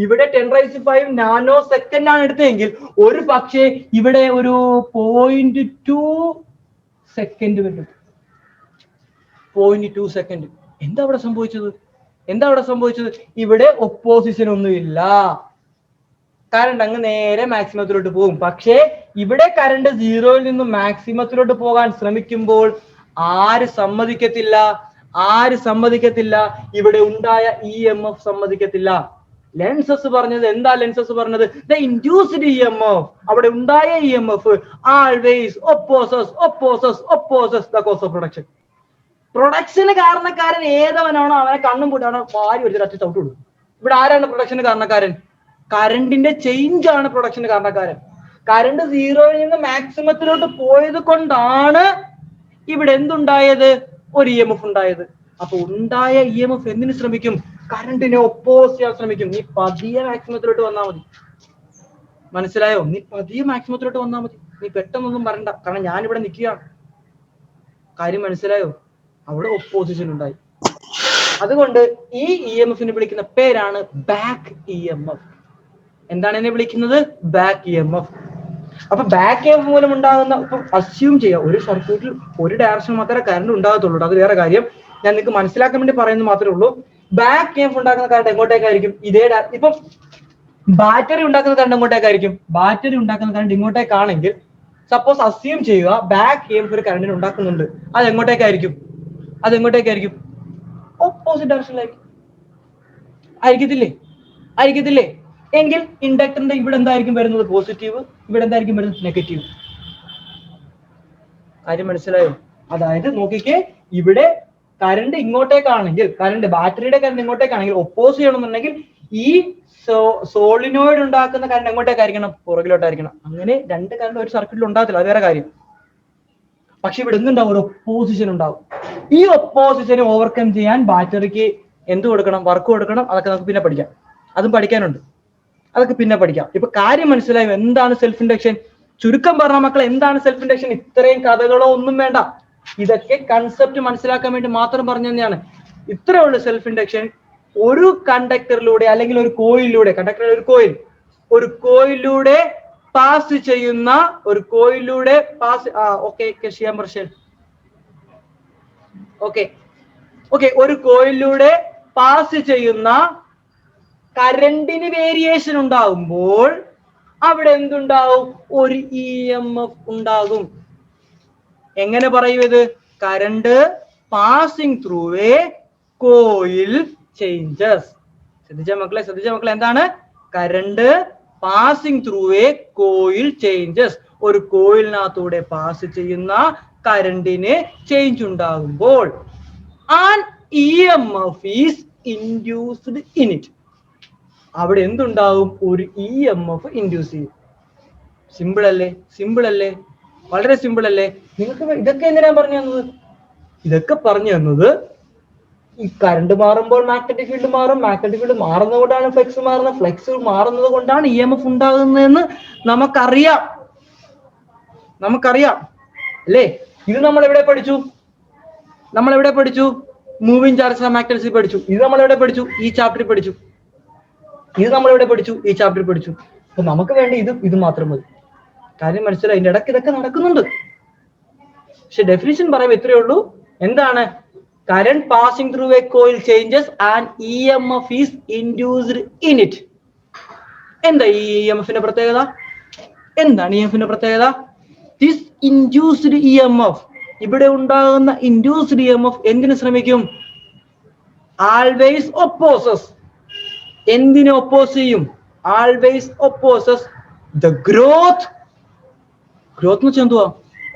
ഇവിടെ 10⁵ നാനോ സെക്കൻഡ് ആണ് എടുത്തതെങ്കിൽ ഒരു പക്ഷേ ഇവിടെ ഒരു 0.2 സെക്കൻഡ് വരും. 0.2 സെക്കൻഡ്. എന്താ അവിടെ സംഭവിച്ചത്? ഇവിടെ ഒപ്പോസിഷൻ ഒന്നുമില്ല. കറണ്ട് അങ്ങ് നേരെ മാക്സിമത്തിലോട്ട് പോകും. പക്ഷേ ഇവിടെ കറണ്ട് 0-ൽ നിന്നും മാക്സിമത്തിലോട്ട് പോകാൻ ശ്രമിക്കുമ്പോൾ ആര് സമ്മതിക്കത്തില്ല? ഇവിടെ ഉണ്ടായ EMF സമ്മതിക്കത്തില്ല. ലെൻസസ് പറഞ്ഞത് എന്താ? ദ ഇൻഡ്യൂസ്ഡ് EMF, അവിടെ ഉണ്ടായ EMF always opposes the cause of production. Production കാരണക്കാരൻ ഏതവനാണോ അവനെ കണ്ണും പൂട്ടാണോ വാരി ഒരു ചവിട്ട് കൊടുക്കും. ഇവിടെ ആരാണ് പ്രൊഡക്ഷന് കാരണക്കാരൻ? കറണ്ടിന്റെ ചേഞ്ച് ആണ് പ്രൊഡക്ഷന് കാരണക്കാരൻ. കറണ്ട് 0-ൽ നിന്ന് മാക്സിമത്തിലോട്ട് പോയത് കൊണ്ടാണ് ഇവിടെ എന്തുണ്ടായത്? ഒരു EMF ഉണ്ടായത്. അപ്പൊ ഉണ്ടായ EMF എന്തിനു ശ്രമിക്കും? കറണ്ടിനെ ഒപ്പോസ് ചെയ്യാൻ ശ്രമിക്കും. നീ പതിയെ മാക്സിമത്തിലോട്ട് വന്നാൽ മതി. മനസ്സിലായോ? നീ പതിയെ മാക്സിമത്തിലോട്ട് വന്നാൽ മതി. നീ പെട്ടെന്നൊന്നും വരണ്ട. കാരണം ഞാനിവിടെ നിൽക്കുകയാണ്. കാര്യം മനസ്സിലായോ? അവിടെ ഒപ്പോസിഷൻ ഉണ്ടായി. അതുകൊണ്ട് ഈ EMFനെ വിളിക്കുന്ന പേരാണ് ബാക്ക് EMF. എന്താണ് എന്നെ വിളിക്കുന്നത്? Back EMF. അപ്പൊ ബാക്ക് EMF മൂലം ഉണ്ടാകുന്ന, ഇപ്പൊ അസ്യൂം ചെയ്യാം ഒരു സർക്യൂട്ടിൽ ഒരു ഡയറക്ഷൻ മാത്രമേ കറണ്ട് ഉണ്ടാകത്തുള്ളൂ. അത് വേറെ കാര്യം. ഞാൻ നിങ്ങൾക്ക് മനസ്സിലാക്കാൻ വേണ്ടി പറയുന്നത് മാത്രമേ ഉള്ളൂ. ബാക്ക് EMF ഉണ്ടാക്കുന്ന കറണ്ട് എങ്ങോട്ടേക്കായിരിക്കും? ഇപ്പം ബാറ്ററി ഉണ്ടാക്കുന്ന കറണ്ട് എങ്ങോട്ടേക്കായിരിക്കും? ബാറ്ററി ഉണ്ടാക്കുന്ന കറണ്ട് ഇങ്ങോട്ടേക്കാണെങ്കിൽ സപ്പോസ് അസ്യൂം ചെയ്യുക ബാക്ക് EMF ഒരു കറണ്ടിന് ഉണ്ടാക്കുന്നുണ്ട്. അത് എങ്ങോട്ടേക്കായിരിക്കും? ഓപ്പോസിറ്റ് ഡയറക്ഷനിലായിരിക്കും. ആയിരിക്കത്തില്ലേ? എങ്കിൽ ഇൻഡക്ടറിന്റെ ഇവിടെ എന്തായിരിക്കും വരുന്നത്? പോസിറ്റീവ്. ഇവിടെ എന്തായിരിക്കും വരുന്നത്? നെഗറ്റീവ്. കാര്യം മനസ്സിലായോ? അതായത് നോക്കിക്കേ, ഇവിടെ കറണ്ട് ഇങ്ങോട്ടേക്കാണെങ്കിൽ, ബാറ്ററിയുടെ കറണ്ട് ഇങ്ങോട്ടേക്കാണെങ്കിൽ ഒപ്പോസ് ചെയ്യണമെന്നുണ്ടെങ്കിൽ ഈ സോളിനോയിഡ് ഉണ്ടാക്കുന്ന കറണ്ട് എങ്ങോട്ടേക്കായിരിക്കണം? പുറകിലോട്ടായിരിക്കണം. അങ്ങനെ രണ്ട് കറണ്ട് ഒരു സർക്യൂട്ടിൽ ഉണ്ടാകത്തില്ല, അത് വേറെ കാര്യം. പക്ഷെ ഇവിടെ എന്തുണ്ടാവും? ഒരു ഒപ്പോസിഷൻ ഉണ്ടാവും. ഈ ഒപ്പോസിഷനെ ഓവർകം ചെയ്യാൻ ബാറ്ററിക്ക് എന്ത് കൊടുക്കണം? വർക്ക് കൊടുക്കണം. അതൊക്കെ നമുക്ക് പിന്നെ പഠിക്കാം. അതും പഠിക്കാനുണ്ട്. അതൊക്കെ പിന്നെ പഠിക്കാം. ഇപ്പൊ കാര്യം മനസ്സിലായോ? എന്താണ് സെൽഫ് ഇൻഡക്ഷൻ? ചുരുക്കം പറഞ്ഞ മക്കളെ, എന്താണ് സെൽഫ് ഇൻഡക്ഷൻ? ഇത്രയും കഥകളോ ഒന്നും വേണ്ട. ഇതൊക്കെ കൺസെപ്റ്റ് മനസ്സിലാക്കാൻ വേണ്ടി മാത്രം പറഞ്ഞു തന്നെയാണ്. ഇത്രേ ഉള്ളൂ സെൽഫ് ഇൻഡക്ഷൻ. ഒരു കണ്ടക്ടറിലൂടെ അല്ലെങ്കിൽ ഒരു കോയിലിലൂടെ, കണ്ടക്ടറിൽ ഒരു കോയിലിലൂടെ പാസ് ചെയ്യുന്ന ഒരു കോയിലിലൂടെ പാസ് ചെയ്യുന്ന കറണ്ടിന് വേരിയേഷൻ ഉണ്ടാകുമ്പോൾ അവിടെ എന്തുണ്ടാവും? ഒരു EMF ഉണ്ടാകും. എങ്ങനെ പറയൂ ഇത്? Current passing through A coil changes. ശ്രദ്ധിച്ച മക്കളെ, എന്താണ്? Current passing through A coil changes. ഒരു കോയിലിനകത്തൂടെ പാസ് ചെയ്യുന്ന കറണ്ടിന് ചേഞ്ച് ഉണ്ടാകുമ്പോൾ an EMF is induced in it. അവിടെ എന്തുണ്ടാവും? ഒരു EMF ഇൻഡ്യൂസ് ചെയ്യും. സിമ്പിൾ അല്ലേ? വളരെ സിമ്പിൾ അല്ലേ? നിങ്ങൾക്ക് ഇതൊക്കെ എന്തിനാ പറഞ്ഞു തന്നത്? ഇതൊക്കെ പറഞ്ഞു തന്നത് ഈ കറണ്ട് മാറുമ്പോൾ മാഗ്നറ്റിക് ഫീൽഡ് മാറും. മാഗ്നറ്റിക് ഫീൽഡ് മാറുന്നതുകൊണ്ടാണ് ഫ്ലക്സ് മാറുന്നത്. ഫ്ലക്സ് മാറുന്നത് കൊണ്ടാണ് EMF ഉണ്ടാകുന്നതെന്ന് നമുക്കറിയാം അല്ലേ? ഇത് നമ്മൾ എവിടെ പഠിച്ചു? മൂവിങ് ചാർജ് മാഗ്നറ്റിക്സിൽ പഠിച്ചു. ഇത് നമ്മൾ എവിടെ പഠിച്ചു? ഈ ചാപ്റ്ററിൽ പഠിച്ചു. അപ്പൊ നമുക്ക് വേണ്ടി ഇത് മാത്രം മതി. കാര്യം മനസ്സിലായി? ഇതിന്റെ ഇടയ്ക്ക് ഇതൊക്കെ നടക്കുന്നുണ്ട്. പക്ഷെ ഡെഫിനിഷൻ പറയുമ്പോൾ ഇത്രയേ ഉള്ളൂ. എന്താണ്? Current passing through A coil changes and EMF is induced in it. എന്താ ഈ EMFന്റെ പ്രത്യേകത? ദിസ് ഇൻഡ്യൂസ്ഡ് EMF, ഇവിടെ ഉണ്ടാകുന്ന ഇൻഡ്യൂസ്ഡ് EMF എന്തിനു ശ്രമിക്കും? Always opposes. എന്തിനെ ഒപ്പോസ് ചെയ്യും? ആൾവേസ് ഒപ്പോസസ് ദ ഗ്രോത്ത് എന്ന് വെച്ചാൽ എന്തുവാ?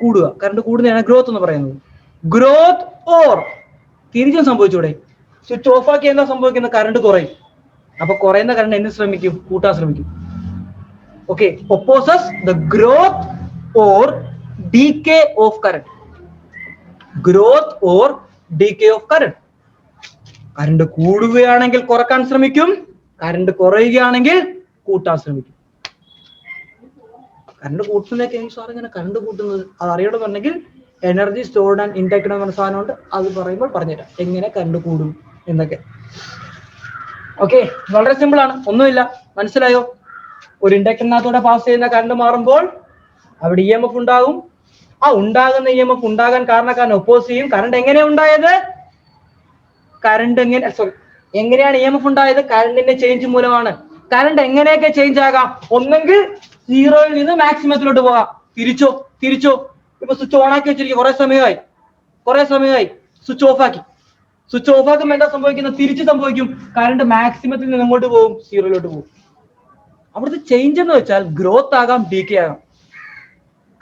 കൂടുക. കറണ്ട് കൂടുന്നതാണ് ഗ്രോത്ത് എന്ന് പറയുന്നത്. ഗ്രോത്ത് ഓർ തിരിച്ചും സംഭവിച്ചൂടെ? സ്വിച്ച് ഓഫ് ആക്കി എന്താ സംഭവിക്കുന്നത്? കറണ്ട് കുറയും. അപ്പൊ കുറയുന്ന കറണ്ട് എന്ത് ശ്രമിക്കും? കൂട്ടാൻ ശ്രമിക്കും. Okay, opposes the growth or decay of current. Current കൂടുകയാണെങ്കിൽ കുറക്കാൻ ശ്രമിക്കും, കറണ്ട് കുറയുകയാണെങ്കിൽ കൂട്ടാൻ ശ്രമിക്കും. കറണ്ട് കൂട്ടുന്നതൊക്കെ സാർ ഇങ്ങനെ കറണ്ട് കൂട്ടുന്നത് അത് അറിയണമെന്നുണ്ടെങ്കിൽ എനർജി സ്റ്റോർഡ് ആൻഡ് ഇൻഡക്റ്റഡ് എന്ന സാധനമുണ്ട്. അത് പറയുമ്പോൾ പറഞ്ഞുതരാം എങ്ങനെ കറണ്ട് കൂടും എന്നൊക്കെ. ഓക്കെ, വളരെ സിമ്പിൾ ആണ്, ഒന്നുമില്ല. മനസ്സിലായോ? ഒരു ഇൻഡക്ടറിനകത്തൂടെ പാസ് ചെയ്യുന്ന കറണ്ട് മാറുമ്പോൾ അവിടെ ഇ എം എഫ് ഉണ്ടാകും. ആ ഉണ്ടാകുന്ന ഇ എം എഫ് ഉണ്ടാകാൻ കാരണക്കാരൻ ഒപ്പോസ് ചെയ്യും. കറണ്ട് എങ്ങനെയാ ഉണ്ടായത്? എങ്ങനെയാണ് ഇ എം എഫ് ഉണ്ടായത്? കറണ്ടിന്റെ ചേഞ്ച് മൂലമാണ്. കറണ്ട് എങ്ങനെയൊക്കെ ചേഞ്ച് ആകാം? ഒന്നെങ്കിൽ സീറോയിൽ നിന്ന് മാക്സിമത്തിലോട്ട് പോകാം. തിരിച്ചോ. ഇപ്പൊ സ്വിച്ച് ഓൺ ആക്കി വെച്ചിരിക്കും, കുറെ സമയമായി സ്വിച്ച് ഓഫ് ആക്കി. സ്വിച്ച് ഓഫ് ആക്കുമ്പോൾ എന്താ സംഭവിക്കുന്നത്? തിരിച്ച് സംഭവിക്കും. കറണ്ട് മാക്സിമത്തിൽ നിന്ന് എങ്ങോട്ട് പോകും? സീറോയിലോട്ട് പോകും. അവിടുത്തെ ചേഞ്ച് എന്ന് വെച്ചാൽ ഗ്രോത്ത് ആകാം, ഡീക്കേ ആകാം.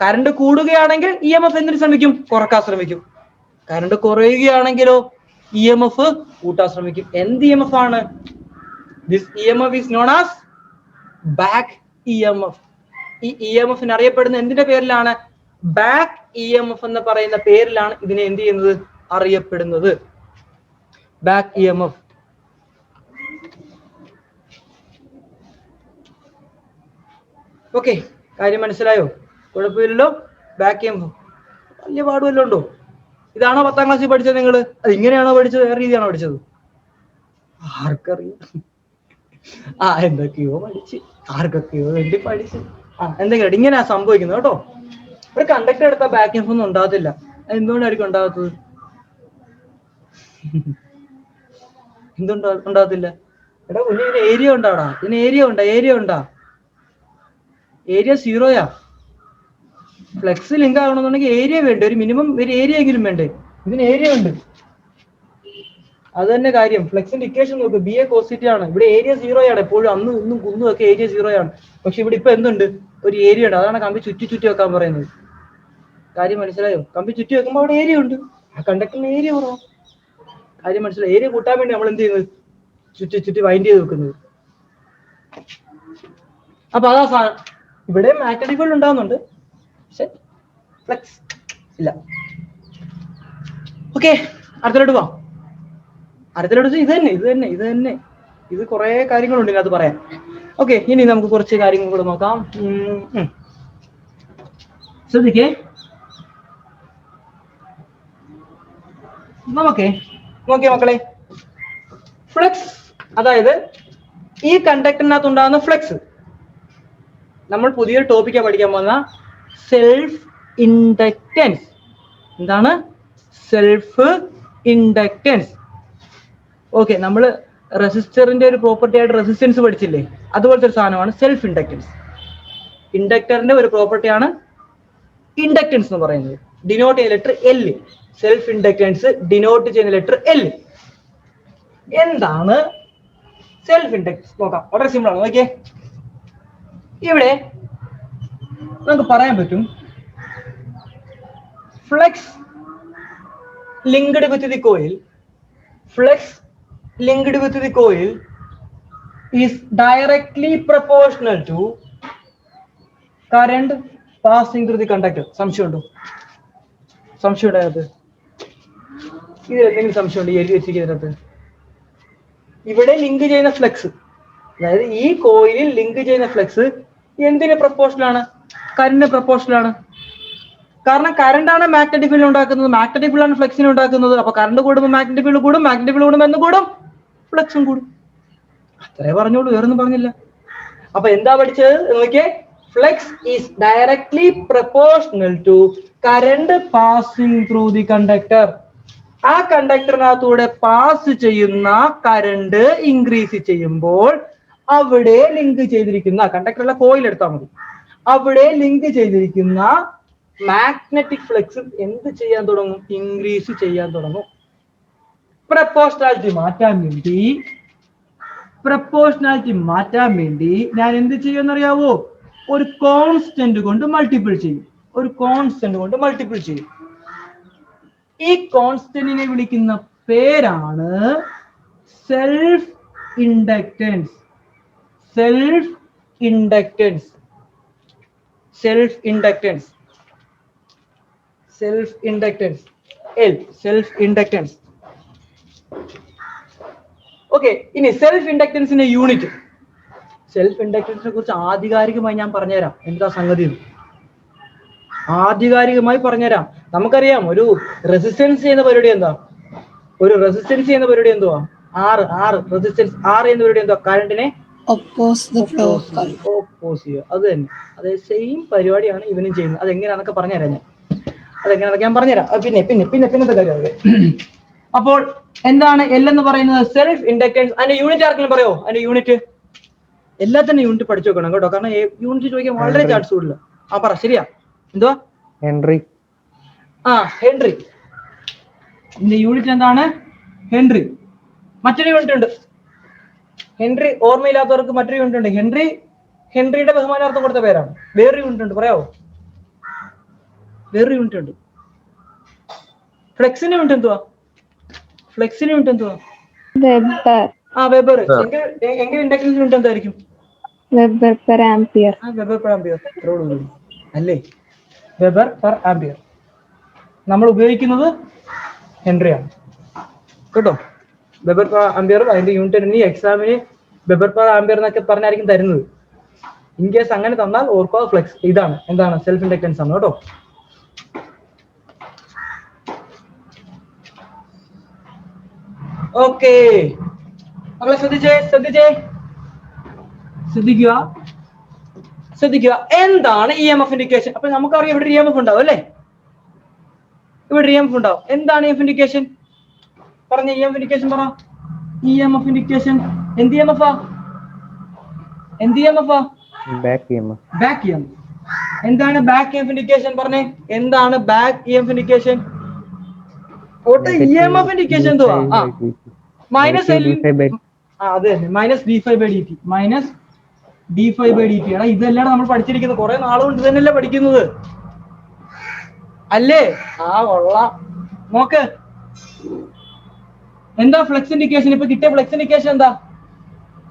കറണ്ട് കൂടുകയാണെങ്കിൽ ഇ എം എഫ് എന്തിനു ശ്രമിക്കും? കുറക്കാൻ ശ്രമിക്കും. കറണ്ട് കുറയുകയാണെങ്കിലോ ഇ എം എഫ് കൂട്ടാൻ ശ്രമിക്കും. എന്ത് ഇ എം എഫ് ആണ്? This E M F is known as back E M F. ഈ ഇ എം എഫിന് അറിയപ്പെടുന്ന എന്തിന്റെ പേരിലാണ്? ബാക്ക് ഇ എം എഫ് എന്ന് പറയുന്ന പേരിലാണ് ഇതിനെ എന്ത് ചെയ്യുന്നത്? അറിയപ്പെടുന്നത്. Back E M F. Okay, കാര്യം മനസ്സിലായോ? കുഴപ്പമില്ലല്ലോ. ബാക്ക് ഇ എം എഫ് വലിയ പാടുമല്ലോ ഉണ്ടോ? ഇതാണോ 10ാം ക്ലാസ്സിൽ പഠിച്ചത് നിങ്ങൾ? അത് ഇങ്ങനെയാണോ പഠിച്ചത്? വേറെ രീതിയാണോ പഠിച്ചത്? ആർക്കറിയാം. എന്തൊക്കെയോ പഠിച്ച്, ആർക്കൊക്കെയോ വേണ്ടി പഠിച്ച്. എന്തെങ്കിലും ഇങ്ങനെയാ സംഭവിക്കുന്നത് കേട്ടോ. ഒരു കണ്ടക്ടർ എടുത്താൽ ബാക്ക് ഇ എം എഫ് ഒന്നും ഉണ്ടാകത്തില്ല. എന്തുകൊണ്ടായിരിക്കും ഉണ്ടാകത്തത്? ഉണ്ടാകത്തില്ല? എടാ കുഞ്ഞ്, ഇതിന് ഏരിയ ഉണ്ടാടാ. ഇതിന് ഏരിയ ഉണ്ടാ? ഏരിയ സീറോയാ. ഫ്ലെക്സ് ലിങ്ക് ആകണമെന്നുണ്ടെങ്കിൽ ഏരിയ വേണ്ടേ? ഒരു മിനിമം ഒരു ഏരിയ എങ്കിലും വേണ്ടേ? ഇതിന് ഏരിയ ഉണ്ട്. അത് തന്നെ കാര്യം. ഫ്ലെക്സിന്റെ ഇക്വേഷൻ നോക്ക്, ബി എ കോസിറ്റി ആണ്. ഇവിടെ ഏരിയ സീറോയാണ് എപ്പോഴും. അന്നും ഇന്നും കുന്നും ഒക്കെ ഏരിയ സീറോയാണ്. പക്ഷെ ഇവിടെ ഇപ്പൊ എന്തുണ്ട്? ഒരു ഏരിയ ഉണ്ട്. അതാണ് കമ്പി ചുറ്റി വെക്കാൻ പറയുന്നത്. കാര്യം മനസ്സിലായോ? കമ്പി ചുറ്റി വെക്കുമ്പോൾ അവിടെ ഏരിയ ഉണ്ട്. ആ കണ്ടക്ടറിന് ഏരിയ കുറവാണ്. കാര്യം മനസ്സിലായോ? ഏരിയ കൂട്ടാൻ വേണ്ടി നമ്മൾ എന്ത് ചെയ്യുന്നത്? ചുറ്റി വൈൻഡ് ചെയ്ത് വെക്കുന്നത്. അപ്പൊ അതാ സാധനം. ഇവിടെ മാഗ്നറ്റിക് ഫീൽഡ് ഉണ്ടാകുന്നുണ്ട്, പക്ഷെ ഫ്ലക്സ് ഇല്ല. ഓക്കെ, അടുത്തോട്ട് പോവാം. ഇത് തന്നെ. ഇത് കുറെ കാര്യങ്ങളുണ്ട് ഇതിനകത്ത് പറയാൻ. ഓക്കെ, ഇനി നമുക്ക് കുറച്ച് കാര്യങ്ങൾ കൂടെ നോക്കാം. ശ്രദ്ധിക്കേ, നോക്കിയേ മക്കളെ. ഫ്ലക്സ്, അതായത് ഈ കണ്ടക്ടറിനകത്ത് ഉണ്ടാകുന്ന ഫ്ലക്സ്, നമ്മൾ പുതിയൊരു ടോപ്പിക്കാണ് പഠിക്കാൻ പോകുന്ന സെൽഫ് ഇൻഡക്റ്റൻസ്. എന്താണ് സെൽഫ് ഇൻഡക്റ്റൻസ്? ഓക്കെ, നമ്മൾ റെസിസ്റ്ററിന്റെ ഒരു പ്രോപ്പർട്ടി ആയിട്ട് റെസിസ്റ്റൻസ് പഠിച്ചില്ലേ? അതുപോലത്തെ ഒരു സാധനമാണ് സെൽഫ് ഇൻഡക്റ്റൻസ്. ഇൻഡക്ടറിന്റെ ഒരു പ്രോപ്പർട്ടിയാണ് ഇൻഡക്റ്റൻസ് എന്ന് പറയുന്നത്. ഡിനോട്ട് ചെയ്യുന്ന letter L. Self inductance denote ചെയ്യുന്ന ലെറ്റർ എൽ. എന്താണ് സെൽഫ് ഇൻഡക്റ്റൻസ്? നോക്കാം, വളരെ സിമ്പിൾ ആണ്. നോക്കിയേ, ഇവിടെ നമുക്ക് പറയാൻ പറ്റും flux linked with the coil, flux linked with the coil is directly proportional to current passing through the conductor. സംശയമുണ്ടോ? സംശയം ഉണ്ടായത്? ഇതിൽ എന്തെങ്കിലും സംശയമുണ്ട്? എഴുതി വെച്ചിരിക്കുന്നത് ഇവിടെ ലിങ്ക് ചെയ്യുന്ന ഫ്ലക്സ്, അതായത് ഈ കോയിലിൽ ലിങ്ക് ചെയ്യുന്ന ഫ്ലക്സ് എന്തിന് പ്രപ്പോർഷണൽ ആണ്? കറന്റിന് പ്രപ്പോർഷണൽ ആണ്. കാരണം കറണ്ട് ആണ് മാഗ്നറ്റിക് ഫീൽഡ് ഉണ്ടാക്കുന്നത്, മാഗ്നറ്റിക് ഫീൽഡ് ആണ് ഫ്ലക്സിനെ ഉണ്ടാക്കുന്നത്. അപ്പൊ കറണ്ട് കൂടുമ്പോൾ മാഗ്നറ്റിക് ഫീൽഡ് കൂടും, മാഗ്നറ്റിക് ഫീൽഡ് കൂടുമ്പോൾ എന്ന് കൂടും? ഫ്ലക്സും കൂടും. അത്രേ പറഞ്ഞോളൂ, വേറൊന്നും പറഞ്ഞില്ല. അപ്പൊ എന്താ പഠിച്ചത് നോക്കിയേ? Flux is directly proportional to current passing through the conductor. ആ കണ്ടക്ടറിനകത്തൂടെ പാസ് ചെയ്യുന്ന കറണ്ട് ഇൻക്രീസ് ചെയ്യുമ്പോൾ അവിടെ ലിങ്ക് ചെയ്തിരിക്കുന്ന കണ്ടക്ടറിലെ കോയിൽ എടുത്താൽ മതി, അവിടെ ലിങ്ക് ചെയ്തിരിക്കുന്ന മാഗ്നറ്റിക് ഫ്ലക്സ് എന്ത് ചെയ്യാൻ തുടങ്ങും? ഇൻക്രീസ് ചെയ്യാൻ തുടങ്ങും. പ്രപ്പോർഷണാലിറ്റി മാറ്റാൻ വേണ്ടി ഞാൻ എന്ത് ചെയ്യുമെന്നറിയാവോ? ഒരു കോൺസ്റ്റന്റ് കൊണ്ട് മൾട്ടിപ്പിൾ ചെയ്യും. ഈ കോൺസ്റ്റന്റിനെ വിളിക്കുന്ന പേരാണ് സെൽഫ് ഇൻഡക്റ്റൻസ്. ഓക്കെ, ഇനി സെൽഫ് ഇൻഡക്റ്റൻസിന്റെ യൂണിറ്റ്. സെൽഫ് ഇൻഡക്റ്റൻസിനെ കുറിച്ച് ആധികാരികമായി ഞാൻ പറഞ്ഞുതരാം. എന്താ സംഗതി? ആധികാരികമായി പറഞ്ഞുതരാം. നമുക്കറിയാം ഒരു റെസിസ്റ്റൻസ് ചെയ്യുന്ന പരിപാടി എന്തുവാ? R റെസിസ്റ്റൻസ് R എന്ന് പറയുന്നത് എന്താ? കറണ്ടിനെ
oppose the flow of current.
Oppose ചെയ്യുക. അത് തന്നെ, അതേ സെയിം പരിപാടിയാണ് ഇവനും ചെയ്യുന്നത്. അതെങ്ങനെയാണെന്നൊക്കെ പറഞ്ഞുതരാം ഞാൻ. അതെങ്ങനെയാണെന്നൊക്കെ ഞാൻ പറഞ്ഞുതരാം. പിന്നത്തെ കാര്യം. അപ്പോൾ എന്താണ് L എന്ന് പറയുന്നത്? Self inductance. അതിന്റെ യൂണിറ്റ് ആർക്കെങ്കിലും പറയോ? അതിന്റെ യൂണിറ്റ് എല്ലാത്തിനും യൂണിറ്റ് പഠിച്ചു വെക്കണം കേട്ടോ, കാരണം യൂണിറ്റ് ചോദിക്കാൻ വളരെ ചാൻസ് കൂടുതൽ. പറ, ശരിയാ? എന്തുവാ?
ഹെൻറി.
ഹെൻറി. ഇതിന്റെ യൂണിറ്റ് എന്താണ്? ഹെൻറി. മറ്റൊരു യൂണിറ്റ് ഉണ്ട് ഹെൻറി. ഓർമ്മയില്ലാത്തവർക്ക് മറ്റൊരു യൂണിറ്റ് ഉണ്ട് ഹെൻറി. ഹെൻറിയുടെ ബഹുമാനാർത്ഥം കൊടുത്ത പേരാണ്. വേറൊരു യൂണിറ്റ് ഉണ്ട്, പറയാവോ? വേറൊരു യൂണിറ്റ് ഉണ്ട്. ഫ്ലെക്സിന്റെ യൂണിറ്റ് എന്തുവാ? ഫ്ലെക്സിന്റെ യൂണിറ്റ് എന്തുവാ? വെബർ. എങ്കിൽ ഇൻഡക്റ്റൻസ് യൂണിറ്റ് എന്തായിരിക്കും?
Weber per ampere.
Weber per ampere അല്ലേ? Weber per ampere. നമ്മൾ ഉപയോഗിക്കുന്നത് ഹെൻറിയാണ് കേട്ടോ. വെബർ പെർ ആംപിയർ അതിന്റെ യൂണിറ്റ് എക്സാമിന് വെബർ പെർ ആംപിയർ എന്നൊക്കെ പറഞ്ഞായിരിക്കും തരുന്നത്. ഇൻ കേസ് അങ്ങനെ തന്നാൽ ഓർക്കുക ഫ്ലെക്സ് ഇതാണ്, എന്താണ്? സെൽഫ് ഇൻഡക്റ്റൻസ് ആണ് കേട്ടോ. ഓക്കെ മക്കളെ, ശ്രദ്ധിക്കുക. എന്താണ് EMF ഇൻഡിക്കേഷൻ? അപ്പൊ നമുക്കറിയാം ഇവിടെ EMF ഉണ്ടാവും അല്ലേ? ഇവിടെ EMF ഉണ്ടാവും. എന്താണ് EMF ഇൻഡിക്കേഷൻ? പറഞ്ഞ EMF ഇൻഡിക്കേഷൻ പറ. EMF ഇൻഡിക്കേഷൻ എന്ത് EMF ആ? Back EMF. എന്താണ് ബാക്ക് EMF ഇൻഡിക്കേഷൻ? പറഞ്ഞേ, എന്താണ് back EMF indication? EMF indication എന്തുവാ? Minus L. അത് തന്നെ, മൈനസ് d∅dt. മൈനസ് d∅dt ആണ്. ഇതെല്ലാം നമ്മൾ പഠിച്ചിരിക്കുന്നത്, കുറെ നാളുകൊണ്ട് തന്നെയല്ലേ പഠിക്കുന്നത് അല്ലേ? കൊള്ളാം. നോക്ക്, എന്താ ഫ്ലെക്സ് ഇൻഡിക്കേഷൻ? ഇപ്പൊ കിട്ടിയ ഫ്ലെക്സ് ഇൻഡിക്കേഷൻ എന്താ?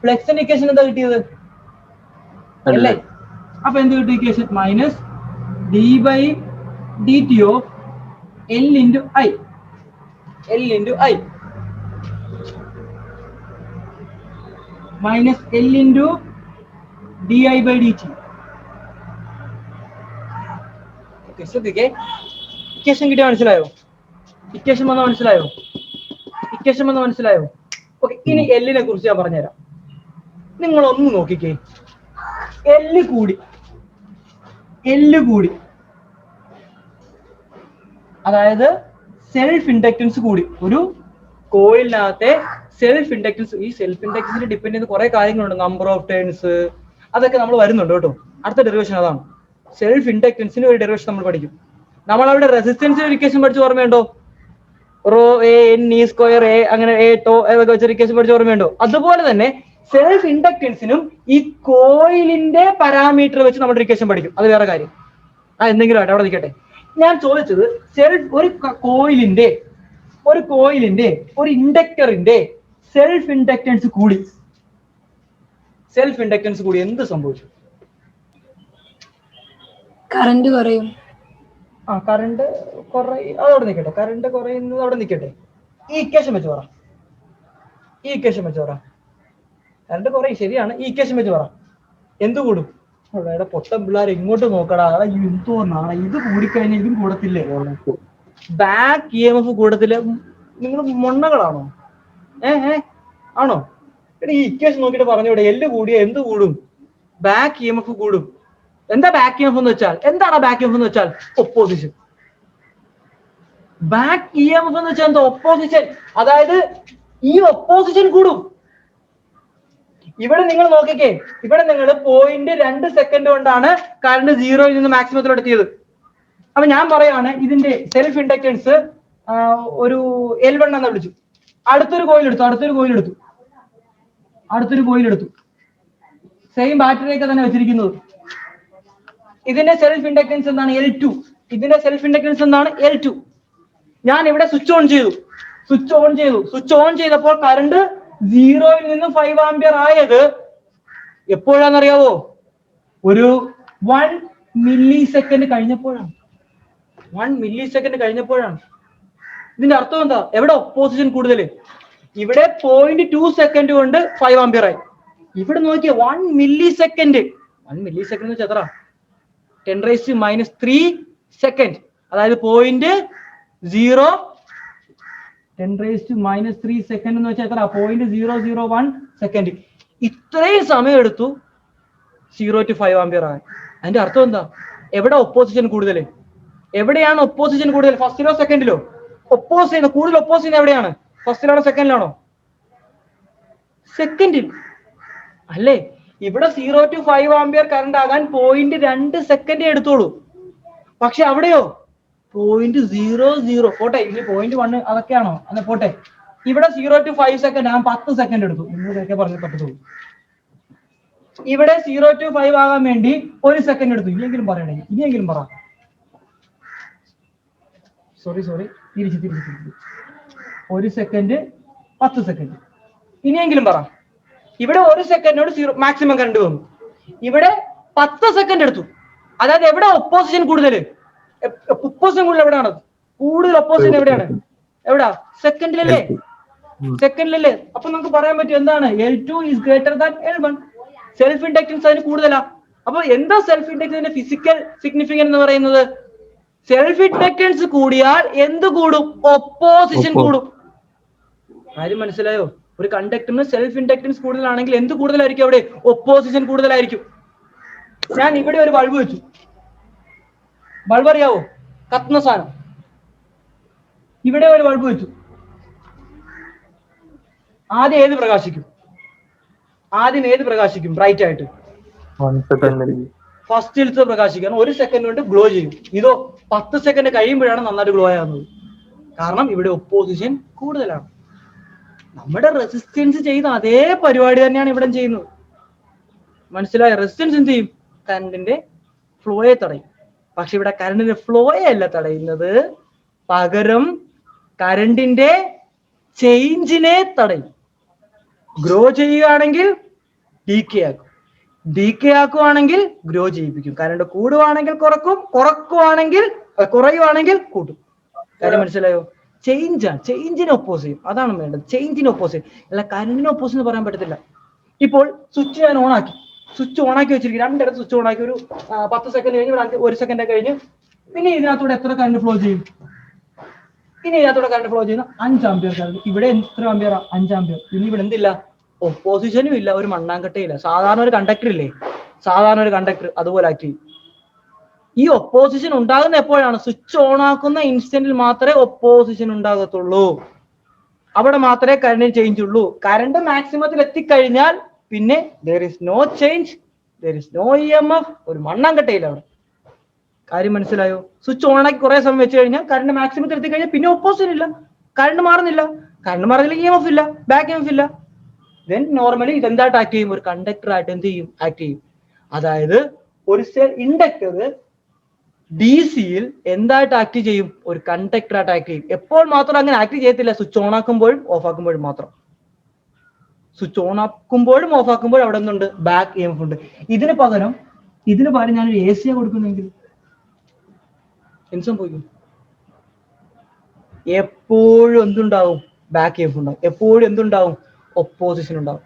ഫ്ലെക്സ് ഇൻഡിക്കേഷൻ എന്താ കിട്ടിയത്? അല്ലേ? അപ്പൊ എന്ത് കിട്ടും equation? Minus d/dt of L into I. Minus L into di/dt. ശ്രദ്ധിക്കേ, ഇക്വേഷൻ കിട്ടിയ മനസ്സിലായോ? ഇക്വേഷൻ വന്ന മനസ്സിലായോ? ഓക്കെ, ഇനി എല്ലിനെ കുറിച്ച് ഞാൻ പറഞ്ഞുതരാം. നിങ്ങൾ ഒന്ന് നോക്കിക്കേ, എല്ല് കൂടി, അതായത് സെൽഫ് ഇൻഡക്റ്റൻസ് കൂടി. ഒരു കോയിലിനകത്തെ സെൽഫ് ഇൻഡക്റ്റൻസ്, ഈ സെൽഫ് ഇൻഡക്റ്റൻസിന് ഡിപ്പെൻഡ് ചെയ്യുന്ന കുറെ കാര്യങ്ങളുണ്ട്. നമ്പർ ഓഫ് ടേൺസ്, അതൊക്കെ നമ്മൾ വരുന്നുണ്ട് കേട്ടോ. അടുത്ത ഡെറിവേഷൻ അതാണ്. സെൽഫ് ഇൻഡക്റ്റൻസിന് ഒരു ഡെറിവേഷൻ നമ്മൾ പഠിക്കും. നമ്മൾ അവിടെ റെസിസ്റ്റൻസ് ഇക്വേഷൻ പഠിച്ച് ഓർമ്മയുണ്ടോ? Rho A N E square A, അങ്ങനെ എ ടോ ഏതൊക്കെ വെച്ച ഇക്വേഷൻ പഠിച്ച് ഓർമ്മയുണ്ടോ? അതുപോലെ തന്നെ സെൽഫ് ഇൻഡക്റ്റൻസിനും ഈ കോയിലിന്റെ പാരാമീറ്റർ വെച്ച് നമ്മൾ ഇക്വേഷൻ പഠിക്കും. അത് വേറെ കാര്യം. എന്തെങ്കിലും ആട്ടെ, അവിടെ നിൽക്കട്ടെ. ഞാൻ ചോദിച്ചത് ഒരു കോയിലിന്റെ ഒരു ഇൻഡക്ടറിന്റെ സെൽഫ് ഇൻഡക്റ്റൻസ് കൂടി എന്ത് സംഭവിച്ചു?
കറണ്ട് കുറയും.
കറണ്ട് അതവിടെ നിൽക്കട്ടെ. കറണ്ട് കുറയുന്നത് അവിടെ നിൽക്കട്ടെ. ഈ ഇക്വേഷൻ വെച്ച് പറ. കറണ്ട് കുറയും, ശരിയാണ്. ഈ ഇക്വേഷൻ വെച്ച് പറ, എന്ത് കൂടും? അവിടെ പൊട്ടൻ പിള്ളേർ ഇങ്ങോട്ട് നോക്കടാ. എന്തോന്നാണ് ഇത്? കൂടിക്കഴിഞ്ഞാൽ ഇതും കൂടത്തില്ലേ? Back EMF കൂടത്തില്ല. നിങ്ങൾ മൊണ്ണകളാണോ? ആണോ? ഈ ഇക്വേഷൻ നോക്കിയിട്ട് പറഞ്ഞൂടെ, എല്ല് കൂടിയ എന്ത് കൂടും? ബാക്ക് EMF കൂടും. എന്താ ബാക്ക് EMF എന്ന് വെച്ചാൽ? എന്താണ് ബാക്ക് EMF എന്ന് വെച്ചാൽ? ഒപ്പോസിഷൻ. ബാക്ക് EMF എന്ന് വെച്ചാൽ എന്താ? ഒപ്പോസിഷൻ. അതായത് ഈ ഒപ്പോസിഷൻ കൂടും. ഇവിടെ നിങ്ങൾ നോക്കിക്കേ, ഇവിടെ നിങ്ങൾ 0.2 സെക്കൻഡ് കൊണ്ടാണ് കറണ്ട് 0-ൽ നിന്ന് മാക്സിമത്തിലെത്തിയത്. അപ്പൊ ഞാൻ പറയാണ്, ഇതിന്റെ സെൽഫ് ഇൻഡക്റ്റൻസ് ഒരു L1 എന്ന് വിളിച്ചു. അടുത്തൊരു കോയിൽ എടുത്തു. സെയിം ബാറ്ററിയൊക്കെ തന്നെ വെച്ചിരിക്കുന്നത്. ഇതിന്റെ സെൽഫ് ഇൻഡക്റ്റൻസ് എന്താണ്? L2. ഞാൻ ഇവിടെ സ്വിച്ച് ഓൺ ചെയ്തപ്പോൾ കറണ്ട് 0-ൽ നിന്ന് 5 ആംപിയർ ആയത് എപ്പോഴാണെന്നറിയാവോ? ഒരു 1 മില്ലി സെക്കൻഡ് കഴിഞ്ഞപ്പോഴാണ്. ഇതിന്റെ അർത്ഥം എന്താ? എവിടെ ഒപ്പോസിഷൻ കൂടുതൽ? ഇവിടെ 0.2 സെക്കൻഡ് കൊണ്ട് 5 ആംപിയർ ആയി. ഇവിടെ നോക്കിയ 1 മില്ലി സെക്കൻഡ് എന്ന് വെച്ചാൽ എത്ര? 10⁻³ സെക്കൻഡ്. അതായത് 0.03 10⁻³ സെക്കൻഡ് എന്ന് വെച്ചാൽ എത്ര? 0.001 സെക്കൻഡ്. ഇത്രയും സമയം എടുത്തു 0 to 5 ആംപിയർ ആകാൻ. അതിന്റെ അർത്ഥം എന്താ? എവിടെ ഒപ്പോസിഷൻ കൂടുതൽ? എവിടെയാണ് ഒപ്പോസിഷൻ കൂടുതൽ? ഫസ്റ്റിലോ സെക്കൻഡിലോ? കൂടുതൽ ഒപ്പോസിഷൻ എവിടെയാണ്? ഫസ്റ്റിലാണോ സെക്കൻഡിലാണോ? സെക്കൻഡിൽ അല്ലേ? ഇവിടെ 0 to 5 ആംപിയർ കറണ്ട് ആകാൻ 0.2 സെക്കൻഡ് എടുത്തോളൂ. പക്ഷെ അവിടെയോ 0.00 പോട്ടെ, ഇതിൽ 0.1 അതൊക്കെയാണോ? അതെ പോട്ടെ. ഇവിടെ 0 to 5 സെക്കൻഡ് ആകാൻ 10 സെക്കൻഡ് എടുത്തു. ഇതൊക്കെ പറഞ്ഞു പറ്റത്തുള്ളൂ. ഇവിടെ 0 to 5 ആകാൻ വേണ്ടി 1 സെക്കൻഡ് എടുത്തു. ഇനിയെങ്കിലും പറയണേ, ഇനിയെങ്കിലും പറ. സോറി തിരിച്ച് 1 സെക്കൻഡ് 10 സെക്കൻഡ്. ഇനിയെങ്കിലും പറ. ഇവിടെ 1 സെക്കൻഡിനോട് 0 മാക്സിമം കറണ്ട് വന്നു. ഇവിടെ 10 സെക്കൻഡ് എടുത്തു. അതായത് എവിടെ ഒപ്പോസിഷൻ കൂടുതൽ? ഒപ്പോസിഷൻ കൂടുതൽ എവിടെയാണ്? കൂടുതൽ ഒപ്പോസിഷൻ എവിടെയാണ്? എവിടാ? സെക്കൻഡിലല്ലേ? സെക്കൻഡിലല്ലേ? അപ്പൊ നമുക്ക് പറയാൻ പറ്റും എന്താണ്? L2 is greater than L1. Self inductance അതിന് കൂടുതലാ. അപ്പൊ എന്താ സെൽഫ് ഇൻഡക്റ്റൻസിന്റെ ഫിസിക്കൽ സിഗ്നിഫിക്കൻസ് എന്ന് പറയുന്നത്? സെൽഫ് ഇൻഡക്റ്റൻസ് കൂടിയാൽ എന്ത് കൂടും? ഒപ്പോസിഷൻ കൂടും. കാര്യം മനസ്സിലായോ? ഒരു കണ്ടക്ടറിന് സെൽഫ് ഇൻഡക്റ്റൻസ് കൂടുതലാണെങ്കിൽ എന്ത് കൂടുതലായിരിക്കും? അവിടെ ഒപ്പോസിഷൻ കൂടുതലായിരിക്കും. ഞാൻ ഇവിടെ ഒരു ബൾബ് വെച്ചു. ബൾബ് അറിയാവോ? കത്തുന്ന സാധനം. ഇവിടെ ഒരു ബൾബ് വെച്ചു. ആദ്യം ഏത് പ്രകാശിക്കും? ബ്രൈറ്റ് ആയിട്ട് ഫസ്റ്റിലത്തെ പ്രകാശിക്കാൻ 1 സെക്കൻഡ് കൊണ്ട് ഗ്ലോ ചെയ്യും. ഇതോ 10 സെക്കൻഡ് കഴിയുമ്പോഴാണ് നന്നായിട്ട് ഗ്ലോ ആകുന്നത്. കാരണം ഇവിടെ ഒപ്പോസിഷൻ കൂടുതലാണ്. നമ്മുടെ റെസിസ്റ്റൻസ് ചെയ്യുന്ന അതേ പരിപാടി തന്നെയാണ് ഇവിടെ ചെയ്യുന്നത്. മനസ്സിലായ? റെസിസ്റ്റൻസ് എന്ത് ചെയ്യും? കറണ്ടിന്റെ ഫ്ലോയെ തടയും. പക്ഷെ ഇവിടെ കറണ്ടിന്റെ ഫ്ലോയെ അല്ല തടയുന്നത്, പകരം കറണ്ടിന്റെ ചേഞ്ചിനെ തടയും. ഗ്രോ ചെയ്യുകയാണെങ്കിൽ ഡീകേ ആക്കും, ഡീകേ ആക്കുവാണെങ്കിൽ ഗ്രോ ചെയ്യിപ്പിക്കും. കറണ്ട് കൂടുവാണെങ്കിൽ കുറയുവാണെങ്കിൽ കൂട്ടും. കാര്യം മനസ്സിലായോ? ചേഞ്ചിനെ ഒപ്പോസ് ചെയ്യും. അതാണ് വേണ്ടത്. ചേഞ്ചിനെ ഒപ്പോസ് ചെയ്യും. അല്ല കറണ്ടിനെ ഒപ്പോസ് എന്ന് പറയാൻ പറ്റത്തില്ല. ഇപ്പോൾ സ്വിച്ച് ഞാൻ ഓണാക്കി വെച്ചിരിക്കും. രണ്ടിടത്ത് സ്വിച്ച് ഓണാക്കി ഒരു 10 സെക്കൻഡ് കഴിഞ്ഞ് 1 സെക്കൻഡ് കഴിഞ്ഞ് പിന്നെ ഇതിനകത്തൂടെ എത്ര കറണ്ട് ഫ്ലോ ചെയ്യും? 5 ആംപിയർ കറണ്ട്. ഇവിടെ എത്ര ആംപിയർ? 5 ആംപിയർ. ഇനി ഇവിടെ എന്തില്ല? ഒപ്പോസിഷനും ഇല്ല, ഒരു മണ്ണാങ്കട്ടയില്ല. സാധാരണ ഒരു കണ്ടക്ടർ അതുപോലെ ആക്കി. ഈ ഒപ്പോസിഷൻ ഉണ്ടാകുന്ന എപ്പോഴാണ്? സ്വിച്ച് ഓൺ ആക്കുന്ന ഇൻസ്റ്റന്റിൽ മാത്രമേ ഒപ്പോസിഷൻ ഉണ്ടാകത്തുള്ളൂ. അവിടെ മാത്രമേ കറണ്ട് ചേഞ്ച് ഉള്ളൂ. കറണ്ട് മാക്സിമത്തിൽ എത്തിക്കഴിഞ്ഞാൽ പിന്നെ there is no change, there is no EMF, ഒരു മണ്ണാങ്കട്ടയില്ല അവിടെ. കാര്യം മനസ്സിലായോ? സ്വിച്ച് ഓൺ ആക്കി കുറെ സമയം വെച്ച് കഴിഞ്ഞാൽ കറണ്ട് മാക്സിമത്തിൽ എത്തിക്കഴിഞ്ഞാൽ പിന്നെ ഒപ്പോസിഷൻ ഇല്ല, കറണ്ട് മാറുന്നില്ല. EMF ഇല്ല, ബാക്ക് EMF ഇല്ല. ദെൻ നോർമലി ഇതെന്തായിട്ട് ആക്ട് ചെയ്യും? ഒരു കണ്ടക്ടർ ആയിട്ട് എന്ത് ചെയ്യും? ആക്ട് ചെയ്യും. അതായത് ഒരു ഇൻഡക്ടർ DC-യിൽ എന്തായിട്ട് ആക്ട് ചെയ്യും? ഒരു കണ്ടക്ടർ ആയിട്ട് ആക്ട് ചെയ്യും. എപ്പോൾ മാത്രം അങ്ങനെ ആക്ട് ചെയ്യത്തില്ല? സ്വിച്ച് ഓൺ ആക്കുമ്പോഴും ഓഫ് ആക്കുമ്പോഴും മാത്രം. സ്വിച്ച് ഓൺ ആക്കുമ്പോഴും ഓഫ് ആക്കുമ്പോഴും അവിടെ എന്തുണ്ട്? ബാക്ക് EMF ഉണ്ട്. ഇതിന് പകരം ഞാനൊരു AC കൊടുക്കുന്നെങ്കിൽ എന്ത് സംഭവിക്കും? എപ്പോഴും എന്തുണ്ടാവും? ബാക്ക് EMF ഉണ്ടാവും. എപ്പോഴും എന്തുണ്ടാവും? ഒപ്പോസിഷൻ ഉണ്ടാവും.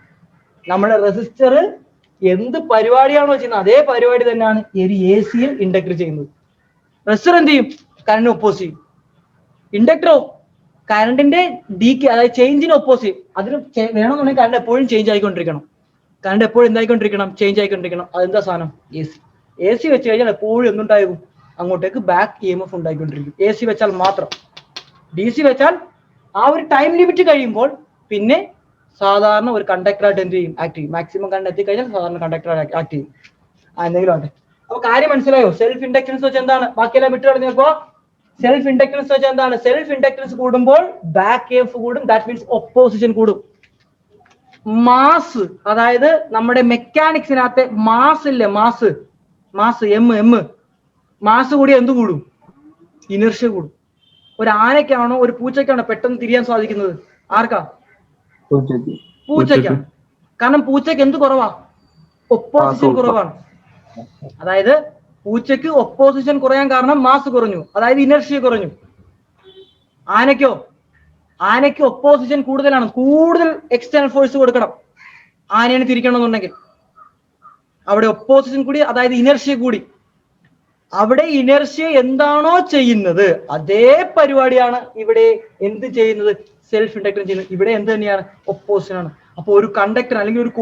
നമ്മുടെ റെസിസ്റ്റർ എന്ത് പരിപാടിയാണോ ചെയ്യുന്നത് അതേ പരിപാടി തന്നെയാണ് ഒരു AC-യിൽ ഇൻഡക്ടർ ചെയ്യുന്നത്. റെസിസ്റ്റർ എന്ത് ചെയ്യും? കറണ്ട് ഒപ്പോസ് ചെയ്യും. ഇൻഡക്ടറോ കറണ്ടിന്റെ ഡീക്ക്, അതായത് ചേഞ്ചിന് ഒപ്പോസ് ചെയ്യും. അതിന് വേണമെന്നുണ്ടെങ്കിൽ കറണ്ട് എപ്പോഴും ചേഞ്ച് ആയിക്കൊണ്ടിരിക്കണം. ചേഞ്ച് ആയിക്കൊണ്ടിരിക്കണം. അതെന്താ സാധനം? AC വെച്ച് കഴിഞ്ഞാൽ എപ്പോഴും എന്തുണ്ടാകും? അങ്ങോട്ടേക്ക് ബാക്ക് EMF ഉണ്ടായിക്കൊണ്ടിരിക്കും. AC വെച്ചാൽ മാത്രം. DC വെച്ചാൽ ആ ഒരു ടൈം ലിമിറ്റ് കഴിയുമ്പോൾ പിന്നെ സാധാരണ ഒരു കണ്ടക്ടറായിട്ട് എന്ത് ചെയ്യും? ആക്ട് ചെയ്യും. മാക്സിമം കറണ്ട് എത്തിക്കഴിഞ്ഞാൽ സാധാരണ കണ്ടക്ടറായിട്ട് ആക്ട് ചെയ്യും. എന്തെങ്കിലും ആട്ടെ. അപ്പൊ കാര്യം മനസ്സിലായോ? സെൽഫ് ഇൻഡക്റ്റൻസ് വെച്ച് എന്താണ്? ബാക്കിയെല്ലാം വിട്ടു കളഞ്ഞപ്പോ സെൽഫ് ഇൻഡക്റ്റൻസ് വെച്ച് എന്താണ്? സെൽഫ് ഇൻഡക്റ്റൻസ് കൂടുമ്പോൾ ബാക്ക് EMF കൂടും. ദാറ്റ് മീൻസ് ഒപ്പോസിഷൻ കൂടും. മാസ്, അതായത് നമ്മുടെ മെക്കാനിക്സിനകത്തെ മാസ് ഇല്ലേ, മാസ് മാസ് കൂടി എന്ത് കൂടും? ഇനർഷ്യ കൂടും. ഒരു ആനയ്ക്കാണോ ഒരു പൂച്ചയ്ക്കാണോ പെട്ടെന്ന് തിരിയാൻ സാധിക്കുന്നത്? ആർക്കാ? പൂച്ചയ്ക്കാണ്. കാരണം പൂച്ചയ്ക്ക് എന്ത് കുറവാ? ഒപ്പോസിഷൻ കുറവാണ്. അതായത് പൂച്ചയ്ക്ക് ഒപ്പോസിഷൻ കുറയാൻ കാരണം മാസ് കുറഞ്ഞു, അതായത് ഇനർഷ്യ കുറഞ്ഞു. ആനയ്ക്ക് ഒപ്പോസിഷൻ കൂടുതലാണ്. കൂടുതൽ എക്സ്റ്റേണൽ ഫോഴ്സ് കൊടുക്കണം ആനയെ തിരിക്കണമെന്നുണ്ടെങ്കിൽ. അവിടെ ഒപ്പോസിഷൻ കൂടി, അതായത് ഇനർഷ്യ കൂടി. അവിടെ ഇനർഷ്യ എന്താണോ ചെയ്യുന്നത് അതേ പരിപാടിയാണ് ഇവിടെ എന്ത് ചെയ്യുന്നത്? സെൽഫ് ഇൻഡക്ടൻസ് ചെയ്യുന്നത്. ഇവിടെ എന്ത് തന്നെയാണ്? ഒപ്പോസിഷൻ ആണ്. അപ്പൊ ഒരു കണ്ടക്ടർ അല്ലെങ്കിൽ ഒരു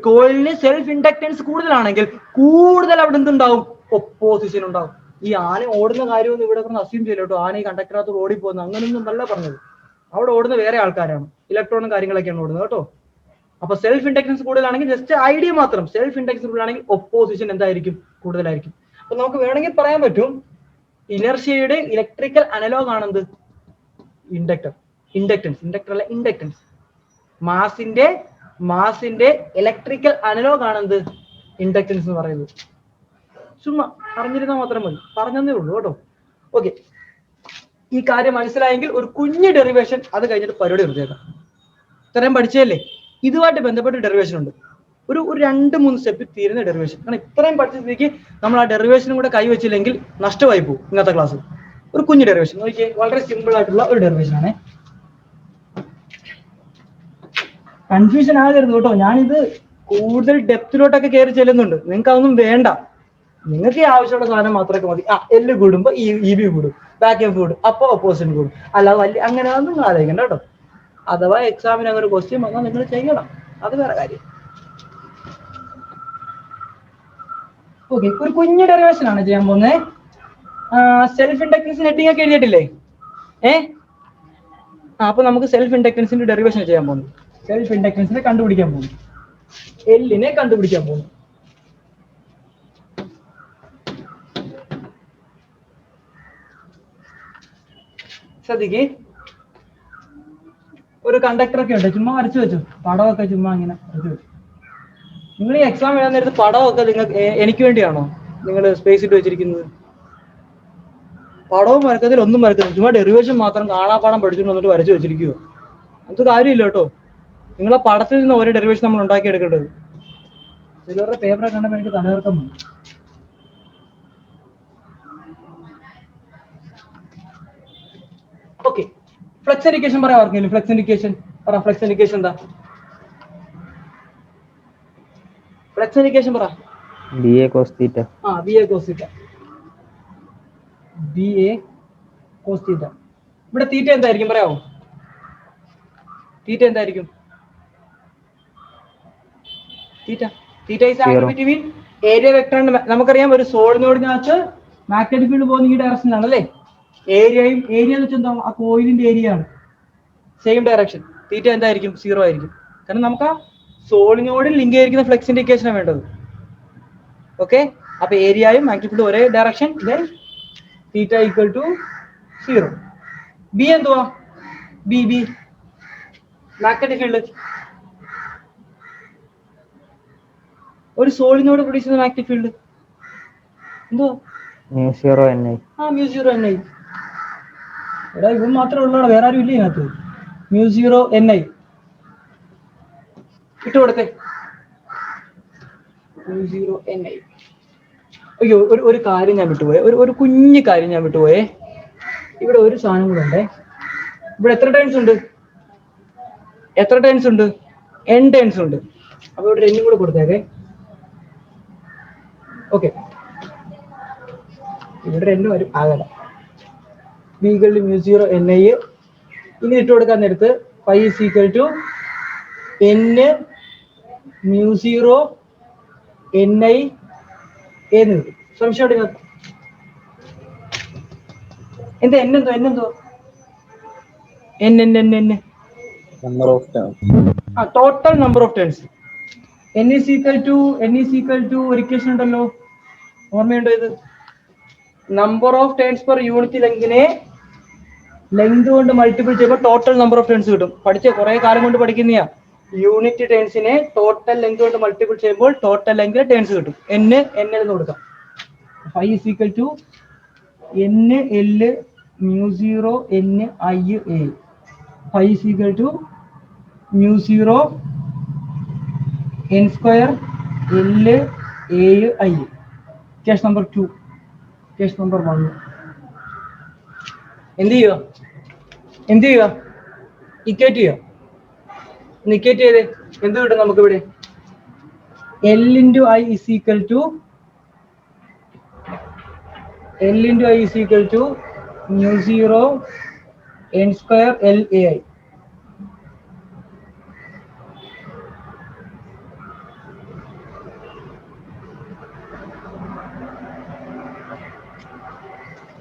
കോയിലിന് സെൽഫ് ഇൻഡക്ടൻസ് കൂടുതലാണെങ്കിൽ കൂടുതൽ അവിടെ എന്തുണ്ടാവും? ഒപ്പോസിഷൻ ഉണ്ടാവും. ഈ ആന ഓടുന്ന കാര്യമൊന്നും ഇവിടെ അസ്യൂം ചെയ്യില്ല കേട്ടോ. ആന ഈ കണ്ടക്ടറിനകത്ത് ഓടിപ്പോകുന്നു അങ്ങനെയൊന്നും അല്ല പറഞ്ഞത്. അവിടെ ഓടുന്ന വേറെ ആൾക്കാരാണ്, ഇലക്ട്രോണും കാര്യങ്ങളൊക്കെയാണ് ഓടുന്നത് കേട്ടോ. അപ്പൊ സെൽഫ് ഇൻഡക്ടൻസ് കൂടുതലാണെങ്കിൽ ജസ്റ്റ് ഐഡിയ മാത്രം, സെൽഫ് ഇൻഡക്ടൻസ് കൂടുതലാണെങ്കിൽ ഒപ്പോസിഷൻ എന്തായിരിക്കും? കൂടുതലായിരിക്കും. അപ്പൊ നമുക്ക് വേണമെങ്കിൽ പറയാൻ പറ്റും ഇനർഷ്യയുടെ ഇലക്ട്രിക്കൽ അനലോഗ് ആണെന്ത്? ഇൻഡക്ടൻസ് അല്ല ഇൻഡക്ടൻസ്. മാസിന്റെ ഇലക്ട്രിക്കൽ അനലോഗ് ആണെന്ത്? ഇൻഡക്ടൻസ് എന്ന് പറയുന്നത്. ചുമ്മാ അറിഞ്ഞിരുന്നാൽ മാത്രം മതി, പറഞ്ഞതേ ഉള്ളൂ കേട്ടോ. ഓക്കെ, ഈ കാര്യം മനസ്സിലായെങ്കിൽ ഒരു കുഞ്ഞു ഡെറിവേഷൻ അത് കഴിഞ്ഞിട്ട് പരിപാടി നിർത്തിയേക്കാം. ഇത്രയും പഠിച്ചതല്ലേ? ഇതുമായിട്ട് ബന്ധപ്പെട്ട ഡെറിവേഷൻ ഉണ്ട്, ഒരു 2-3 സ്റ്റെപ്പ് തീരുന്ന ഡെറിവേഷൻ. കാരണം ഇത്രയും പഠിച്ചതിലേക്ക് നമ്മൾ ആ ഡെറിവേഷനും കൂടെ കൈവച്ചില്ലെങ്കിൽ നഷ്ടമായി പോകും ഇന്നത്തെ ക്ലാസ്. ഒരു കുഞ്ഞു ഡെറിവേഷൻ നോക്കിയേ, വളരെ സിമ്പിൾ ആയിട്ടുള്ള ഒരു ഡെറിവേഷൻ ആണ്. കൺഫ്യൂഷൻ ആകരുത് കേട്ടോ, ഞാനിത് കൂടുതൽ ഡെപ്തിലോട്ടൊക്കെ കയറി ചെല്ലുന്നുണ്ട്. നിങ്ങൾക്ക് അതൊന്നും വേണ്ട, നിങ്ങൾക്ക് ഈ ആവശ്യമുള്ള സാധനം മാത്രമൊക്കെ മതി. എല്ല് കൂടുമ്പോ ഇ ബി കൂടും, ബാക്ക് എഫ് കൂടും, അപ്പൊ ഓപ്പോസിഷൻ കൂടും. അല്ലാതെ വലിയ അങ്ങനെ ഒന്നും ആലോചിക്കണ്ട കേട്ടോ. അഥവാ എക്സാമിന് അങ്ങനെ ഒരു ക്വസ്റ്റ്യൻ വന്നാൽ നിങ്ങൾ ചെയ്യണം, അത് വേറെ കാര്യം. ഓക്കെ, ഒരു കുഞ്ഞു ഡെറിവേഷൻ ആണ് ചെയ്യാൻ പോകുന്നത്. സെൽഫ് ഇൻഡക്ടൻസിന് ഹെഡിങ് ഒക്കെ എഴുതിയിട്ടില്ലേ? അപ്പൊ നമുക്ക് സെൽഫ് ഇൻഡക്ടൻസിന്റെ ഡെറിവേഷൻ ചെയ്യാൻ പോകുന്നു. സെൽഫ് ഇൻഡക്ടൻസിനെ കണ്ടുപിടിക്കാൻ പോകുന്നു, എല്ലിനെ കണ്ടുപിടിക്കാൻ പോകുന്നു. ശ്രദ്ധിക്ക്, ഒരു കണ്ടക്ടർ ഒക്കെ ഉണ്ട്, ചുമ്മാ വരച്ചു വെച്ചു, പടമൊക്കെ ചുമ്മാ ഇങ്ങനെ വരച്ചു വെച്ചു. നിങ്ങൾ ഈ എക്സാം എഴുതാൻ നേരത്ത് പടമൊക്കെ നിങ്ങൾക്ക് എനിക്ക് വേണ്ടിയാണോ നിങ്ങൾ സ്പേസ് ഇട്ട് വെച്ചിരിക്കുന്നത്? പടവും വരക്കത്തില്ല, ഒന്നും വരക്കത്തില്ല, ചുമ്മാ ഡെറിവേഷൻ മാത്രം കാണാപ്പാടം പഠിച്ചിട്ട് വന്നിട്ട് വരച്ചു വെച്ചിരിക്കുവോ? അത് കാര്യമില്ല കേട്ടോ. നിങ്ങളെ പടത്തിൽ നിന്ന് ഓരോ ഡെറിവേഷൻ നമ്മൾ ഉണ്ടാക്കിയെടുക്കേണ്ടത്. ചിലവരുടെ പേപ്പറെ കണ്ടപ്പോൾ എനിക്ക് തലകർക്കം വന്നു. ഓക്കെ, ഫ്ലക്സ് ഇൻഡിക്കേഷൻ പറയാം ആർക്കെങ്കിലും? ഫ്ലക്സ് ഇൻഡിക്കേഷൻ പറ. ഫ്ലക്സ് ഇൻഡിക്കേഷൻ എന്താ? ഫ്ലക്സ് ഇൻഡിക്കേഷൻ പറ.
BA cos theta.
BA cos theta. BA cos theta. ഇവിടെ തീറ്റ എന്തായിരിക്കും പറയാമോ? തീറ്റ എന്തായിരിക്കും? Theta is angle between area vector and, നമുക്കറിയാം ഒരു സോളിനോടിനകത്ത് മാഗ്നറ്റിക് ഫീൽഡ് പോകുന്ന ഈ ഡയറക്ഷനിലാണ് അല്ലേ? ഏരിയ എന്ന് വെച്ചാൽ എന്താ? ആ കോയിലിന്റെ ഏരിയ ആണ്, സെയിം ഡയറക്ഷൻ. തീറ്റ എന്തായിരിക്കും? 0 ആയിരിക്കും. കാരണം നമുക്ക് ആ സോളിനോടിൽ ലിങ്ക് ചെയ്തിരിക്കുന്ന ഫ്ലക്സ് ഇൻഡിക്കേഷനാണ് വേണ്ടത്. ഓക്കെ, അപ്പൊ ഏരിയയും മാഗ്നറ്റിക് ഫീൽഡ് ഒരേ direction, then theta equal to 0. B എന്തുവാ? B magnetic field. ഒരു സോളിനോട് പ്രൊഡ്യൂസ് ചെയ്യുന്ന മാഗ്നറ്റിക് ഫീൽഡ് എന്തുവാ?
μ0 ni.
μ0 ni. എടാ ഇവൻ മാത്രമേ ഉള്ളൂ, വേറെ ആരും ഇല്ല ഇതിനകത്ത്. μ0 ni ഇട്ട് കൊടുത്തേ. μ0 ni. അയ്യോ, ഒരു കാര്യം ഞാൻ വിട്ടുപോയേ, ഒരു കുഞ്ഞു കാര്യം ഞാൻ വിട്ടുപോയേ. ഇവിടെ ഒരു സാധനം കൂടെ ഉണ്ടേ. ഇവിടെ എത്ര ടേൺസ് ഉണ്ട്? n ടേൺസ് ഉണ്ട്. അപ്പൊ ഇവിടെ എന്നും കൂടെ കൊടുത്തേക്കെ. ഓക്കെ, ഇവിടെ n വരും ആകല. ബീകളിൽ μ0 ni ഇനി ഇട്ട് കൊടുക്കാൻ നേരത്ത് phi is equal to n μ0 ni എന്ന് കിട്ടും. സംശയം എന്താ? എന്നെന്തോ n
Number of turns.
Total number of turns. n is equal to ഒരു ഇക്വേഷൻ ഉണ്ടല്ലോ, ഓർമ്മയുണ്ടോ ഇത്? Number of turns per unit ലെങ്തിനെ ലെങ്ത് കൊണ്ട് മൾട്ടിപ്പിൾ ചെയ്യുമ്പോൾ ടോട്ടൽ നമ്പർ ഓഫ് ടേൺസ് കിട്ടും. പഠിച്ച കുറെ കാലം കൊണ്ട് പഠിക്കുന്നയാ. യൂണിറ്റ് ടേൺസിനെ ടോട്ടൽ ലെങ്ത് കൊണ്ട് മൾട്ടിപ്പിൾ ചെയ്യുമ്പോൾ ടോട്ടൽ ലെങ്ത് ടേൺസ് കിട്ടും. n എന്ന് കൊടുക്കാം. phi is equal to n l μ0 n I a. phi is equal to μ0 n square l a I. Case number 2. Case number 1. എന്ത് ചെയ്യുക? ഇക്വേറ്റ് ചെയ്യുക. Equate ചെയ്തേ എന്ത് കിട്ടും നമുക്ക് ഇവിടെ? L into I is equal to μ0 n square LAI.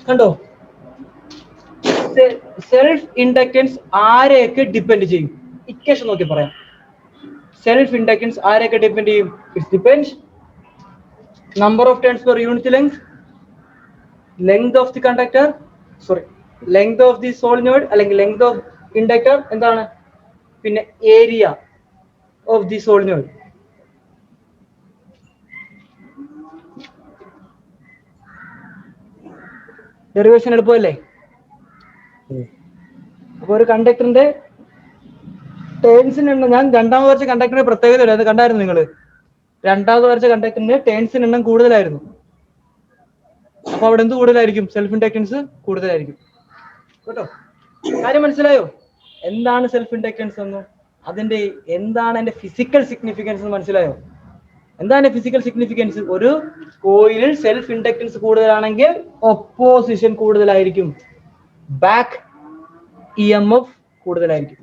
കണ്ടോ? Self inductance ആരെയൊക്കെ ഡിപ്പെൻഡ് ചെയ്യും? ഇക്വേഷൻ നോക്കി പറയാം. സെൽഫ് ഇൻഡക്റ്റൻസ് ആരെയൊക്കെ ഡിപ്പെൻഡ് ചെയ്യും? It depends number of turns per unit length of the conductor, length of the solenoid അല്ലെങ്കിൽ length of inductor, എന്താണ്, പിന്നെ area of the solenoid. Derivation എളുപ്പമല്ലേ? അപ്പൊ ഒരു കണ്ടക്ടറിന്റെ ടേൺസിന് എണ്ണം, ഞാൻ രണ്ടാമത് വരച്ച കണ്ടക്ടറിന്റെ പ്രത്യേകത അത് കണ്ടായിരുന്നു നിങ്ങൾ? രണ്ടാമത് വരച്ച കണ്ടക്ടറിന്റെ ടേൺസിന് എണ്ണം കൂടുതലായിരുന്നു. അപ്പൊ അവിടെ എന്ത് കൂടുതലായിരിക്കും? സെൽഫ് ഇൻഡക്റ്റൻസ് കൂടുതലായിരിക്കും കേട്ടോ. കാര്യം മനസ്സിലായോ? എന്താണ് സെൽഫ് ഇൻഡക്റ്റൻസ് എന്ന്, അതിന്റെ എന്താണ് അതിന്റെ ഫിസിക്കൽ സിഗ്നിഫിക്കൻസ് എന്ന് മനസ്സിലായോ? എന്താണ് ഫിസിക്കൽ സിഗ്നിഫിക്കൻസ്? ഒരു കോയിലിൽ സെൽഫ് ഇൻഡക്റ്റൻസ് കൂടുതലാണെങ്കിൽ ഒപ്പോസിഷൻ കൂടുതലായിരിക്കും, ബാക്ക് EMF കൂടുതലായിരിക്കും.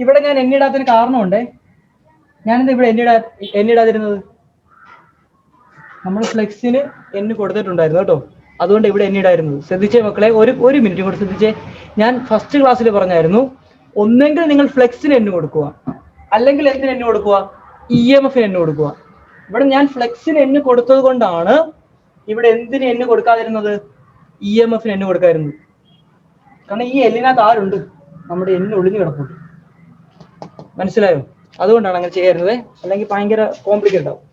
ഇവിടെ ഞാൻ എണ്ണിടാത്തതിന് കാരണമുണ്ടേ. ഞാനെന്താ ഇവിടെ എണ്ണിടാതിരുന്നത്? നമ്മൾ ഫ്ലെക്സിന് എണ്ണ് കൊടുത്തിട്ടുണ്ടായിരുന്നു കേട്ടോ, അതുകൊണ്ട് ഇവിടെ എണ്ണിടായിരുന്നത്. ശ്രദ്ധിച്ചേ മക്കളെ, ഒരു മിനിറ്റ് കൂടെ ശ്രദ്ധിച്ചേ. ഞാൻ ഫസ്റ്റ് ക്ലാസ്സിൽ പറഞ്ഞായിരുന്നു, ഒന്നെങ്കിൽ നിങ്ങൾ ഫ്ലെക്സിന് എണ്ണ് കൊടുക്കുക, അല്ലെങ്കിൽ എന്തിന് എണ്ണ് കൊടുക്കുക? EMFന് എണ്ണ് കൊടുക്കുക. ഇവിടെ ഞാൻ ഫ്ലെക്സിന് എണ്ണ് കൊടുത്തത് കൊണ്ടാണ് ഇവിടെ എന്തിന് എണ്ണ് കൊടുക്കാതിരുന്നത്? EMFന് എണ്ണ് കൊടുക്കാതിരുന്നത്. കാരണം ഈ എല്ലിനകത്ത് ആരുണ്ട്? നമ്മുടെ എണ്ണ് ഒളിഞ്ഞു കിടപ്പുണ്ട്. മനസ്സിലായോ? അതുകൊണ്ടാണ് അങ്ങനെ ചെയ്യാറുന്നത്. അല്ലെങ്കിൽ ഭയങ്കര കോംപ്ലിക്കേറ്റ് ആവും.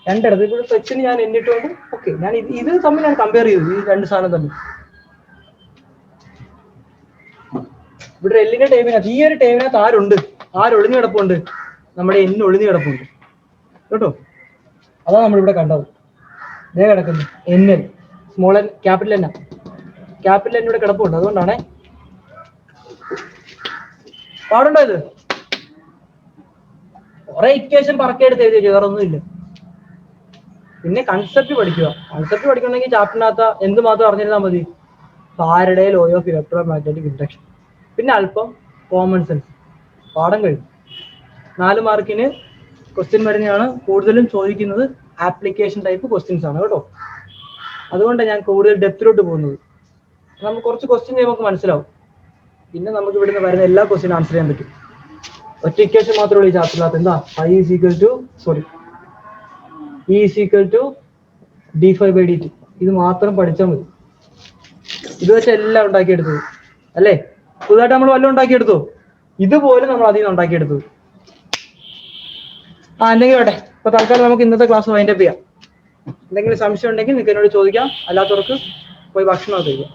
രണ്ടിടത്ത് ഇപ്പോൾ ഫ്ലെക്സിന് ഞാൻ എണ്ണിട്ടുകൊണ്ട് ഓക്കെ, ഞാൻ ഇത് തമ്മിൽ ഞാൻ കമ്പയർ ചെയ്തു, ഈ രണ്ട് സാധനം തമ്മിൽ. ഇവിടെ എല്ലിന്റെ ടൈമിനകത്ത്, ഈ ഒരു ടൈമിനകത്ത് ആരുണ്ട്? ആരൊളിഞ്ഞു കിടപ്പുണ്ട്? നമ്മുടെ എണ്ണ് ഒളിഞ്ഞു കിടപ്പുണ്ട് കേട്ടോ. അതാണ് നമ്മളിവിടെ കണ്ടത്. ഇതേ കിടക്കുന്നു NL, small N, capital N. Capital N ഇവിടെ കിടപ്പുണ്ട്. അതുകൊണ്ടാണ് പാടുണ്ടോ ഇത്? കുറെ ഇക്വേഷൻ പറക്കെടുത്ത് എഴുതി വെച്ചു, വേറെ ഒന്നുമില്ല. പിന്നെ കൺസെപ്റ്റ് പഠിക്കുക. കൺസെപ്റ്റ് പഠിക്കണമെങ്കിൽ ചാപ്റ്ററിനകത്ത് എന്ത് മാത്രം അറിഞ്ഞിരുന്നാൽ മതി? Faraday law of electromagnetic induction, പിന്നെ അല്പം കോമൺ സെൻസ്. പാഠം കഴിഞ്ഞു. 4 മാർക്കിന് ക്വസ്റ്റ്യൻ വരുന്നതാണ്. കൂടുതലും ചോദിക്കുന്നത് ആപ്ലിക്കേഷൻ ടൈപ്പ് ക്വസ്റ്റ്യൻസ് ആണ് കേട്ടോ. അതുകൊണ്ടാണ് ഞാൻ കൂടുതൽ ഡെപ്തിലോട്ട് പോകുന്നത്. നമുക്ക് കുറച്ച് ക്വസ്റ്റ്യൻ നമുക്ക് മനസ്സിലാവും. പിന്നെ നമുക്ക് ഇവിടുന്ന് വരുന്ന എല്ലാ ക്വസ്റ്റ്യനും ആൻസർ ചെയ്യാൻ പറ്റും. ഒറ്റ ഇക്വേഷൻ മാത്രമേ ഈ ചാപ്റ്ററിനകത്ത്. എന്താ? E is equal to d∅dt. ഇത് മാത്രം പഠിച്ചാൽ മതി. ഇത് വെച്ച് എല്ലാം ഉണ്ടാക്കിയെടുത്തത് അല്ലേ? പുതുതായിട്ട് നമ്മൾ വല്ലതും ഉണ്ടാക്കിയെടുത്തു? ഇതുപോലെ നമ്മൾ അതിൽ നിന്ന് ഉണ്ടാക്കിയെടുത്തു. എന്തെങ്കിലും വേട്ടെ. ഇപ്പൊ തൽക്കാലം നമുക്ക് ഇന്നത്തെ ക്ലാസ് വൈൻഡപ്പ് ചെയ്യാം. എന്തെങ്കിലും സംശയം ഉണ്ടെങ്കിൽ നിങ്ങൾക്ക് എന്നോട് ചോദിക്കാം. അല്ലാത്തവർക്ക് പോയി ഭക്ഷണം കഴിക്കാം.